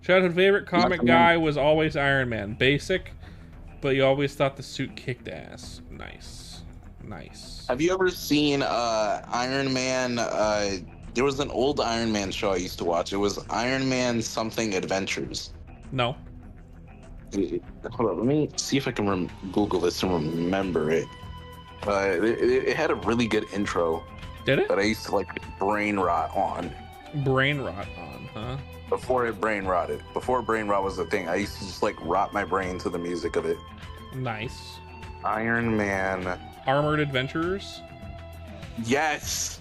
Childhood favorite comic guy was always Iron Man. Basic, but you always thought the suit kicked ass. Nice. Have you ever seen Iron Man? There was an old Iron Man show I used to watch. It was Iron Man something Adventures. No. Hold on, let me see if I can Google this and remember it. It had a really good intro Did it? that I used to like brain rot on. Brain rot on, huh? Before brain rot was a thing, I used to just like rot my brain to the music of it. Nice. Iron Man. Armored Adventurers. Yes.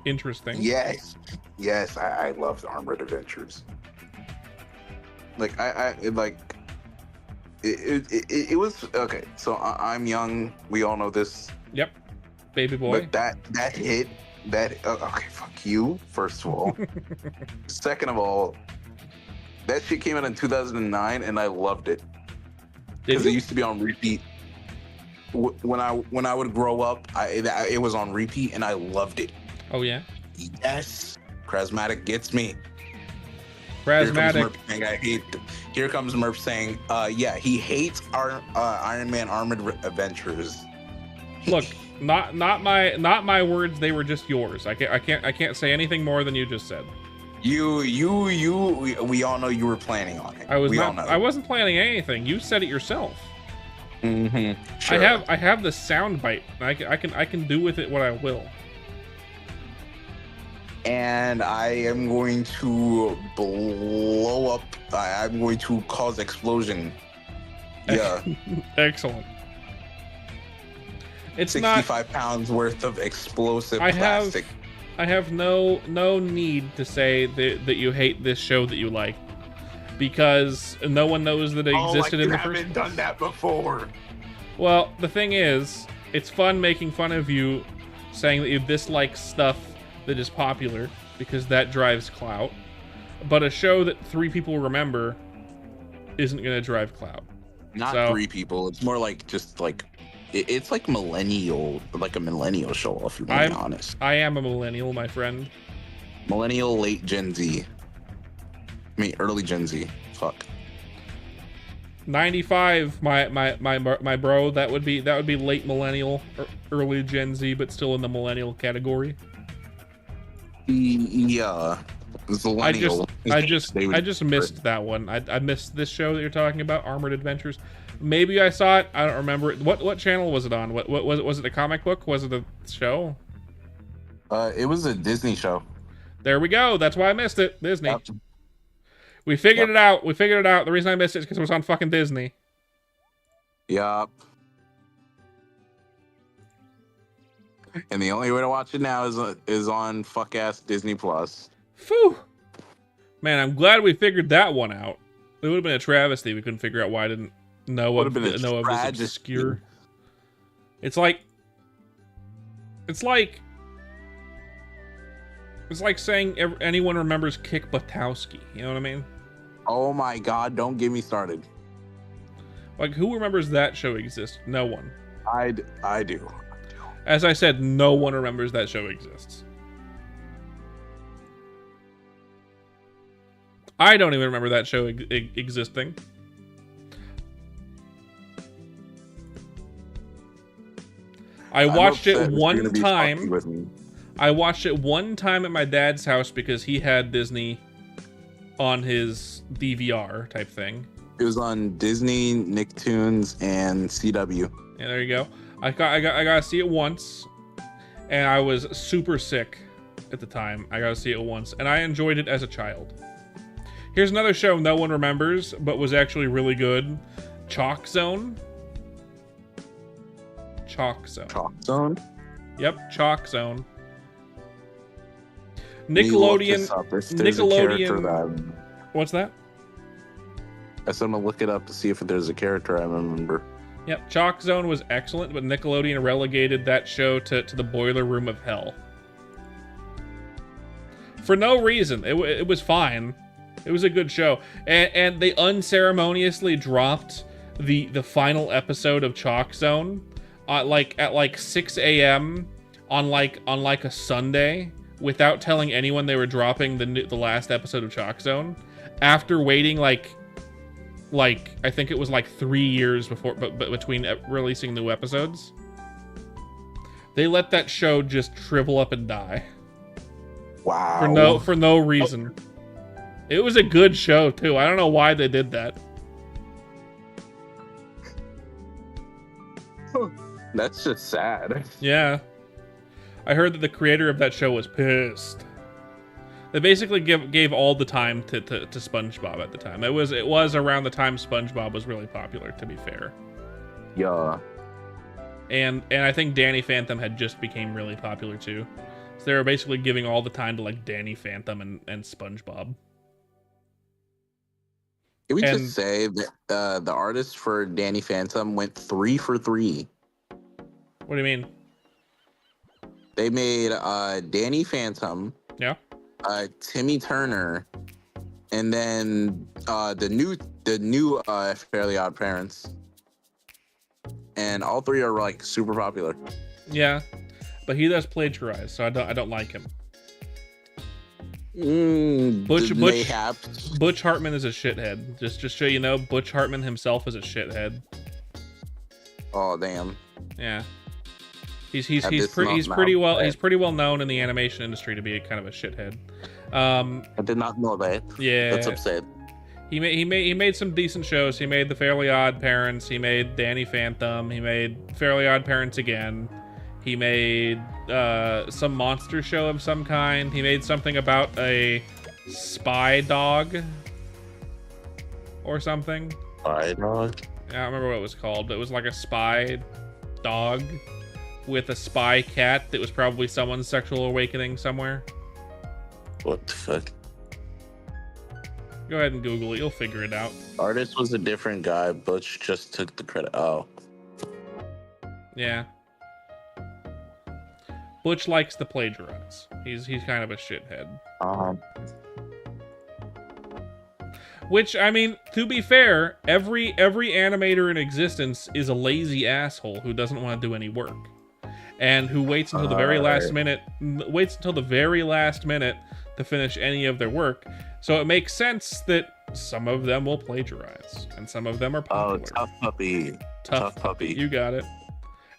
Interesting. Yes. I loved Armored Adventures. Like I like it was okay. So I'm young. We all know this. Yep. Baby boy. But that hit that okay, fuck you. First of all, second of all, that shit came out in 2009, and I loved it because it used to be on repeat. When I would grow up, it was on repeat, and I loved it. Oh yeah. Yes, Charismatic gets me. Charismatic. Here comes Murph saying, yeah, he hates our Iron Man Armored Adventures. Look, not my words. They were just yours. I can't say anything more than you just said. We all know you were planning on it. I wasn't planning anything. You said it yourself. Mm-hmm. Sure. I have the sound bite. I can do with it what I will. And I am going to blow up. I'm going to cause explosion. Yeah. Excellent. It's 65 pounds worth of explosive plastic. I have no need to say that you hate this show that you like, because no one knows that it existed in the first place. You haven't done that before. Well, the thing is, it's fun making fun of you, saying that you dislike stuff that is popular, because that drives clout. But a show that 3 people remember isn't going to drive clout. Not 3 people. It's more like just like it's like millennial, like a millennial show. If you're being honest, I am a millennial, my friend. Millennial, late Gen Z. I mean, early Gen Z. Fuck. 95, my bro. That would be late millennial, early Gen Z, but still in the millennial category. Yeah. I just missed that one. I missed this show that you're talking about, Armored Adventures. Maybe I saw it. I don't remember. What channel was it on? What was it? Was it a comic book? Was it a show? It was a Disney show. There we go. That's why I missed it. Disney. Yep. We figured it out. We figured it out. The reason I missed it is because it was on fucking Disney. Yup. And the only way to watch it now is on fuck ass Disney Plus. Phew. Man, I'm glad we figured that one out. It would have been a travesty. We couldn't figure out why I didn't know of this obscure. It's like saying anyone remembers Kick Buttowski. You know what I mean? Oh my god! Don't get me started. Like, who remembers that show exists? No one. I do. As I said, no one remembers that show exists. I don't even remember that show existing. I watched it one time. I watched it one time at my dad's house because he had Disney on his DVR type thing. It was on Disney, Nicktoons, and CW. Yeah, there you go. I got to see it once, and I was super sick at the time. I got to see it once, and I enjoyed it as a child. Here's another show no one remembers, but was actually really good. Chalk Zone. Chalk Zone. Chalk Zone? Yep, Chalk Zone. Nickelodeon. What's that? I said I'm gonna look it up to see if there's a character I remember. Yep, Chalk Zone was excellent, but Nickelodeon relegated that show to the boiler room of hell. For no reason. It was fine. It was a good show. And they unceremoniously dropped the final episode of Chalk Zone at like 6 a.m. on a Sunday without telling anyone they were dropping the last episode of Chalk Zone after waiting like I think it was like 3 years before, but between releasing new episodes. They let that show just shrivel up and die. Wow. For no reason. It was a good show too. I don't know why they did that. That's just sad. Yeah. I heard that the creator of that show was pissed. They basically gave all the time to SpongeBob at the time. It was around the time SpongeBob was really popular, to be fair. Yeah. And I think Danny Phantom had just became really popular too. So they were basically giving all the time to like Danny Phantom and SpongeBob. Can we And- just say that the artist for Danny Phantom went 3 for 3? What do you mean? They made Danny Phantom, Yeah. Timmy Turner, and then the new Fairly Odd Parents, and all three are like super popular. Yeah, but he does plagiarize, so I don't like him. Butch Hartman is a shithead. Just so you know, Butch Hartman himself is a shithead. Oh damn. Yeah. He's pretty well known in the animation industry to be kind of a shithead. I did not know that. Yeah. That's upset. He made some decent shows. He made the Fairly Odd Parents. He made Danny Phantom. He made Fairly Odd Parents again. He made some monster show of some kind. He made something about a spy dog or something. Spy dog? I don't remember what it was called, but it was like a spy dog with a spy cat that was probably someone's sexual awakening somewhere. What the fuck? Go ahead and Google it. You'll figure it out. Artist was a different guy. Butch just took the credit. Oh. Yeah. Butch likes to plagiarize. He's kind of a shithead. Which, I mean, to be fair, every animator in existence is a lazy asshole who doesn't want to do any work. And who waits until the very last minute to finish any of their work. So it makes sense that some of them will plagiarize and some of them are popular. Oh, Tough Puppy. Tough Puppy. You got it.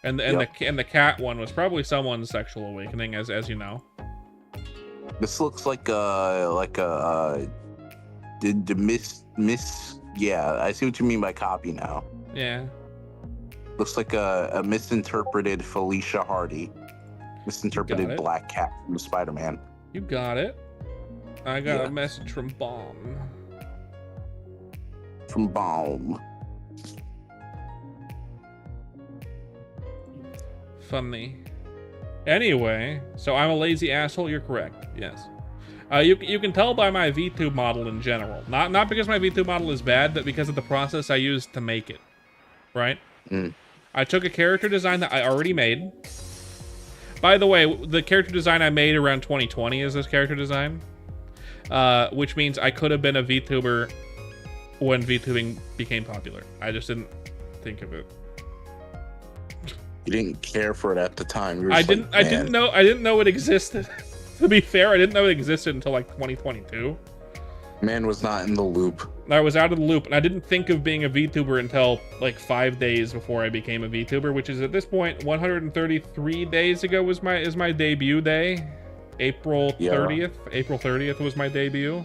And the cat one was probably someone's sexual awakening, as you know. This looks like the miss. Yeah, I see what you mean by copy now. Yeah. Looks like a misinterpreted Felicia Hardy, misinterpreted Black Cat from Spider-Man. You got it. I got a message from Bomb. From Bomb. Funny. Anyway, so I'm a lazy asshole. You're correct. Yes. You can tell by my VTube model in general. Not because my VTube model is bad, but because of the process I used to make it. Right? Mm. I took a character design that I already made. By the way, the character design I made around 2020 is this character design. Which means I could have been a VTuber when VTubing became popular. I just didn't think of it. You didn't care for it at the time. I didn't know it existed. To be fair, I didn't know it existed until like 2022. Man was not in the loop. I was out of the loop, and I didn't think of being a VTuber until like 5 days before I became a VTuber, which is at this point 133 days ago is my debut day. April 30th. April 30th was my debut.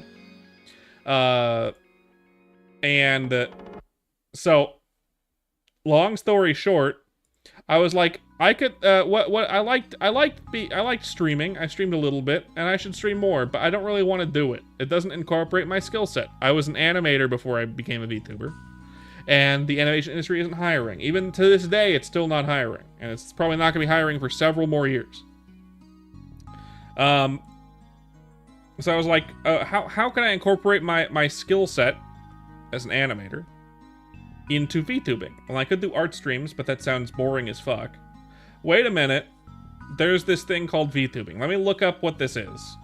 And so long story short, I was like, I could I liked streaming. I streamed a little bit, and I should stream more, but I don't really want to do it. It doesn't incorporate my skill set. I was an animator before I became a VTuber, and the animation industry isn't hiring. Even to this day, it's still not hiring, and it's probably not going to be hiring for several more years. So I was like, how can I incorporate my skill set as an animator into VTubing? Well, I could do art streams, but that sounds boring as fuck. Wait a minute. There's this thing called VTubing. Let me look up what this is.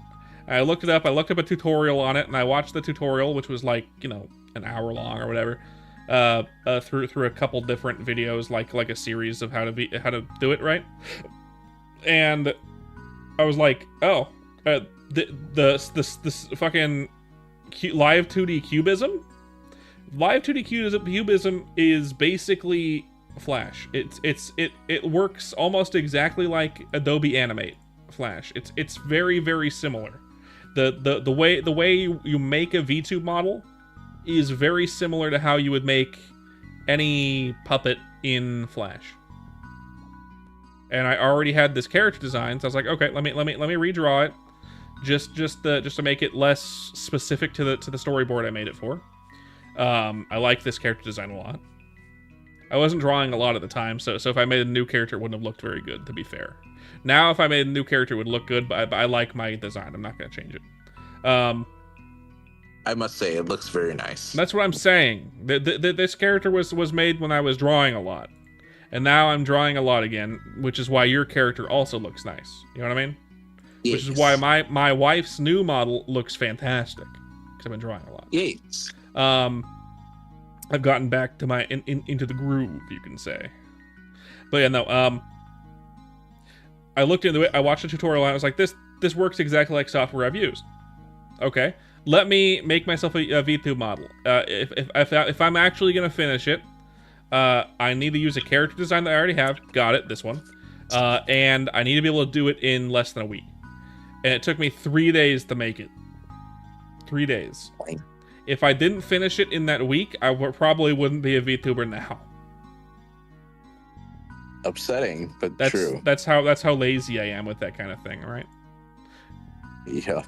I looked it up. I looked up a tutorial on it, and I watched the tutorial, which was like, you know, an hour long or whatever, through a couple different videos, like a series of how to do it right. And I was like, oh, this fucking live 2D cubism. Live 2D cubism is basically Flash. It works almost exactly like Adobe Animate Flash. It's very, very similar. The way you make a VTube model is very similar to how you would make any puppet in Flash. And I already had this character design, so I was like, okay, let me redraw it, just to make it less specific to the storyboard I made it for. I like this character design a lot. I wasn't drawing a lot at the time, so if I made a new character, it wouldn't have looked very good, to be fair. Now, if I made a new character, it would look good, but I like my design. I'm not going to change it. I must say, it looks very nice. That's what I'm saying. This character was made when I was drawing a lot. And now I'm drawing a lot again, which is why your character also looks nice. You know what I mean? Yes. Which is why my wife's new model looks fantastic. Because I've been drawing a lot. Yes. I've gotten back to my into the groove, you can say. But yeah, no. I looked into it. I watched a tutorial and I was like, this works exactly like software I've used. Okay, let me make myself a VTube model. If I'm actually gonna finish it, I need to use a character design that I already have. Got it, this one. And I need to be able to do it in less than a week. And it took me 3 days to make it. 3 days. If I didn't finish it in that week, I probably wouldn't be a VTuber now. Upsetting, but That's true. that's how lazy I am with that kind of thing, right? Yep.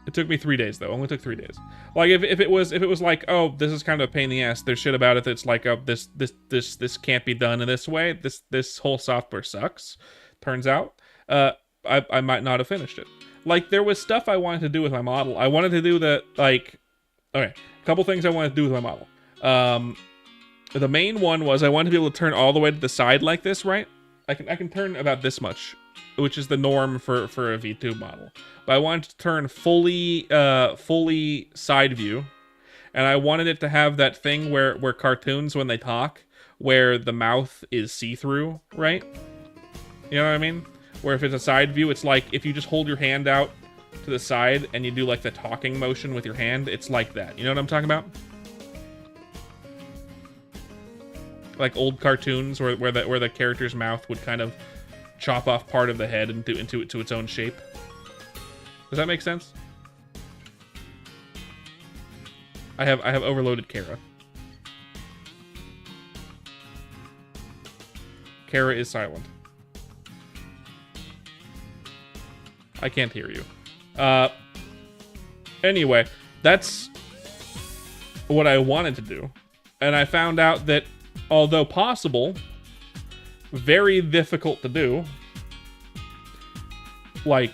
It took me 3 days though. Only took 3 days. Like if it was like, oh, this is kind of a pain in the ass. There's shit about it that's like, oh, this can't be done in this way. This whole software sucks. Turns out, I might not have finished it. Like there was stuff I wanted to do with my model. I wanted to do the like, okay, a couple things I wanted to do with my model. The main one was I wanted to be able to turn all the way to the side like this, right? I can turn about this much, which is the norm for a VTube model. But I wanted to turn fully side view, and I wanted it to have that thing where cartoons, when they talk, where the mouth is see-through, right? You know what I mean? Where if it's a side view, it's like if you just hold your hand out to the side and you do like the talking motion with your hand, it's like that. You know what I'm talking about? Like old cartoons where the character's mouth would kind of chop off part of the head into its own shape. Does that make sense? I have overloaded Kara. Kara is silent. I can't hear you. Anyway, that's what I wanted to do. And I found out that, although possible, very difficult to do. Like,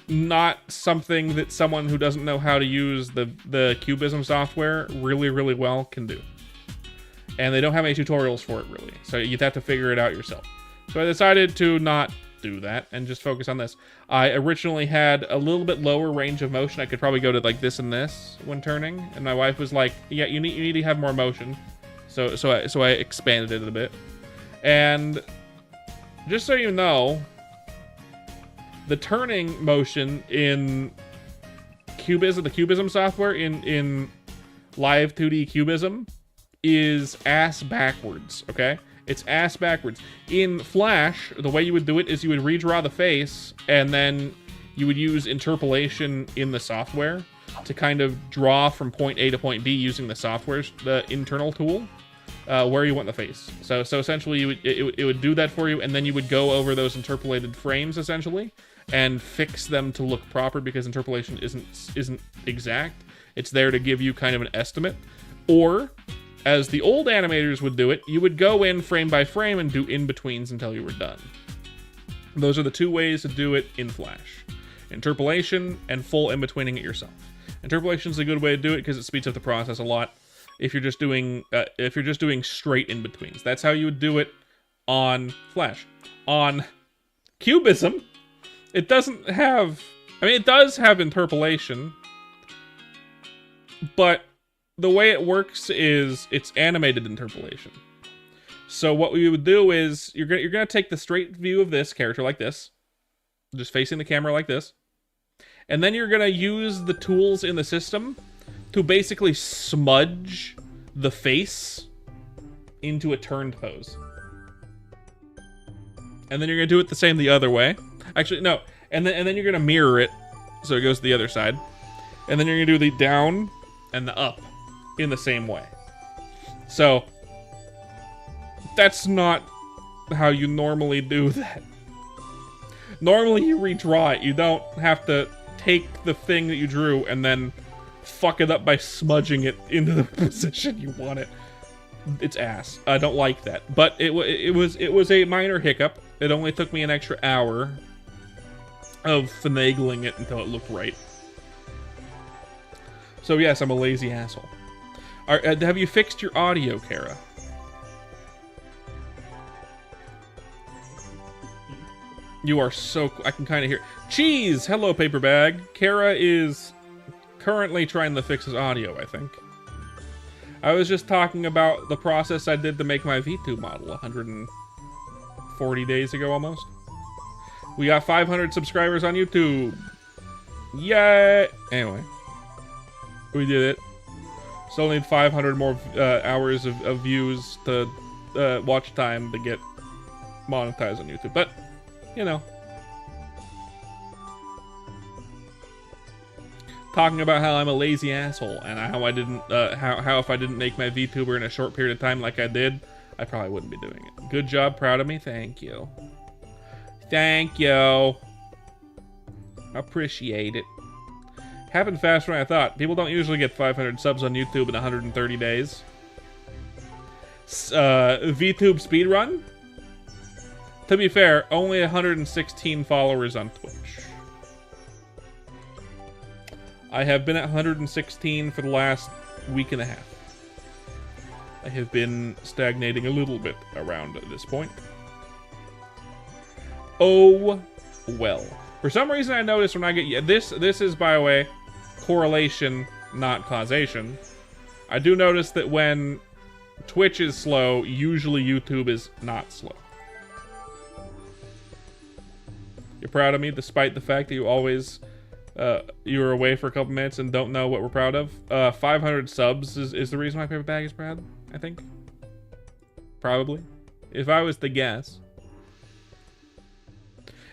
not something that someone who doesn't know how to use the Cubism software really, really well can do. And they don't have any tutorials for it, really. So you'd have to figure it out yourself. So I decided to not do that and just focus on this. I originally had a little bit lower range of motion. I could probably go to like this and this when turning. And my wife was like, yeah, you need to have more motion. So I expanded it a bit. And just so you know, the turning motion in Cubism, the Cubism software in Live 2D Cubism is ass backwards, okay? It's ass backwards. In Flash, the way you would do it is you would redraw the face, and then you would use interpolation in the software to kind of draw from point A to point B using the software's the internal tool where you want the face. So essentially, it would do that for you, and then you would go over those interpolated frames essentially and fix them to look proper, because interpolation isn't exact. It's there to give you kind of an estimate. Or, as the old animators would do it, you would go in frame by frame and do in-betweens until you were done. Those are the two ways to do it in Flash. Interpolation and full in-betweening it yourself. Interpolation is a good way to do it because it speeds up the process a lot. If you're just doing straight in-betweens, that's how you would do it on Flash. On Cubism, it doesn't have... I mean, it does have interpolation, but the way it works is it's animated interpolation. So what we would do is you're gonna take the straight view of this character like this, just facing the camera like this, and then you're gonna use the tools in the system to basically smudge the face into a turned pose. And then you're gonna do it the same the other way. Actually, no. And then you're gonna mirror it so it goes to the other side. And then you're gonna do the down and the up in the same way. So that's not how you normally do that. Normally you redraw it. You don't have to take the thing that you drew and then fuck it up by smudging it into the position you want it. It's ass. I don't like that. But it was a minor hiccup. It only took me an extra hour of finagling it until it looked right. So yes, I'm a lazy asshole. Have you fixed your audio, Kara? You are so... I can kind of hear... Cheese! Hello, paper bag. Kara is currently trying to fix his audio, I think. I was just talking about the process I did to make my V2 model 140 days ago, almost. We got 500 subscribers on YouTube. Yay! Anyway. We did it. Still need 500 more hours of views to watch time to get monetized on YouTube. But, you know. Talking about how I'm a lazy asshole and how I didn't, how if I didn't make my VTuber in a short period of time like I did, I probably wouldn't be doing it. Good job, proud of me, thank you. Thank you. Appreciate it. Happened faster than I thought. People don't usually get 500 subs on YouTube in 130 days. VTube speedrun? To be fair, only 116 followers on Twitch. I have been at 116 for the last week and a half. I have been stagnating a little bit around this point. Oh, well. For some reason I noticed when I get... This is, by the way, correlation, not causation. I do notice that when Twitch is slow, usually YouTube is not slow. You're proud of me despite the fact that you always... you were away for a couple minutes and don't know what we're proud of. 500 subs is the reason my paper bag is proud, I think. Probably. If I was to guess.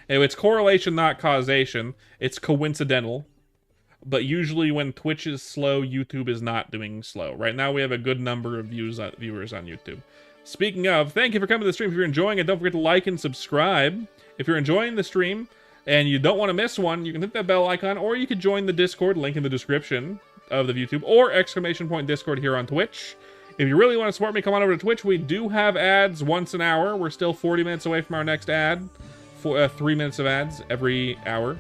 Anyway, it's correlation, not causation. It's coincidental. But usually when Twitch is slow, YouTube is not doing slow. Right now we have a good number of viewers on YouTube. Speaking of, thank you for coming to the stream. If you're enjoying it, don't forget to like and subscribe. If you're enjoying the stream and you don't want to miss one, you can hit that bell icon, or you could join the Discord, link in the description of the YouTube, or ! Discord here on Twitch. If you really want to support me, come on over to Twitch. We do have ads once an hour. We're still 40 minutes away from our next ad. 3 minutes of ads every hour.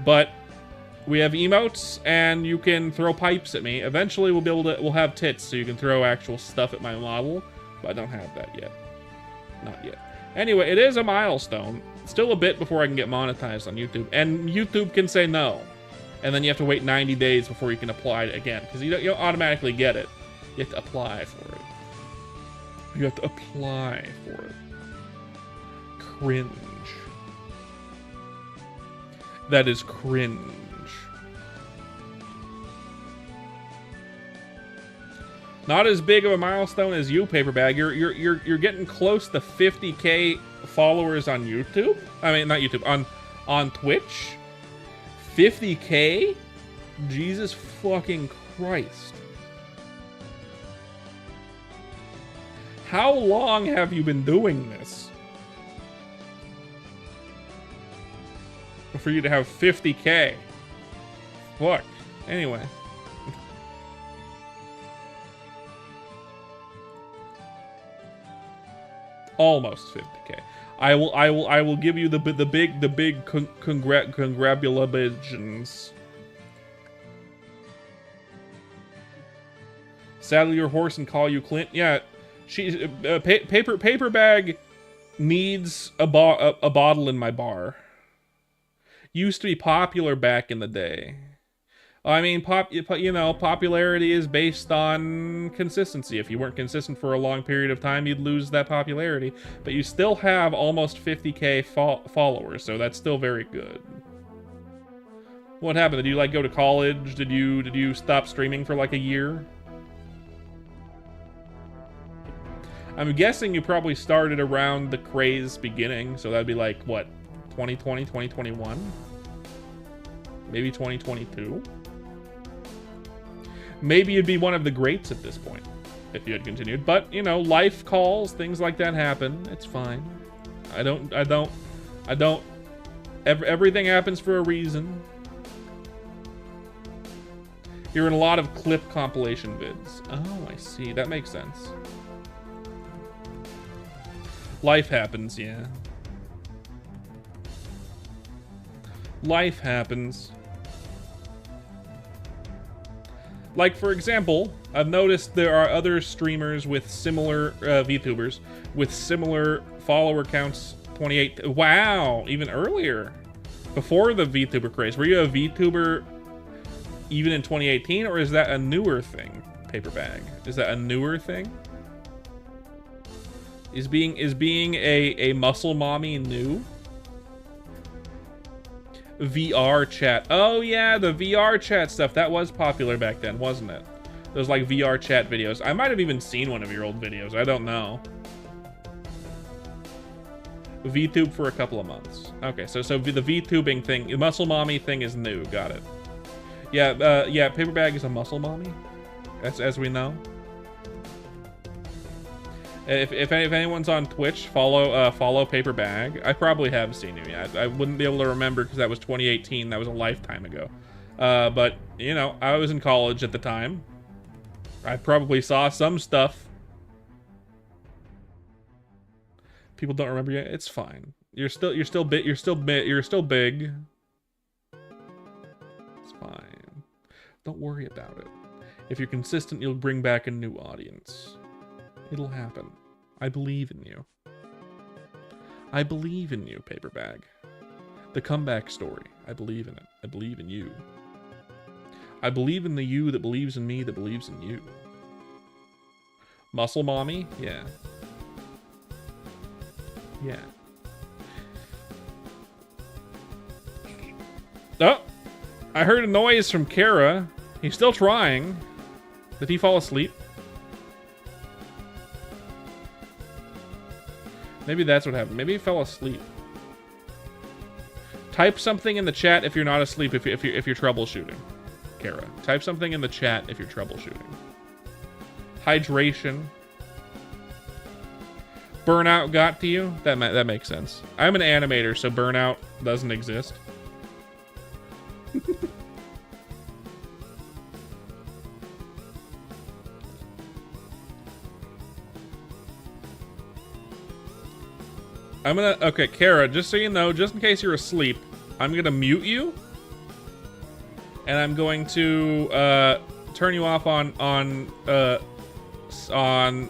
But we have emotes, and you can throw pipes at me. Eventually, we'll have tits, so you can throw actual stuff at my model. But I don't have that yet. Not yet. Anyway, it is a milestone. Still a bit before I can get monetized on YouTube. And YouTube can say no. And then you have to wait 90 days before you can apply it again. Because you don't automatically get it. You have to apply for it. You have to apply for it. Cringe. That is cringe. Not as big of a milestone as you, Paperbag. You're getting close to 50k followers on YouTube. I mean, not YouTube, on Twitch. 50k? Jesus fucking Christ. How long have you been doing this? For you to have 50k. Fuck. Anyway. Almost 50k. I will give you the big congratulations. Saddle your horse and call you Clint. Yeah, she's paper bag needs a bottle in my bar. Used to be popular back in the day. I mean, popularity is based on consistency. If you weren't consistent for a long period of time, you'd lose that popularity. But you still have almost 50k followers, so that's still very good. What happened? Did you like go to college? Did you stop streaming for like a year? I'm guessing you probably started around the craze beginning, so that'd be like what, 2020, 2021? Maybe 2022? Maybe you'd be one of the greats at this point if you had continued. But, you know, life calls, things like that happen. It's fine. Everything happens for a reason. You're in a lot of clip compilation vids. Oh, I see. That makes sense. Life happens, yeah. Life happens. Like, for example, I've noticed there are other streamers with similar VTubers with similar follower counts. 28. Wow, even earlier, before the VTuber craze. Were you a VTuber even in 2018, or is that a newer thing? Paper bag. Is that a newer thing? Is being a muscle mommy new? VR chat. Oh yeah, the VR chat stuff. That was popular back then, wasn't it? Those like VR chat videos. I might have even seen one of your old videos. I don't know. VTube for a couple of months. Okay, so the VTubing thing, the muscle mommy thing is new. Got it. Yeah, yeah. Paper bag is a muscle mommy, as we know. If anyone's on Twitch, follow Paper Bag. I probably have seen you yet. I wouldn't be able to remember because that was 2018. That was a lifetime ago. But you know, I was in college at the time. I probably saw some stuff. People don't remember yet. It's fine. You're still big. You're still big. It's fine. Don't worry about it. If you're consistent, you'll bring back a new audience. It'll happen. I believe in you. I believe in you, Paper Bag. The comeback story. I believe in it. I believe in you. I believe in the you that believes in me that believes in you. Muscle mommy? Yeah. Yeah. Oh! I heard a noise from Kara. He's still trying. Did he fall asleep? Maybe that's what happened. Maybe he fell asleep. Type something in the chat if you're not asleep. If you're troubleshooting, Kara. Type something in the chat if you're troubleshooting. Hydration. Burnout got to you. That makes sense. I'm an animator, so burnout doesn't exist. I'm gonna, okay, Kara, just so you know, just in case you're asleep, I'm gonna mute you. And I'm going to turn you off on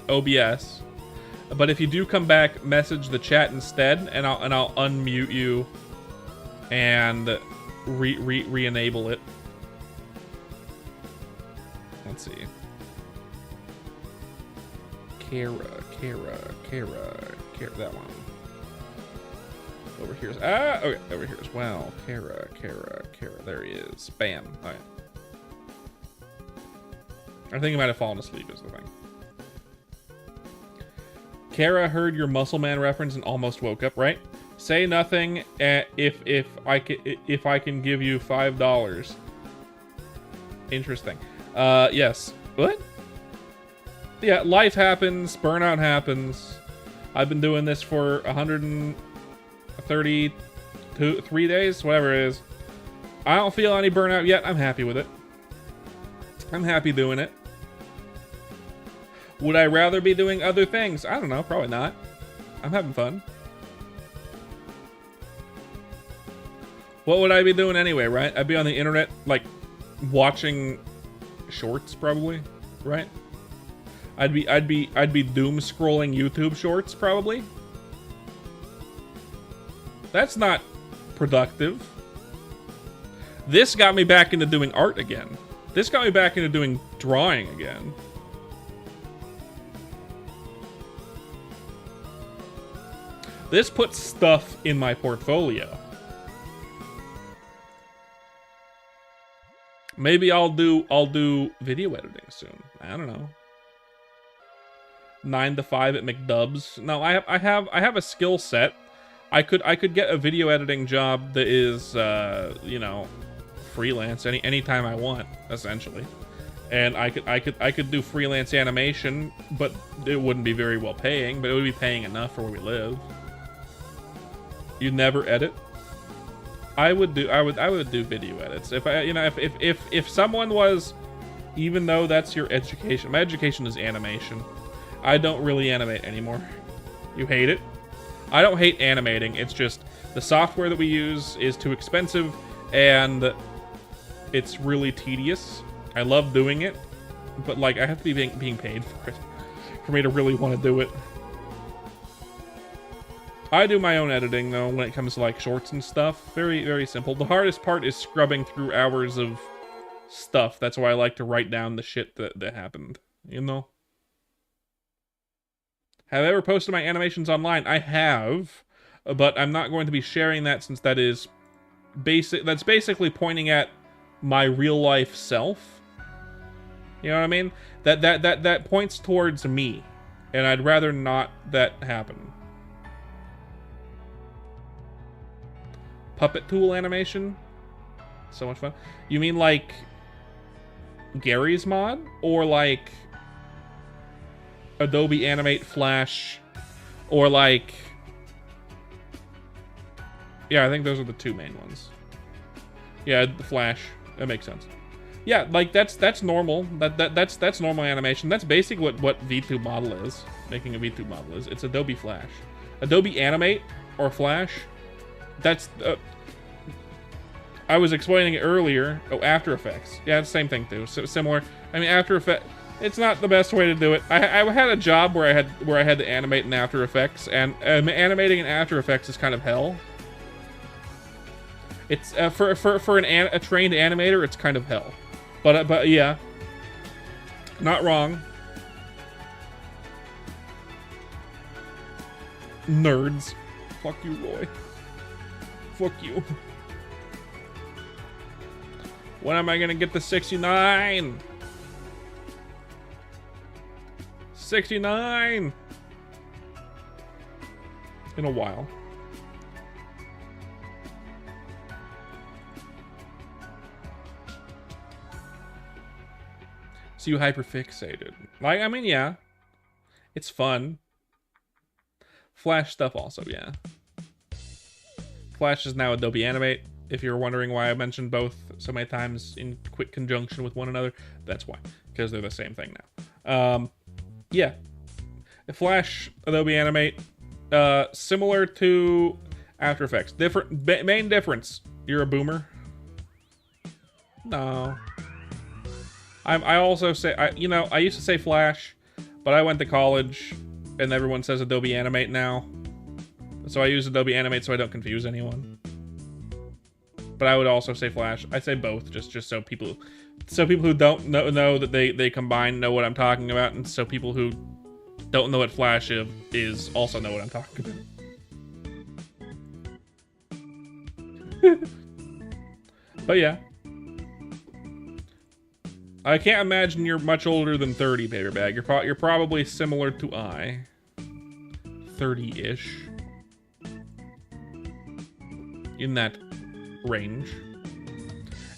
OBS. But if you do come back, message the chat instead, and I'll unmute you and re-enable it. Let's see. Kara, that one. Over here is, okay, over here as well. Kara, there he is. Bam. All right. I think he might have fallen asleep is the thing. Kara heard your Muscle Man reference and almost woke up, right? Say nothing if I can give you $5. Interesting. Yes. What? Yeah, life happens, burnout happens. I've been doing this for 133 days, whatever it is. I don't feel any burnout yet. I'm happy with it. I'm happy doing it. Would I rather be doing other things? I don't know, probably not. I'm having fun. What would I be doing anyway, right? I'd be on the internet, like, watching shorts, probably, right? I'd be doom scrolling YouTube shorts, probably. That's not productive. This got me back into doing art again. This got me back into doing drawing again. This puts stuff in my portfolio. Maybe I'll do video editing soon. I don't know. 9 to 5 at McDub's. No, I have a skill set. I could get a video editing job that is you know, freelance anytime I want, essentially. And I could do freelance animation, but it wouldn't be very well paying, but it would be paying enough for where we live. You never edit? I would do video edits. If I, you know, if someone was, even though that's your education, my education is animation. I don't really animate anymore. You hate it? I don't hate animating. It's just the software that we use is too expensive and it's really tedious. I love doing it, but like I have to be being paid for it for me to really want to do it. I do my own editing though when it comes to like shorts and stuff. Very, very simple. The hardest part is scrubbing through hours of stuff. That's why I like to write down the shit that happened, you know? Have I ever posted my animations online? I have, but I'm not going to be sharing that since that is that's basically pointing at my real life self. You know what I mean? That points towards me, and I'd rather not that happen. Puppet tool animation? So much fun. You mean like Gary's mod? Or like Adobe Animate Flash? Or like... Yeah, I think those are the two main ones. Yeah, the Flash. That makes sense. Yeah, like that's normal. That's normal animation. That's basically what VTube model is. Making a VTube model is. It's Adobe Flash. Adobe Animate or Flash. That's I was explaining it earlier. Oh, After Effects. Yeah, it's the same thing too. So similar. I mean, After Effects. It's not the best way to do it. I had a job where I had to animate in After Effects, and animating in After Effects is kind of hell. It's for a trained animator, it's kind of hell. But yeah, not wrong. Nerds. Fuck you, Roy. Fuck you. When am I gonna get the 69? 69! In a while. So you hyperfixated. Like, I mean, yeah. It's fun. Flash stuff also, yeah. Flash is now Adobe Animate. If you're wondering why I mentioned both so many times in quick conjunction with one another, that's why. Because they're the same thing now. Yeah. Flash, Adobe Animate, similar to After Effects. Main difference. You're a boomer? No. I also say, I used to say Flash, but I went to college, and everyone says Adobe Animate now. So I use Adobe Animate so I don't confuse anyone. But I would also say Flash. I say both, just so people who don't know that they combine know what I'm talking about, and so people who don't know what Flash is also know what I'm talking about. But yeah. I can't imagine you're much older than 30, Paperbag. You're probably similar to I. 30-ish. In that range.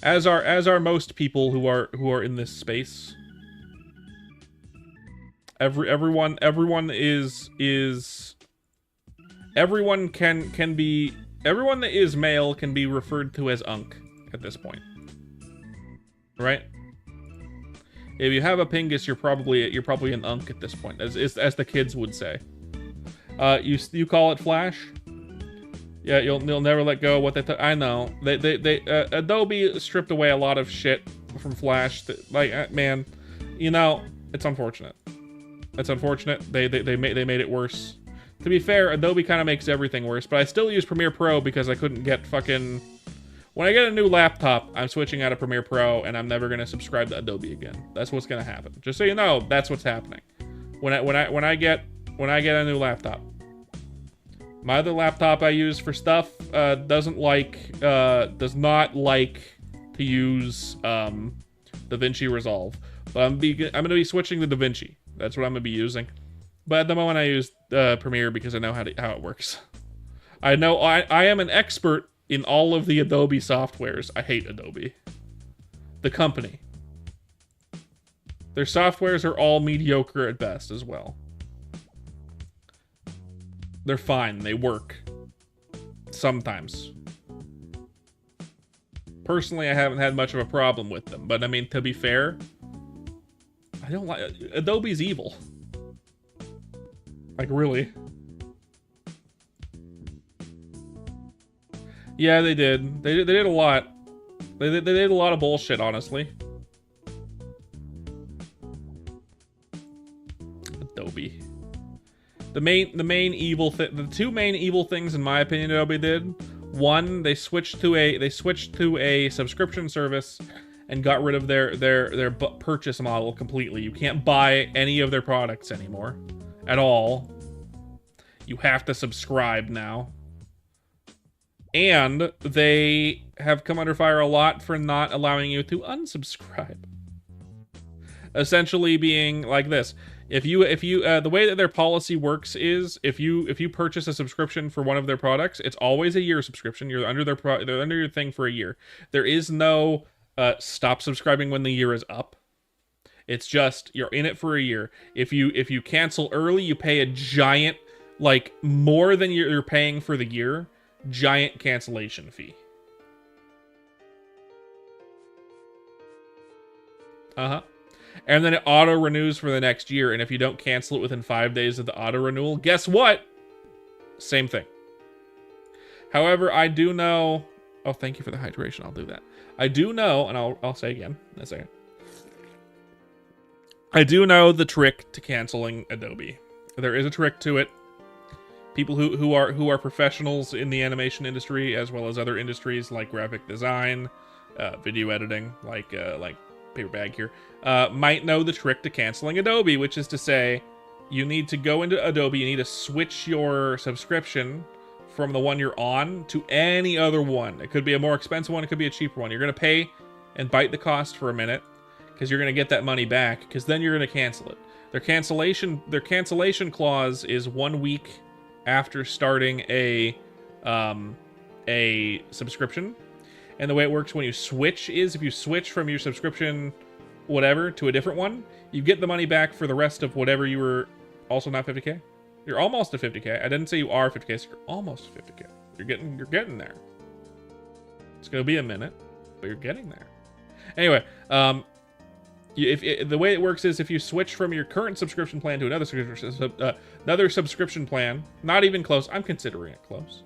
As are most people who are in this space. Everyone that is male can be referred to as Unk at this point. Right? If you have a pingus, you're probably an Unk at this point, as the kids would say. You call it Flash? Yeah, you'll never let go of what they. I know they Adobe stripped away a lot of shit from Flash. Man, it's unfortunate. It's unfortunate. They made it worse. To be fair, Adobe kind of makes everything worse. But I still use Premiere Pro because I couldn't get fucking. When I get a new laptop, I'm switching out of Premiere Pro, and I'm never gonna subscribe to Adobe again. That's what's gonna happen. Just so you know, that's what's happening. When I get a new laptop. My other laptop I use for stuff does not like to use DaVinci Resolve, but I'm gonna be switching to DaVinci. That's what I'm gonna be using. But at the moment I use Premiere because I know how it works. I know I am an expert in all of the Adobe softwares. I hate Adobe, the company. Their softwares are all mediocre at best as well. They're fine. They work. Sometimes. Personally, I haven't had much of a problem with them. But, I mean, to be fair, I don't like... Adobe's evil. Like, really. Yeah, they did. They did a lot. They did a lot of bullshit, honestly. Adobe. The two main evil things, in my opinion, Adobe did. One, they switched to a subscription service and got rid of their purchase model completely. You can't buy any of their products anymore, at all. You have to subscribe now. And they have come under fire a lot for not allowing you to unsubscribe. Essentially being like this. If you the way that their policy works is if you purchase a subscription for one of their products, it's always a year subscription. You're under they're under your thing for a year. There is no stop subscribing when the year is up. It's just you're in it for a year. If you cancel early, you pay a giant, like more than you're paying for the year, giant cancellation fee. And then it auto renews for the next year. And if you don't cancel it within 5 days of the auto renewal, guess what? Same thing. However, I do know. Oh, thank you for the hydration. I'll do that. I do know, and I'll say again in a second. I do know the trick to canceling Adobe. There is a trick to it. People who are professionals in the animation industry, as well as other industries like graphic design, video editing, like Paper Bag here, might know the trick to canceling Adobe, which is to say, you need to go into Adobe, you need to switch your subscription from the one you're on to any other one. It could be a more expensive one, it could be a cheaper one. You're going to pay and bite the cost for a minute, because you're going to get that money back, because then you're going to cancel it. Their cancellation clause is 1 week after starting a subscription. And the way it works when you switch is, if you switch from your subscription whatever to a different one, you get the money back for the rest of whatever you were. Also not 50k. You're almost to 50k. I didn't say you are 50k, so you're almost to 50k. You're getting there. It's gonna be a minute, but you're getting there. Anyway, the way it works is if you switch from your current subscription plan to another subscription plan, not even close. I'm considering it close.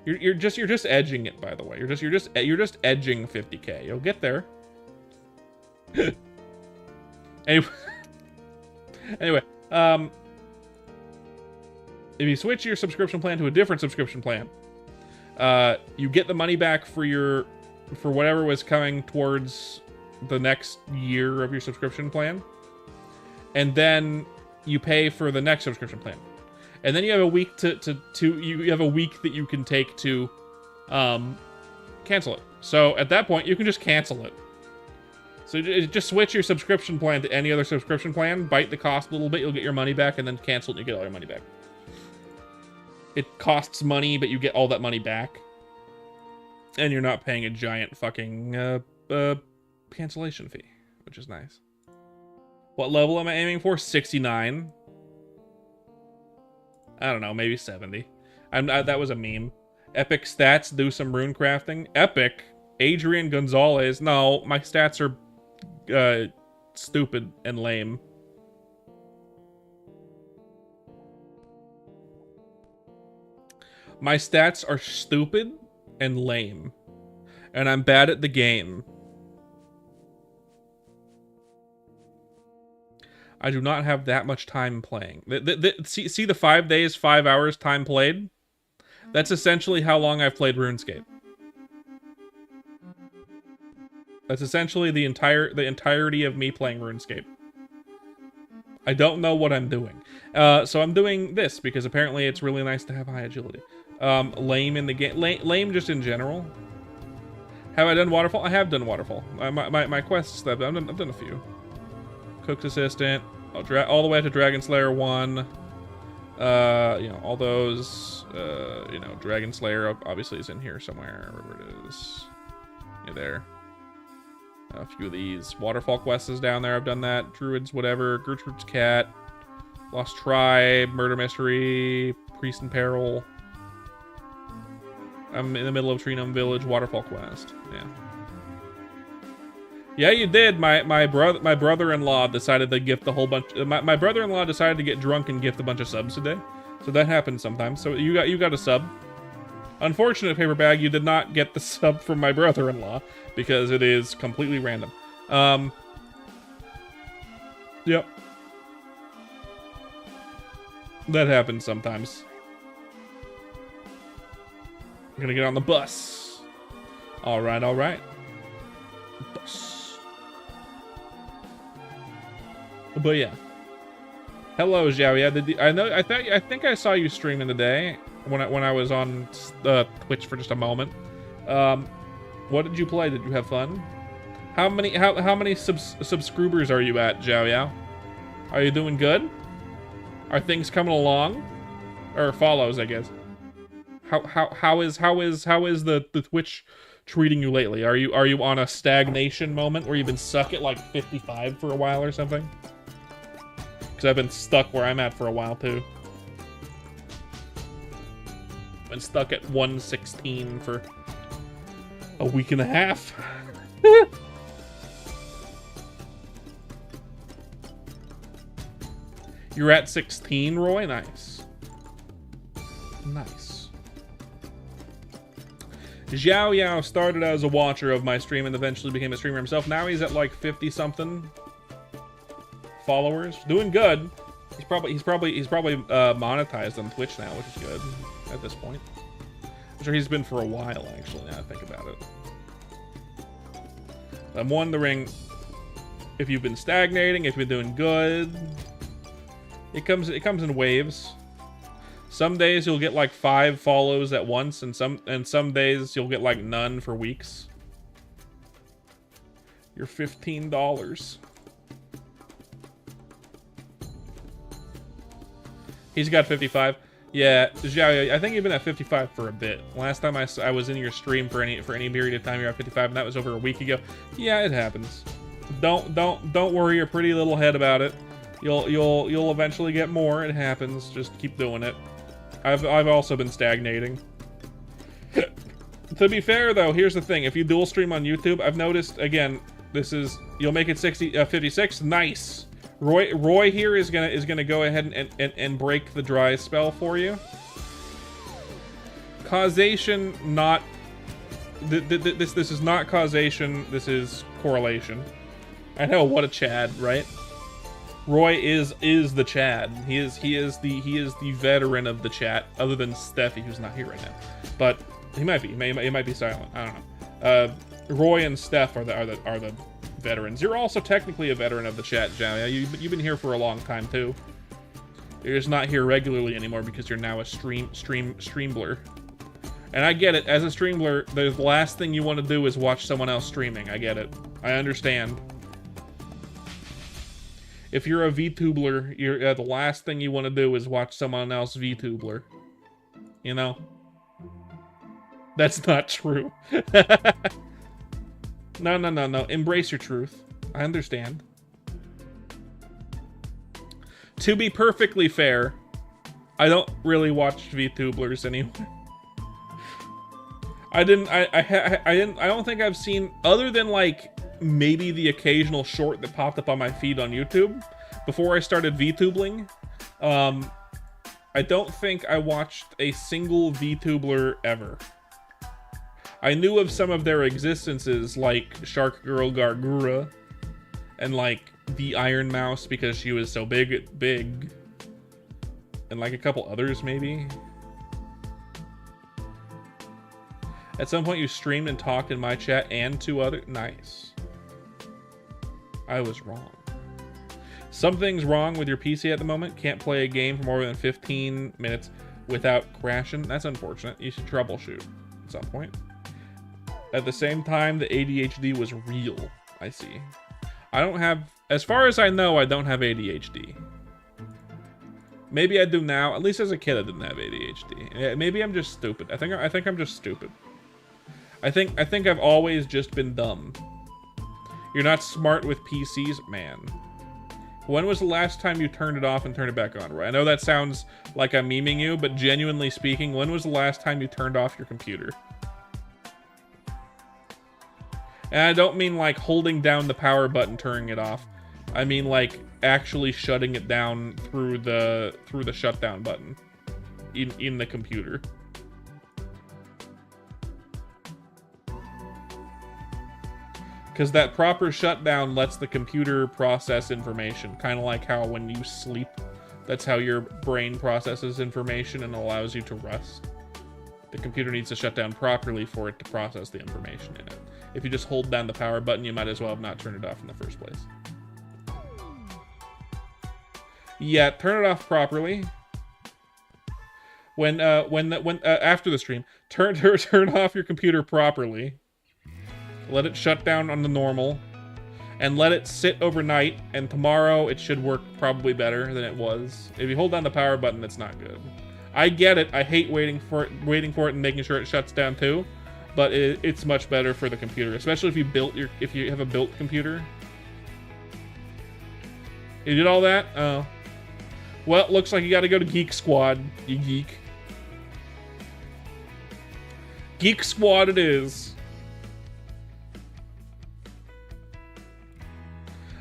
You're just edging it, by the way. You're just edging 50k. You'll get there. Anyway, if you switch your subscription plan to a different subscription plan, you get the money back for whatever was coming towards the next year of your subscription plan, and then you pay for the next subscription plan. And then you have a week you have a week that you can take to cancel it. So at that point, you can just cancel it. So just switch your subscription plan to any other subscription plan, bite the cost a little bit, you'll get your money back, and then cancel it and you get all your money back. It costs money, but you get all that money back. And you're not paying a giant fucking cancellation fee, which is nice. What level am I aiming for? 69. I don't know, maybe 70. That was a meme. Epic stats, do some rune crafting. Epic? Adrian Gonzalez. No, my stats are stupid and lame. My stats are stupid and lame. And I'm bad at the game. I do not have that much time playing. See the 5 days, 5 hours time played? That's essentially how long I've played RuneScape. That's essentially the entirety of me playing RuneScape. I don't know what I'm doing. So I'm doing this because apparently it's really nice to have high agility. Lame in the game. Lame just in general. Have I done Waterfall? I have done Waterfall. My quests, I've done a few. Cook's Assistant, all the way to Dragon Slayer 1. You know, all those, you know, Dragon Slayer obviously is in here somewhere, wherever it is. Yeah, there. A few of these. Waterfall quests is down there, I've done that. Druids, whatever. Gertrude's Cat. Lost Tribe, Murder Mystery, Priest in Peril. I'm in the middle of Trinum Village, Waterfall quest. Yeah. Yeah, you did. My brother-in-law decided to gift a whole bunch. My brother-in-law decided to get drunk and gift a bunch of subs today. So that happens sometimes. So you got a sub. Unfortunate, Paper Bag, you did not get the sub from my brother-in-law because it is completely random. Yep. That happens sometimes. I'm gonna get on the bus. All right, all right. Bus. But yeah. Hello, Xiao. Yeah, I think I saw you streaming today when I was on Twitch for just a moment. What did you play? Did you have fun? How many subscribers are you at, Xiao Yao? Are you doing good? Are things coming along? Or follows, I guess. How is the Twitch treating you lately? Are you on a stagnation moment where you've been stuck at like 55 for a while or something? Because I've been stuck where I'm at for a while too. Been stuck at 116 for a week and a half. You're at 16, Roy? Nice. Nice. Xiao Yao started as a watcher of my stream and eventually became a streamer himself. Now he's at like 50-something followers. Doing good. He's probably monetized on Twitch now, which is good at this point. I'm sure he's been for a while, actually, now I think about it. I'm wondering if you've been stagnating, if you've been doing good. It comes in waves. Some days you'll get like 5 follows at once, and some days you'll get like none for weeks. You're $15. He's got 55. Yeah, Xiao, I think you've been at 55 for a bit. Last time I was in your stream for any period of time, you're at 55, and that was over a week ago. Yeah, it happens. Don't worry your pretty little head about it. You'll eventually get more. It happens. Just keep doing it. I've also been stagnating. To be fair though, here's the thing: if you dual stream on YouTube, I've noticed again, you'll make it 56. Nice. Roy here is gonna go ahead and break the dry spell for you. Causation, not this is not causation. This is correlation. I know, what a Chad, right? Roy is the Chad. He is the veteran of the chat, other than Steffi, who's not here right now. But he might be. He might be silent. I don't know. Roy and Steph are the veterans. You're also technically a veteran of the chat, Xiao. You've been here for a long time too. You're just not here regularly anymore because you're now a streambler. And I get it. As a streambler, the last thing you want to do is watch someone else streaming. I get it. I understand. If you're a VTuber, the last thing you want to do is watch someone else VTuber. You know? That's not true. No. Embrace your truth. I understand. To be perfectly fair, I don't really watch VTubers anymore. I don't think I've seen, other than like maybe the occasional short that popped up on my feed on YouTube before I started VTubling. I don't think I watched a single VTuber ever. I knew of some of their existences, like Shark Girl Gargura and like the Iron Mouse because she was so big, and like a couple others maybe. At some point you streamed and talked in my chat and 2 other. Nice. I was wrong. Something's wrong with your PC at the moment. Can't play a game for more than 15 minutes without crashing. That's unfortunate. You should troubleshoot at some point. At the same time, the ADHD was real. I see. I don't have, as far as I know, I don't have ADHD. Maybe I do now. At least as a kid, I didn't have ADHD. Maybe I'm just stupid. I think I'm just stupid. I think I've always just been dumb. You're not smart with PCs, man. When was the last time you turned it off and turned it back on? I know that sounds like I'm memeing you, but genuinely speaking, when was the last time you turned off your computer? And I don't mean like holding down the power button, turning it off. I mean like actually shutting it down through the shutdown button in the computer. Because that proper shutdown lets the computer process information, kind of like how when you sleep, That's how your brain processes information and allows you to rest. The computer needs to shut down properly for it to process the information in it. If you just hold down the power button, you might as well have not turned it off in the first place. Yeah, turn it off properly. When after the stream, turn off your computer properly. Let it shut down on the normal, and let it sit overnight. And tomorrow it should work probably better than it was. If you hold down the power button, it's not good. I get it. I hate waiting for it and making sure it shuts down too. But it's much better for the computer, especially if you have a built computer. You did all that? Oh. Well, looks like you got to go to Geek Squad, you geek. Geek Squad it is.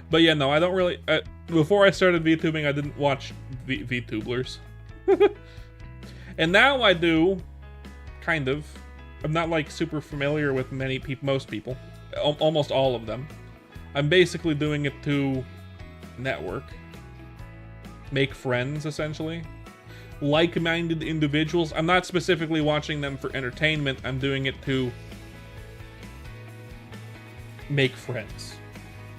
But yeah, no, I don't really... before I started VTubing, I didn't watch VTubers. And now I do, kind of. I'm not, like, super familiar with most people. Almost all of them. I'm basically doing it to network. Make friends, essentially. Like-minded individuals. I'm not specifically watching them for entertainment. I'm doing it to make friends.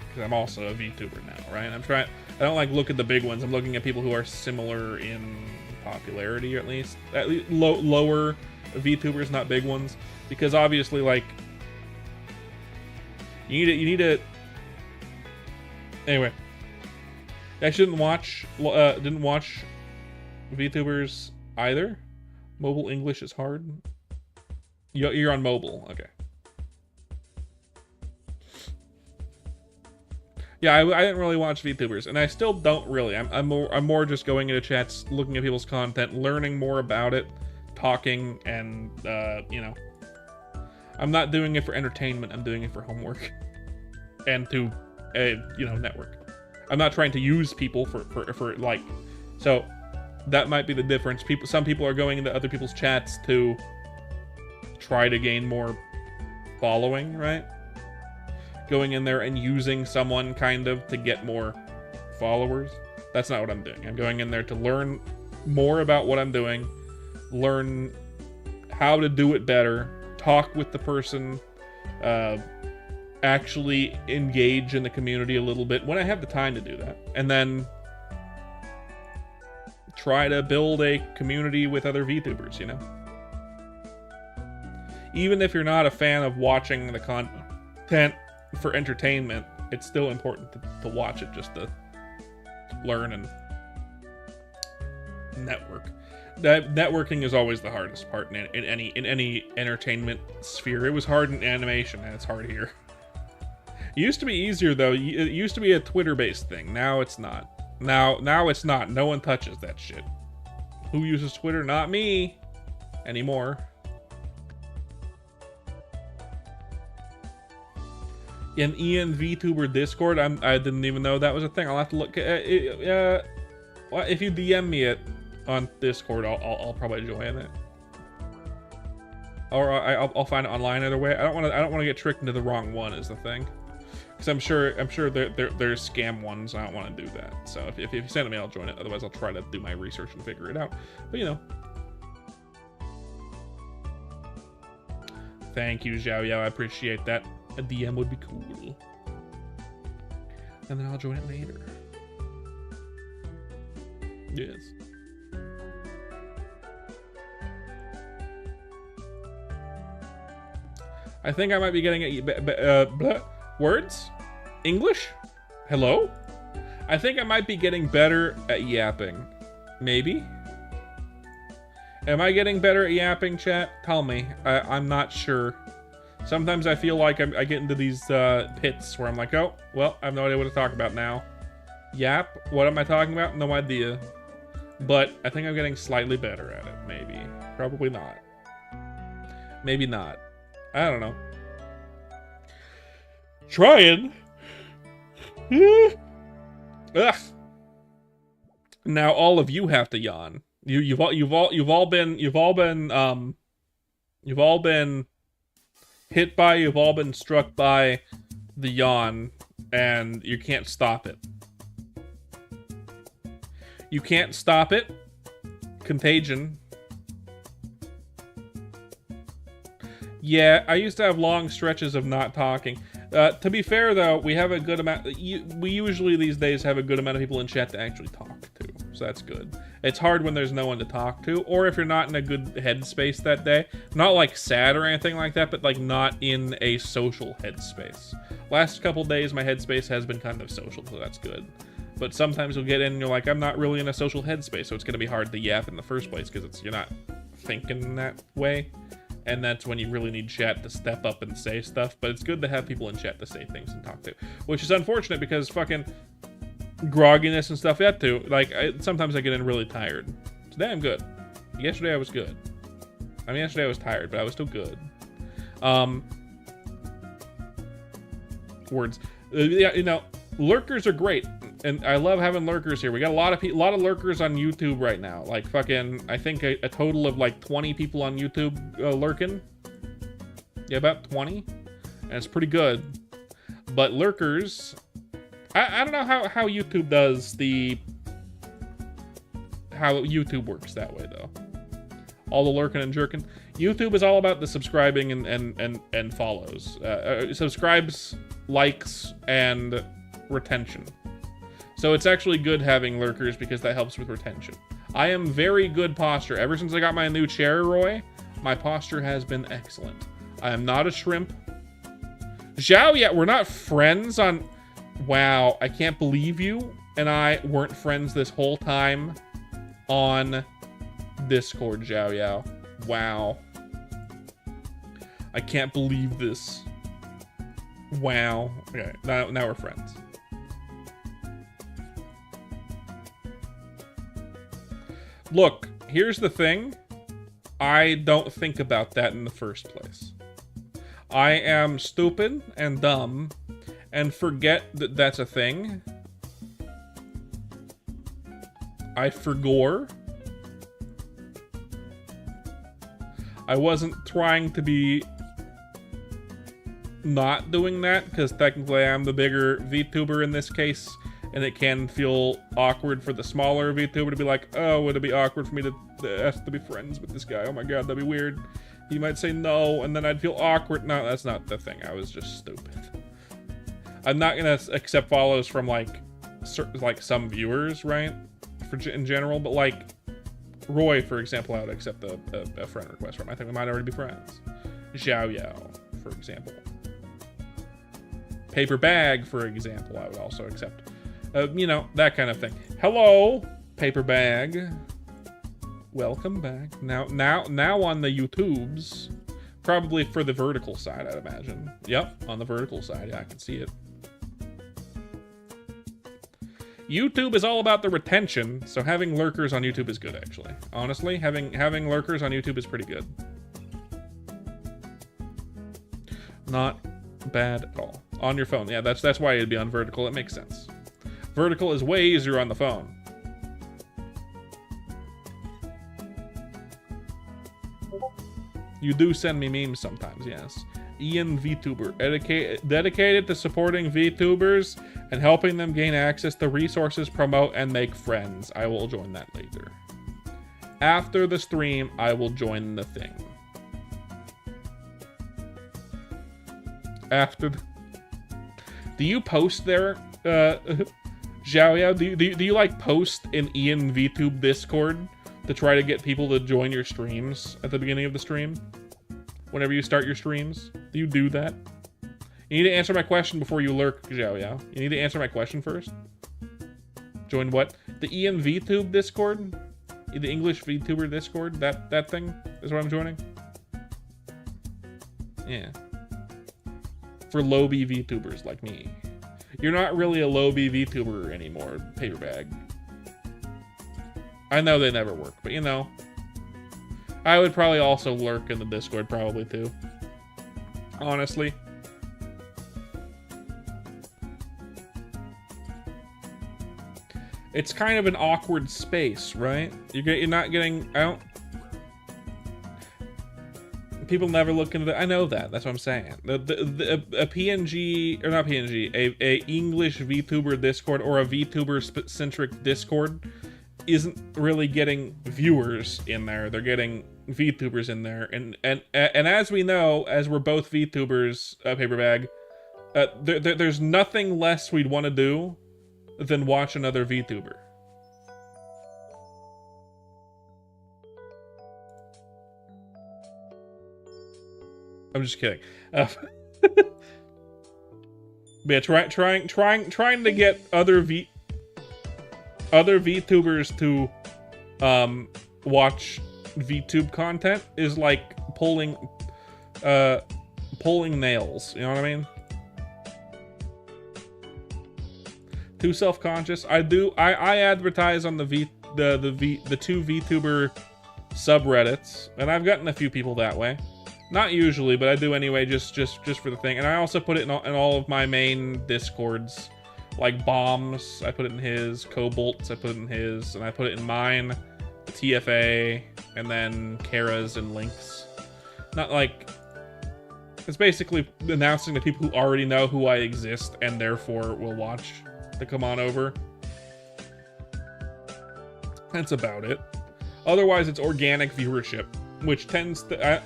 Because I'm also a VTuber now, right? I don't like look at the big ones. I'm looking at people who are similar in popularity, at least lower VTubers, not big ones. Because obviously, like, you need to. Anyway, I didn't watch VTubers either. Mobile English is hard. You're on mobile, okay. Yeah, I didn't really watch VTubers, and I still don't really. I'm more just going into chats, looking at people's content, learning more about it, talking, and you know, I'm not doing it for entertainment. I'm doing it for homework, and to you know, network. I'm not trying to use people for like, so that might be the difference. Some people are going into other people's chats to try to gain more following, right? Going in there and using someone kind of to get more followers. That's not what I'm doing. I'm going in there to learn more about what I'm doing, learn how to do it better, talk with the person, actually engage in the community a little bit when I have the time to do that, and then try to build a community with other VTubers, you know? Even if you're not a fan of watching the content for entertainment, it's still important to watch it just to learn and network. Networking is always the hardest part in any entertainment sphere. It was hard in animation, and it's hard here. It used to be easier though. It used to be a Twitter-based thing. Now it's not. Now it's not. No one touches that shit. Who uses Twitter? Not me anymore. In Ian VTuber Discord, I didn't even know that was a thing. I'll have to look at it. Well, if you DM me it on Discord, I'll probably join it, or I'll find it online either way. I don't want to get tricked into the wrong one is the thing, because I'm sure there's scam ones. I don't want to do that. So if you send it me, I'll join it. Otherwise, I'll try to do my research and figure it out. But you know. Thank you, Xiao Yao. I appreciate that. A DM would be cool. And then I'll join it later. Yes. I think I might be getting words? English? Hello? I think I might be getting better at yapping. Maybe? Am I getting better at yapping, chat? Tell me. I'm not sure. Sometimes I feel like I get into these pits where I'm like, oh, well, I have no idea what to talk about now. Yap? What am I talking about? No idea. But I think I'm getting slightly better at it, maybe. Probably not. Maybe not. I don't know. Trying. Ugh. Now all of you have to yawn. You've all been hit by, you've all been struck by the yawn, and you can't stop it. You can't stop it. Contagion. Yeah, I used to have long stretches of not talking. To be fair, though, we have a good amount. We usually these days have a good amount of people in chat to actually talk to, so that's good. It's hard when there's no one to talk to, or if you're not in a good headspace that day. Not like sad or anything like that, but like not in a social headspace. Last couple days, my headspace has been kind of social, so that's good. But sometimes you'll get in and you're like, I'm not really in a social headspace, so it's going to be hard to yap in the first place because you're not thinking that way. And that's when you really need chat to step up and say stuff. But it's good to have people in chat to say things and talk to. Which is unfortunate because fucking grogginess and stuff, that too. Like, sometimes I get in really tired. Today I'm good. Yesterday I was good. I mean, yesterday I was tired, but I was still good. Words. Yeah, you know, lurkers are great. And I love having lurkers here. We got a lot of lurkers on YouTube right now. Like fucking, I think a total of like 20 people on YouTube lurking. Yeah, about 20. And it's pretty good. But lurkers, I don't know how YouTube does how YouTube works that way though. All the lurking and jerking. YouTube is all about the subscribing and follows. Subscribes, likes, and retention. So it's actually good having lurkers because that helps with retention. I am very good posture. Ever since I got my new chair, Roy, my posture has been excellent. I am not a shrimp. Zhao, yeah, we're not friends on... Wow, I can't believe you and I weren't friends this whole time on Discord, Zhao Yao. Wow. I can't believe this. Wow. Okay, now we're friends. Look, here's the thing. I don't think about that in the first place. I am stupid and dumb and forget that that's a thing. I forgore. I wasn't trying to be not doing that because technically I'm the bigger VTuber in this case. And it can feel awkward for the smaller VTuber to be like, oh, would it be awkward for me to ask to be friends with this guy? Oh my god, that'd be weird. He might say no, and then I'd feel awkward. No, that's not the thing. I was just stupid. I'm not gonna accept follows from like some viewers, right? In general, but like Roy, for example, I would accept a friend request from. I think we might already be friends. Zhao Yao, for example. Paper Bag, for example, I would also accept. You know, that kind of thing. Hello, Paper Bag. Welcome back. Now on the YouTubes. Probably for the vertical side, I'd imagine. Yep, on the vertical side. Yeah, I can see it. YouTube is all about the retention, so having lurkers on YouTube is good, actually. Honestly, having lurkers on YouTube is pretty good. Not bad at all. On your phone. Yeah, that's why it'd be on vertical. It makes sense. Vertical is way easier on the phone. You do send me memes sometimes, yes. Ian VTuber, dedicated to supporting VTubers and helping them gain access to resources, promote, and make friends. I will join that later. After the stream, I will join the thing. After the... Do you post there, Zhao Yao? Do you like post in Ian VTube Discord to try to get people to join your streams at the beginning of the stream? Whenever you start your streams? Do you do that? You need to answer my question before you lurk, Zhao Yao. You need to answer my question first. Join what? The Ian VTube Discord? The English VTuber Discord? That thing is what I'm joining? Yeah. For low-B VTubers like me. You're not really a low-B VTuber anymore, Paper Bag. I know they never work, but you know. I would probably also lurk in the Discord, probably, too. Honestly. It's kind of an awkward space, right? You're not getting... People never look into I know that. That's what I'm saying. A PNG... Or not PNG. A English VTuber Discord or a VTuber-centric Discord isn't really getting viewers in there. They're getting VTubers in there, and as we know, as we're both VTubers, Paperbag, there's nothing less we'd want to do than watch another VTuber. I'm just kidding. Yeah, trying to get other VTubers to watch VTube content is like pulling nails. You know what I mean? Too self-conscious. I advertise on the two VTuber subreddits, and I've gotten a few people that way. Not usually, but I do anyway, just for the thing. And I also put it in all of my main Discords, like Bombs. I put it in his, Cobalts. I put it in his, and I put it in mine, TFA, and then Kara's and Link's. Not like, it's basically announcing to people who already know who I exist and therefore will watch to come on over. That's about it. Otherwise, it's organic viewership, which tends to.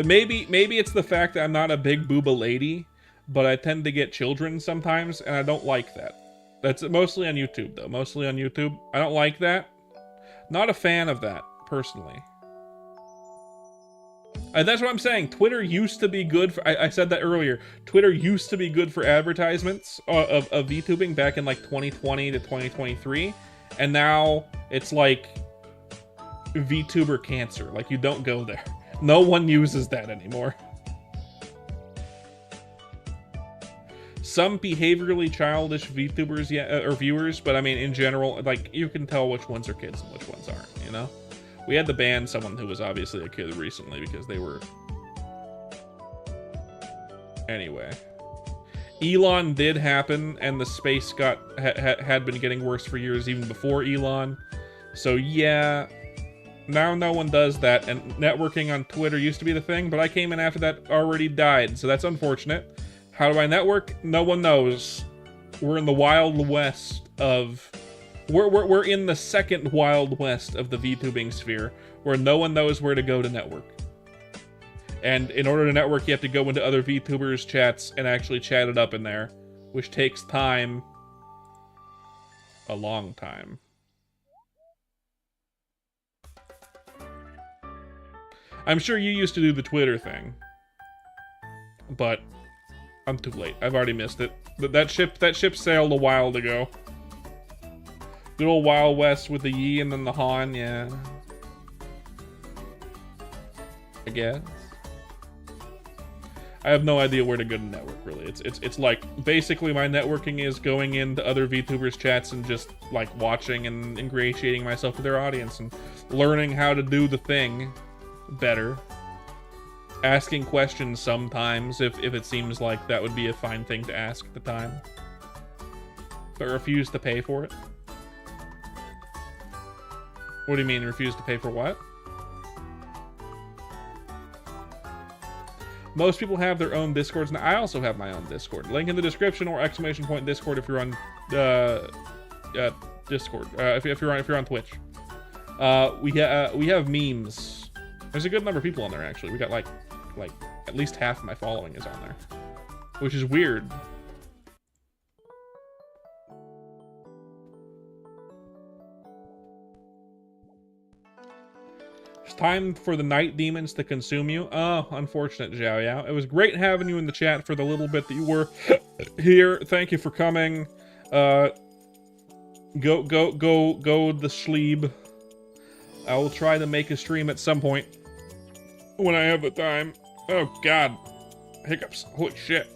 Maybe it's the fact that I'm not a big booba lady, but I tend to get children sometimes, and I don't like that. That's mostly on YouTube, though. Mostly on YouTube. I don't like that. Not a fan of that, personally. And that's what I'm saying. Twitter used to be good for... I said that earlier. Twitter used to be good for advertisements of VTubing back in, like, 2020 to 2023. And now it's, like, VTuber cancer. Like, you don't go there. No one uses that anymore. Some behaviorally childish VTubers, yeah, or viewers, but I mean, in general, like, you can tell which ones are kids and which ones aren't, you know? We had to ban someone who was obviously a kid recently because they were... Anyway. Elon did happen, and the space had been getting worse for years even before Elon. So, yeah... Now no one does that, and networking on Twitter used to be the thing, but I came in after that already died, so that's unfortunate. How do I network? No one knows. We're in the Wild West of... We're in the second Wild West of the VTubing sphere, where no one knows where to go to network. And in order to network, you have to go into other VTubers' chats and actually chat it up in there, which takes time. A long time. I'm sure you used to do the Twitter thing, but I'm too late. I've already missed it. That ship sailed a while ago. Good old Wild West with the Yi and then the Han, yeah. I guess. I have no idea where to go to network, really. It's like, basically my networking is going into other VTubers chats and just, like, watching and ingratiating myself with their audience and learning how to do the thing better. Asking questions sometimes if it seems like that would be a fine thing to ask at the time. But refuse to pay for it? What do you mean, refuse to pay for what? Most people have their own Discords, and I also have my own Discord. Link in the description or exclamation point Discord if you're on Discord. If you're on Twitch. We have memes. There's a good number of people on there, actually. We got like at least half of my following is on there, which is weird. It's time for the night demons to consume you. Oh, unfortunate, Zhao Yao. It was great having you in the chat for the little bit that you were here. Thank you for coming. Go the sleep. I will try to make a stream at some point when I have the time. Oh god, hiccups. Holy shit.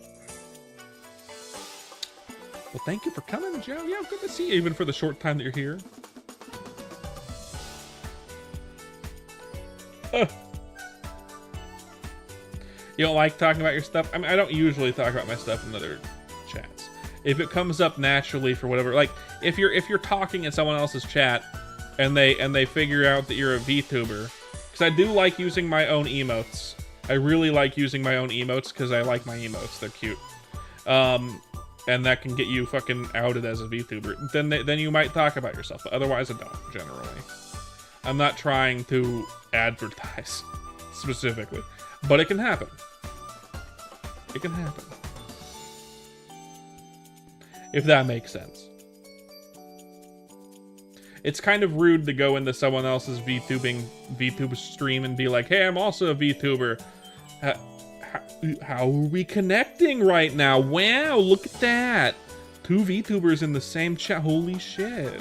Well, thank you for coming, Joe. Yeah, good to see you, even for the short time that you're here. You don't like talking about your stuff? I mean, I don't usually talk about my stuff in other chats. If it comes up naturally for whatever, like if you're talking in someone else's chat and they figure out that you're a VTuber, because I do like using my own emotes. I really like using my own emotes because I like my emotes. They're cute. and that can get you fucking outed as a VTuber, then you might talk about yourself, but otherwise I don't, generally. I'm not trying to advertise specifically, but it can happen. It can happen. If that makes sense. It's kind of rude to go into someone else's VTube stream and be like, hey, I'm also a VTuber. How are we connecting right now? Wow, look at that. 2 VTubers in the same chat. Holy shit.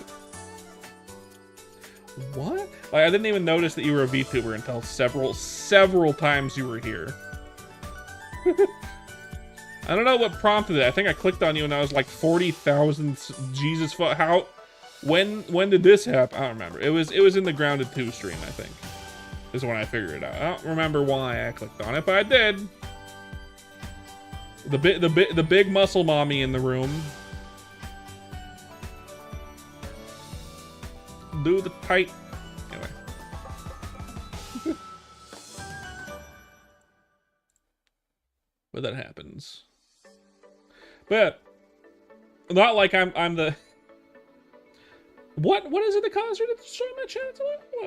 What? Like, I didn't even notice that you were a VTuber until several times you were here. I don't know what prompted it. I think I clicked on you and I was like 40,000. Jesus, how? When did this happen? I don't remember. It was in the Grounded 2 stream, I think. Is when I figured it out. I don't remember why I clicked on it, but I did. The big muscle mommy in the room. Do the tight. Anyway. But that happens. But not like I'm the. What is it that caused you to destroy my channel?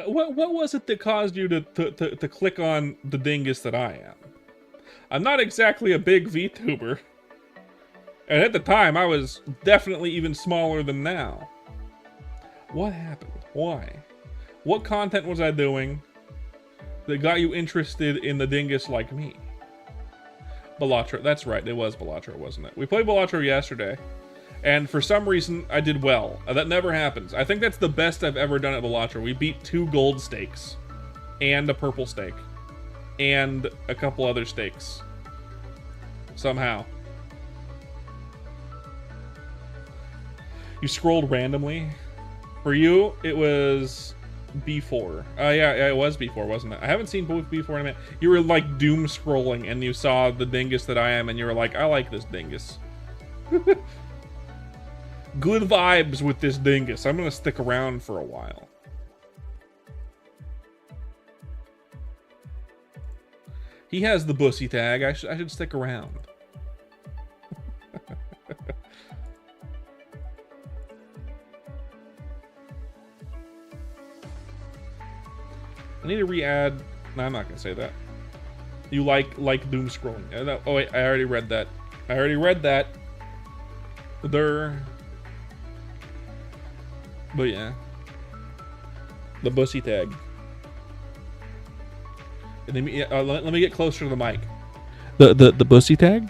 What was it that caused you to click on the dingus that I am? I'm not exactly a big VTuber. And at the time, I was definitely even smaller than now. What happened? Why? What content was I doing that got you interested in the dingus like me? Balatro. That's right, it was Balatro, wasn't it? We played Balatro yesterday. And for some reason, I did well. That never happens. I think that's the best I've ever done at Balatro. We beat 2 gold stakes. And a purple stake. And a couple other stakes. Somehow. You scrolled randomly. For you, it was B4. Yeah, it was B4, wasn't it? I haven't seen both B4 in a minute. You were like doom scrolling and you saw the dingus that I am and you were like, I like this dingus. Good vibes with this dingus. I'm gonna stick around for a while. He has the bussy tag. I should stick around. I need to re-add. No, I'm not gonna say that. You like doom scrolling. Oh wait, I already read that. But yeah, the bussy tag. Let me get closer to the mic. The bussy tag.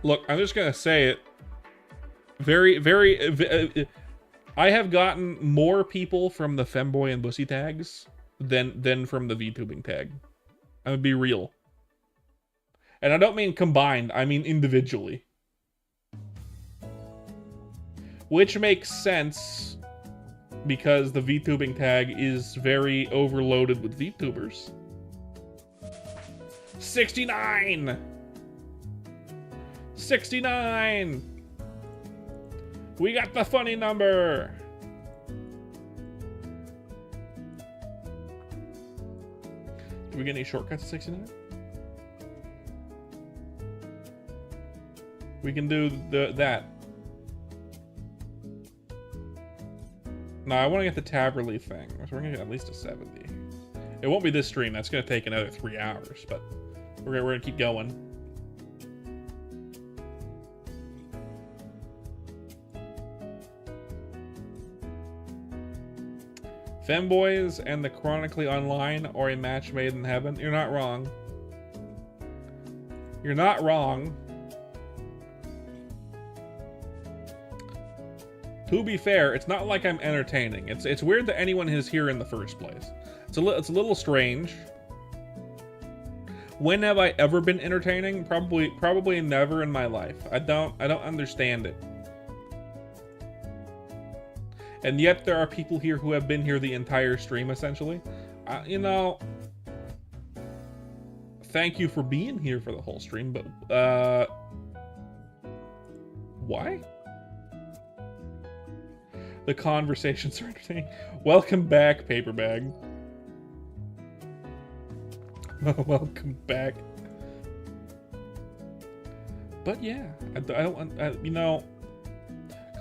Look, I'm just gonna say it. I have gotten more people from the femboy and bussy tags than from the VTubing tag. I'm gonna be real. And I don't mean combined, I mean individually. Which makes sense because the VTubing tag is very overloaded with VTubers. 69! 69! We got the funny number! Do we get any shortcuts at 69? We can do that. No, I want to get the tab relief thing. So we're gonna get at least a 70. It won't be this stream. That's gonna take another 3 hours, but we're gonna keep going. Femboys and the Chronically Online or a match made in heaven. You're not wrong. You're not wrong. To be fair, it's not like I'm entertaining. It's weird that anyone is here in the first place. It's a little strange. When have I ever been entertaining? Probably never in my life. I don't understand it. And yet there are people here who have been here the entire stream, essentially. You know, thank you for being here for the whole stream, but why? The conversations are entertaining. Welcome back, Paper Bag. Welcome back. But yeah, I don't, you know,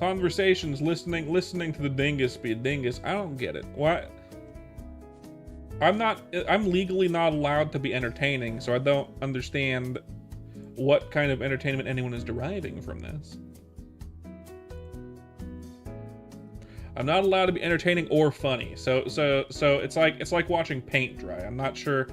conversations, listening to the dingus be a dingus. I don't get it. Why? I'm legally not allowed to be entertaining, so I don't understand what kind of entertainment anyone is deriving from this. I'm not allowed to be entertaining or funny. So it's like watching paint dry. I'm not sure.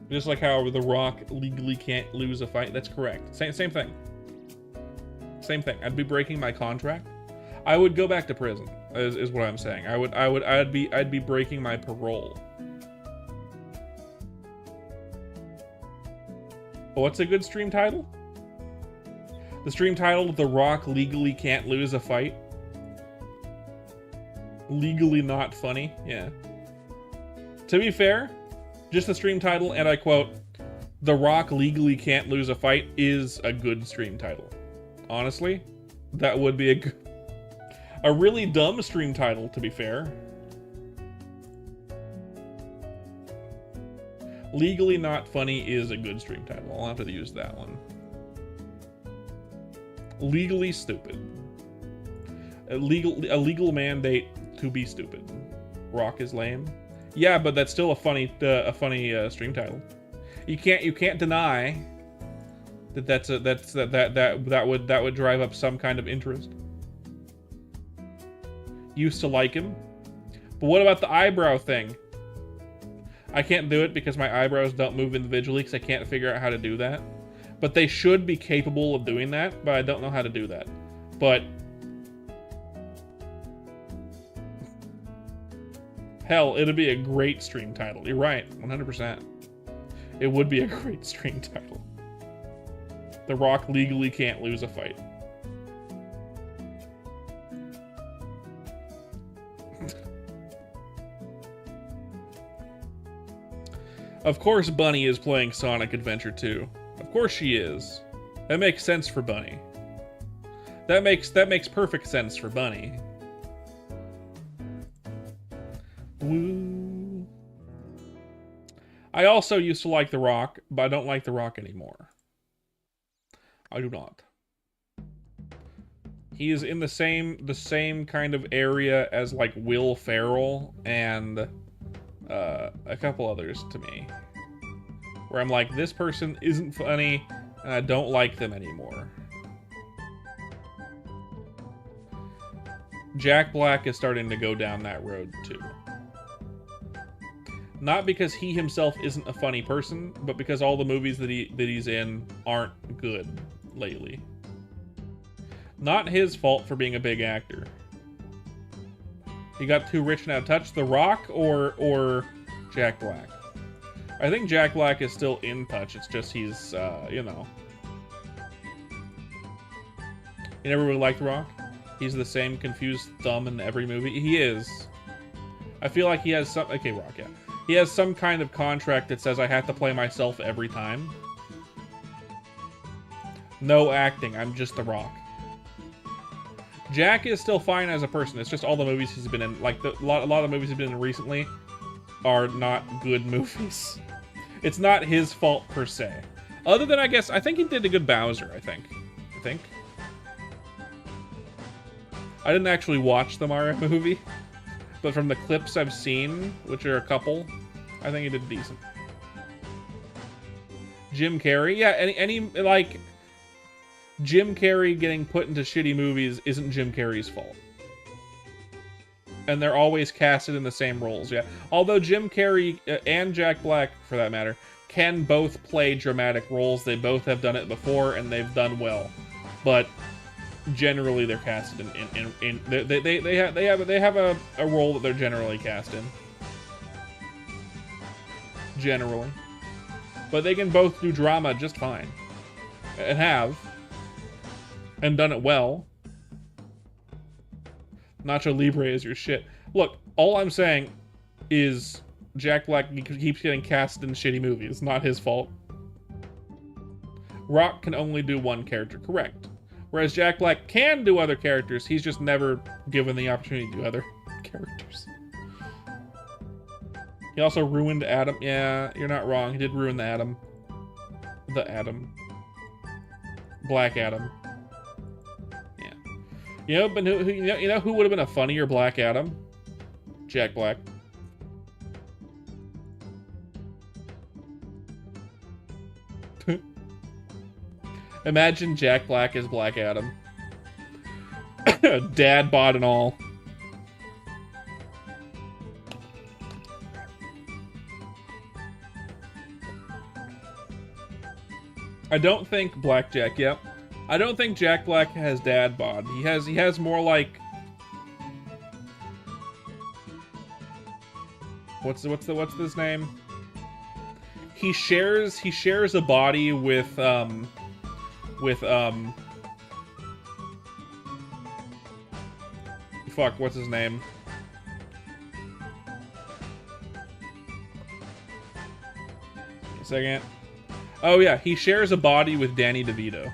Just like how The Rock legally can't lose a fight. That's correct. Same thing. Same thing. I'd be breaking my contract. I would go back to prison. Is what I'm saying. I'd be breaking my parole. What's a good stream title? The stream title, The Rock legally can't lose a fight. Legally not funny. Yeah. To be fair, just the stream title, and I quote, The Rock legally can't lose a fight is a good stream title. Honestly, that would be a really dumb stream title, to be fair. Legally not funny is a good stream title. I'll have to use that one. Legally stupid. A legal mandate to be stupid. Rock is lame. Yeah, but that's still a funny stream title. You can't deny that would drive up some kind of interest. Used to like him. But what about the eyebrow thing? I can't do it because my eyebrows don't move individually because I can't figure out how to do that. But they should be capable of doing that, but I don't know how to do that. But hell, it'd be a great stream title. You're right, 100%. It would be a great stream title. The Rock legally can't lose a fight. Of course Bunny is playing Sonic Adventure 2. Of course she is. That makes sense for Bunny. That makes perfect sense for Bunny. Woo. I also used to like The Rock, but I don't like The Rock anymore. I do not. He is in the same kind of area as like Will Ferrell and a couple others to me, where I'm like, this person isn't funny and I don't like them anymore. Jack Black is starting to go down that road too. Not because he himself isn't a funny person, but because all the movies that he's in aren't good lately. Not his fault for being a big actor. He got too rich and out of touch. The Rock or Jack Black? I think Jack Black is still in touch. It's just he's, you know. You never really liked The Rock? He's the same confused thumb in every movie. He is. I feel like he has some... Okay, Rock, yeah. He has some kind of contract that says I have to play myself every time. No acting. I'm just The Rock. Jack is still fine as a person. It's just all the movies he's been in. Like, a lot of the movies he's been in recently are not good movies. It's not his fault, per se. Other than, I guess, I think he did a good Bowser, I think. I didn't actually watch the Mario movie, but from the clips I've seen, which are a couple, I think he did decent. Jim Carrey? Yeah, any like... Jim Carrey getting put into shitty movies isn't Jim Carrey's fault. And they're always casted in the same roles, yeah. Although Jim Carrey and Jack Black, for that matter, can both play dramatic roles. They both have done it before, and they've done well. But generally, they're casted in they have a role that they're generally cast in. Generally. But they can both do drama just fine. And have. And done it well. Nacho Libre is your shit. Look, all I'm saying is Jack Black keeps getting cast in shitty movies. It's not his fault. Rock can only do one character, correct. Whereas Jack Black can do other characters, he's just never given the opportunity to do other characters. He also ruined Adam. Yeah, you're not wrong. He did ruin the Adam. The Adam. Black Adam. Yeah. You know, but you know who would have been a funnier Black Adam? Jack Black. Imagine Jack Black as Black Adam. Dad bod and all. I don't think Blackjack, yep. I don't think Jack Black has dad bod. He has more like what's his name? He shares a body with fuck, what's his name? A second. Oh yeah, he shares a body with Danny DeVito.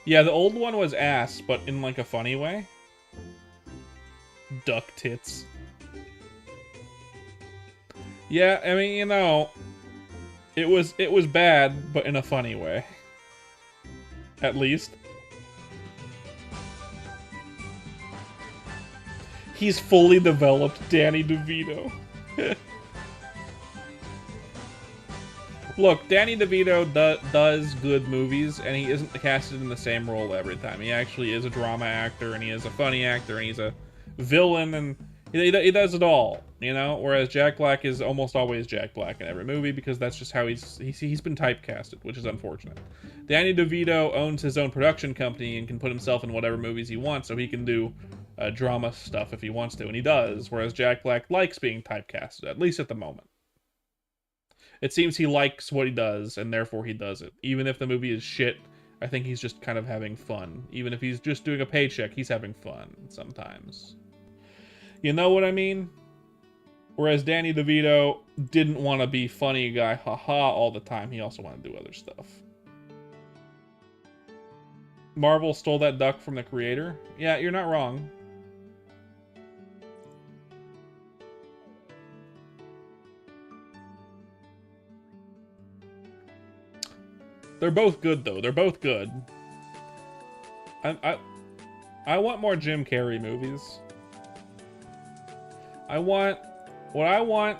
Yeah, the old one was ass, but in like a funny way. Duck tits. Yeah, I mean, you know, it was bad, but in a funny way. At least. He's fully developed Danny DeVito. Look, Danny DeVito does good movies, and he isn't casted in the same role every time. He actually is a drama actor, and he is a funny actor, and he's a villain, and he does it all, you know? Whereas Jack Black is almost always Jack Black in every movie, because that's just how he's been typecasted, which is unfortunate. Danny DeVito owns his own production company and can put himself in whatever movies he wants, so he can do drama stuff if he wants to, and he does, whereas Jack Black likes being typecasted, at least at the moment. It seems he likes what he does, and therefore he does it. Even if the movie is shit, I think he's just kind of having fun. Even if he's just doing a paycheck, he's having fun sometimes. You know what I mean? Whereas Danny DeVito didn't want to be funny guy, haha, all the time. He also wanted to do other stuff. Marvel stole that duck from the creator? Yeah, you're not wrong. They're both good, though. They're both good. I want more Jim Carrey movies. What I want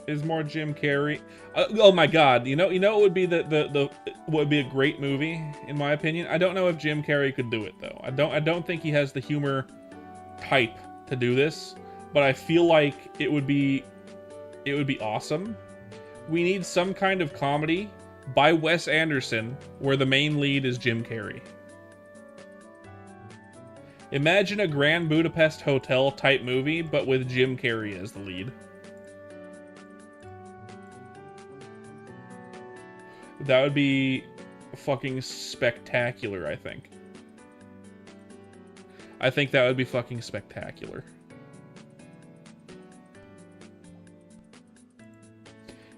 is more Jim Carrey. Oh my God! You know what would be what would be a great movie in my opinion. I don't know if Jim Carrey could do it though. I don't think he has the humor type to do this, but I feel like it would be awesome. We need some kind of comedy by Wes Anderson where the main lead is Jim Carrey. Imagine a Grand Budapest Hotel type movie, but with Jim Carrey as the lead. That would be fucking spectacular, I think. I think that would be fucking spectacular.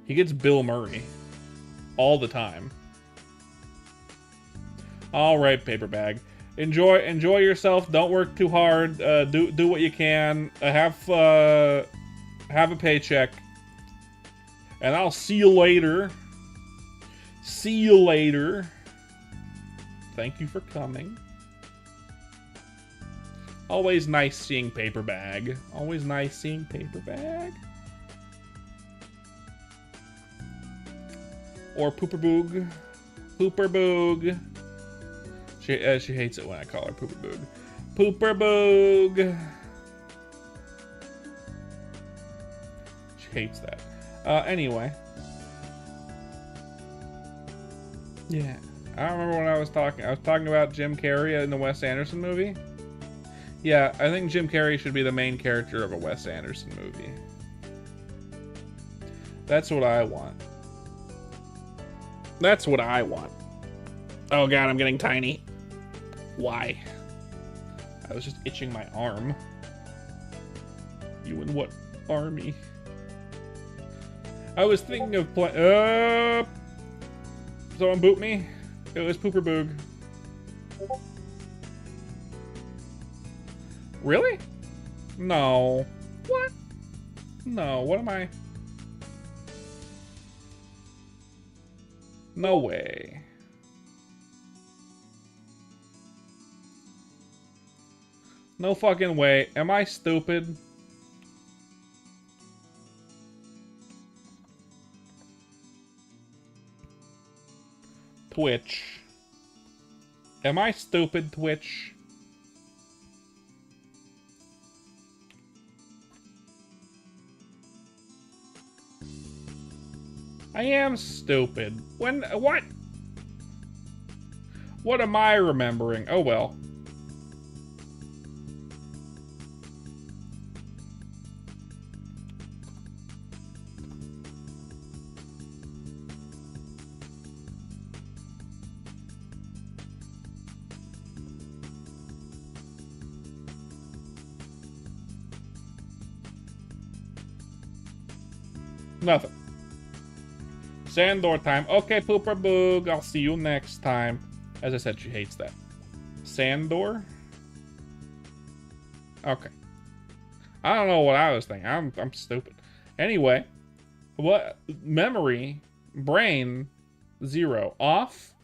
He gets Bill Murray all the time. All right, paper bag. Enjoy yourself. Don't work too hard. Do what you can. Have a paycheck. And I'll see you later. See you later. Thank you for coming. Always nice seeing paper bag. Always nice seeing paper bag. Or Pooper Boog. Pooper Boog. She hates it when I call her Pooper Boog. Pooper Boog. She hates that. Anyway. Yeah. I don't remember what I was talking. I was talking about Jim Carrey in the Wes Anderson movie. Yeah, I think Jim Carrey should be the main character of a Wes Anderson movie. That's what I want. That's what I want. Oh god, I'm getting tiny. Why? I was just itching my arm. You in what army? I was thinking of playing. Someone boot me. It was Pooper Boog. Really? No. What? No. What am I? No way. No fucking way. Am I stupid? Twitch. Am I stupid, Twitch? I am stupid. When, what? What am I remembering? Oh well. Nothing. Sandor time. Okay, Pooper Boog. I'll see you next time. As I said, she hates that. Sandor? Okay. I don't know what I was thinking. I'm stupid. Anyway, what memory, brain, 0. Off.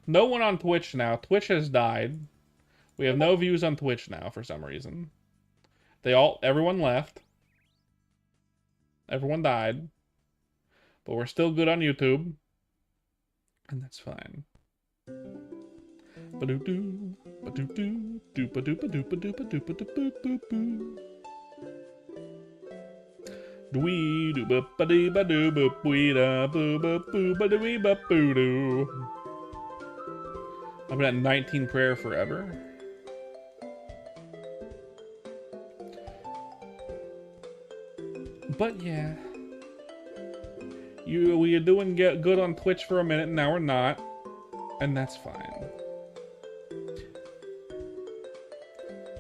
No one on Twitch now. Twitch has died. We have no views on Twitch now for some reason. Everyone left. Everyone died. But we're still good on YouTube. And that's fine. Ba-doo-doo, ba-doo-doo, doo-ba-doo-ba-doo-ba-doo-ba-doo-ba-doo-ba-doo-ba-doo. Dwee-doo-ba-ba-dee-ba-doo-ba-bwee-da-boo-ba-boo-ba-doo-wee-ba-boo-doo. I've been at 19 prayer forever. But yeah. We were doing good on Twitch for a minute, and now we're not. And that's fine.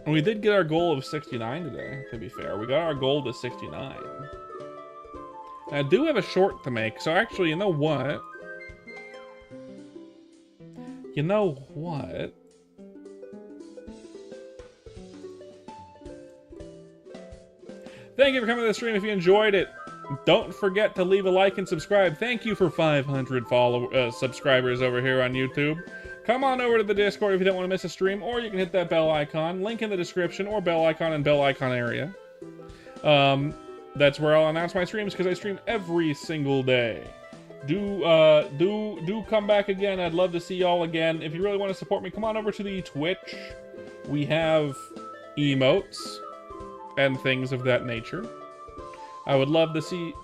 And we did get our goal of 69 today, to be fair. We got our goal to 69. And I do have a short to make, so actually, you know what? You know what? Thank you for coming to the stream if you enjoyed it. Don't forget to leave a like and subscribe. Thank you for 500 subscribers over here on YouTube. Come on over to the Discord if you don't want to miss a stream, or you can hit that bell icon. Link in the description, or bell icon and bell icon area. That's where I'll announce my streams, because I stream every single day. Do come back again. I'd love to see y'all again. If you really want to support me, come on over to the Twitch. We have emotes and things of that nature. I would love to see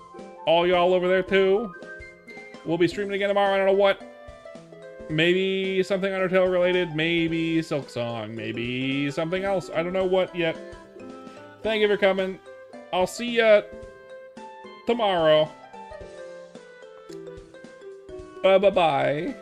all y'all over there too. We'll be streaming again tomorrow. I don't know what. Maybe something Undertale related. Maybe Silksong. Maybe something else. I don't know what yet. Thank you for coming. I'll see ya tomorrow. Bye-bye.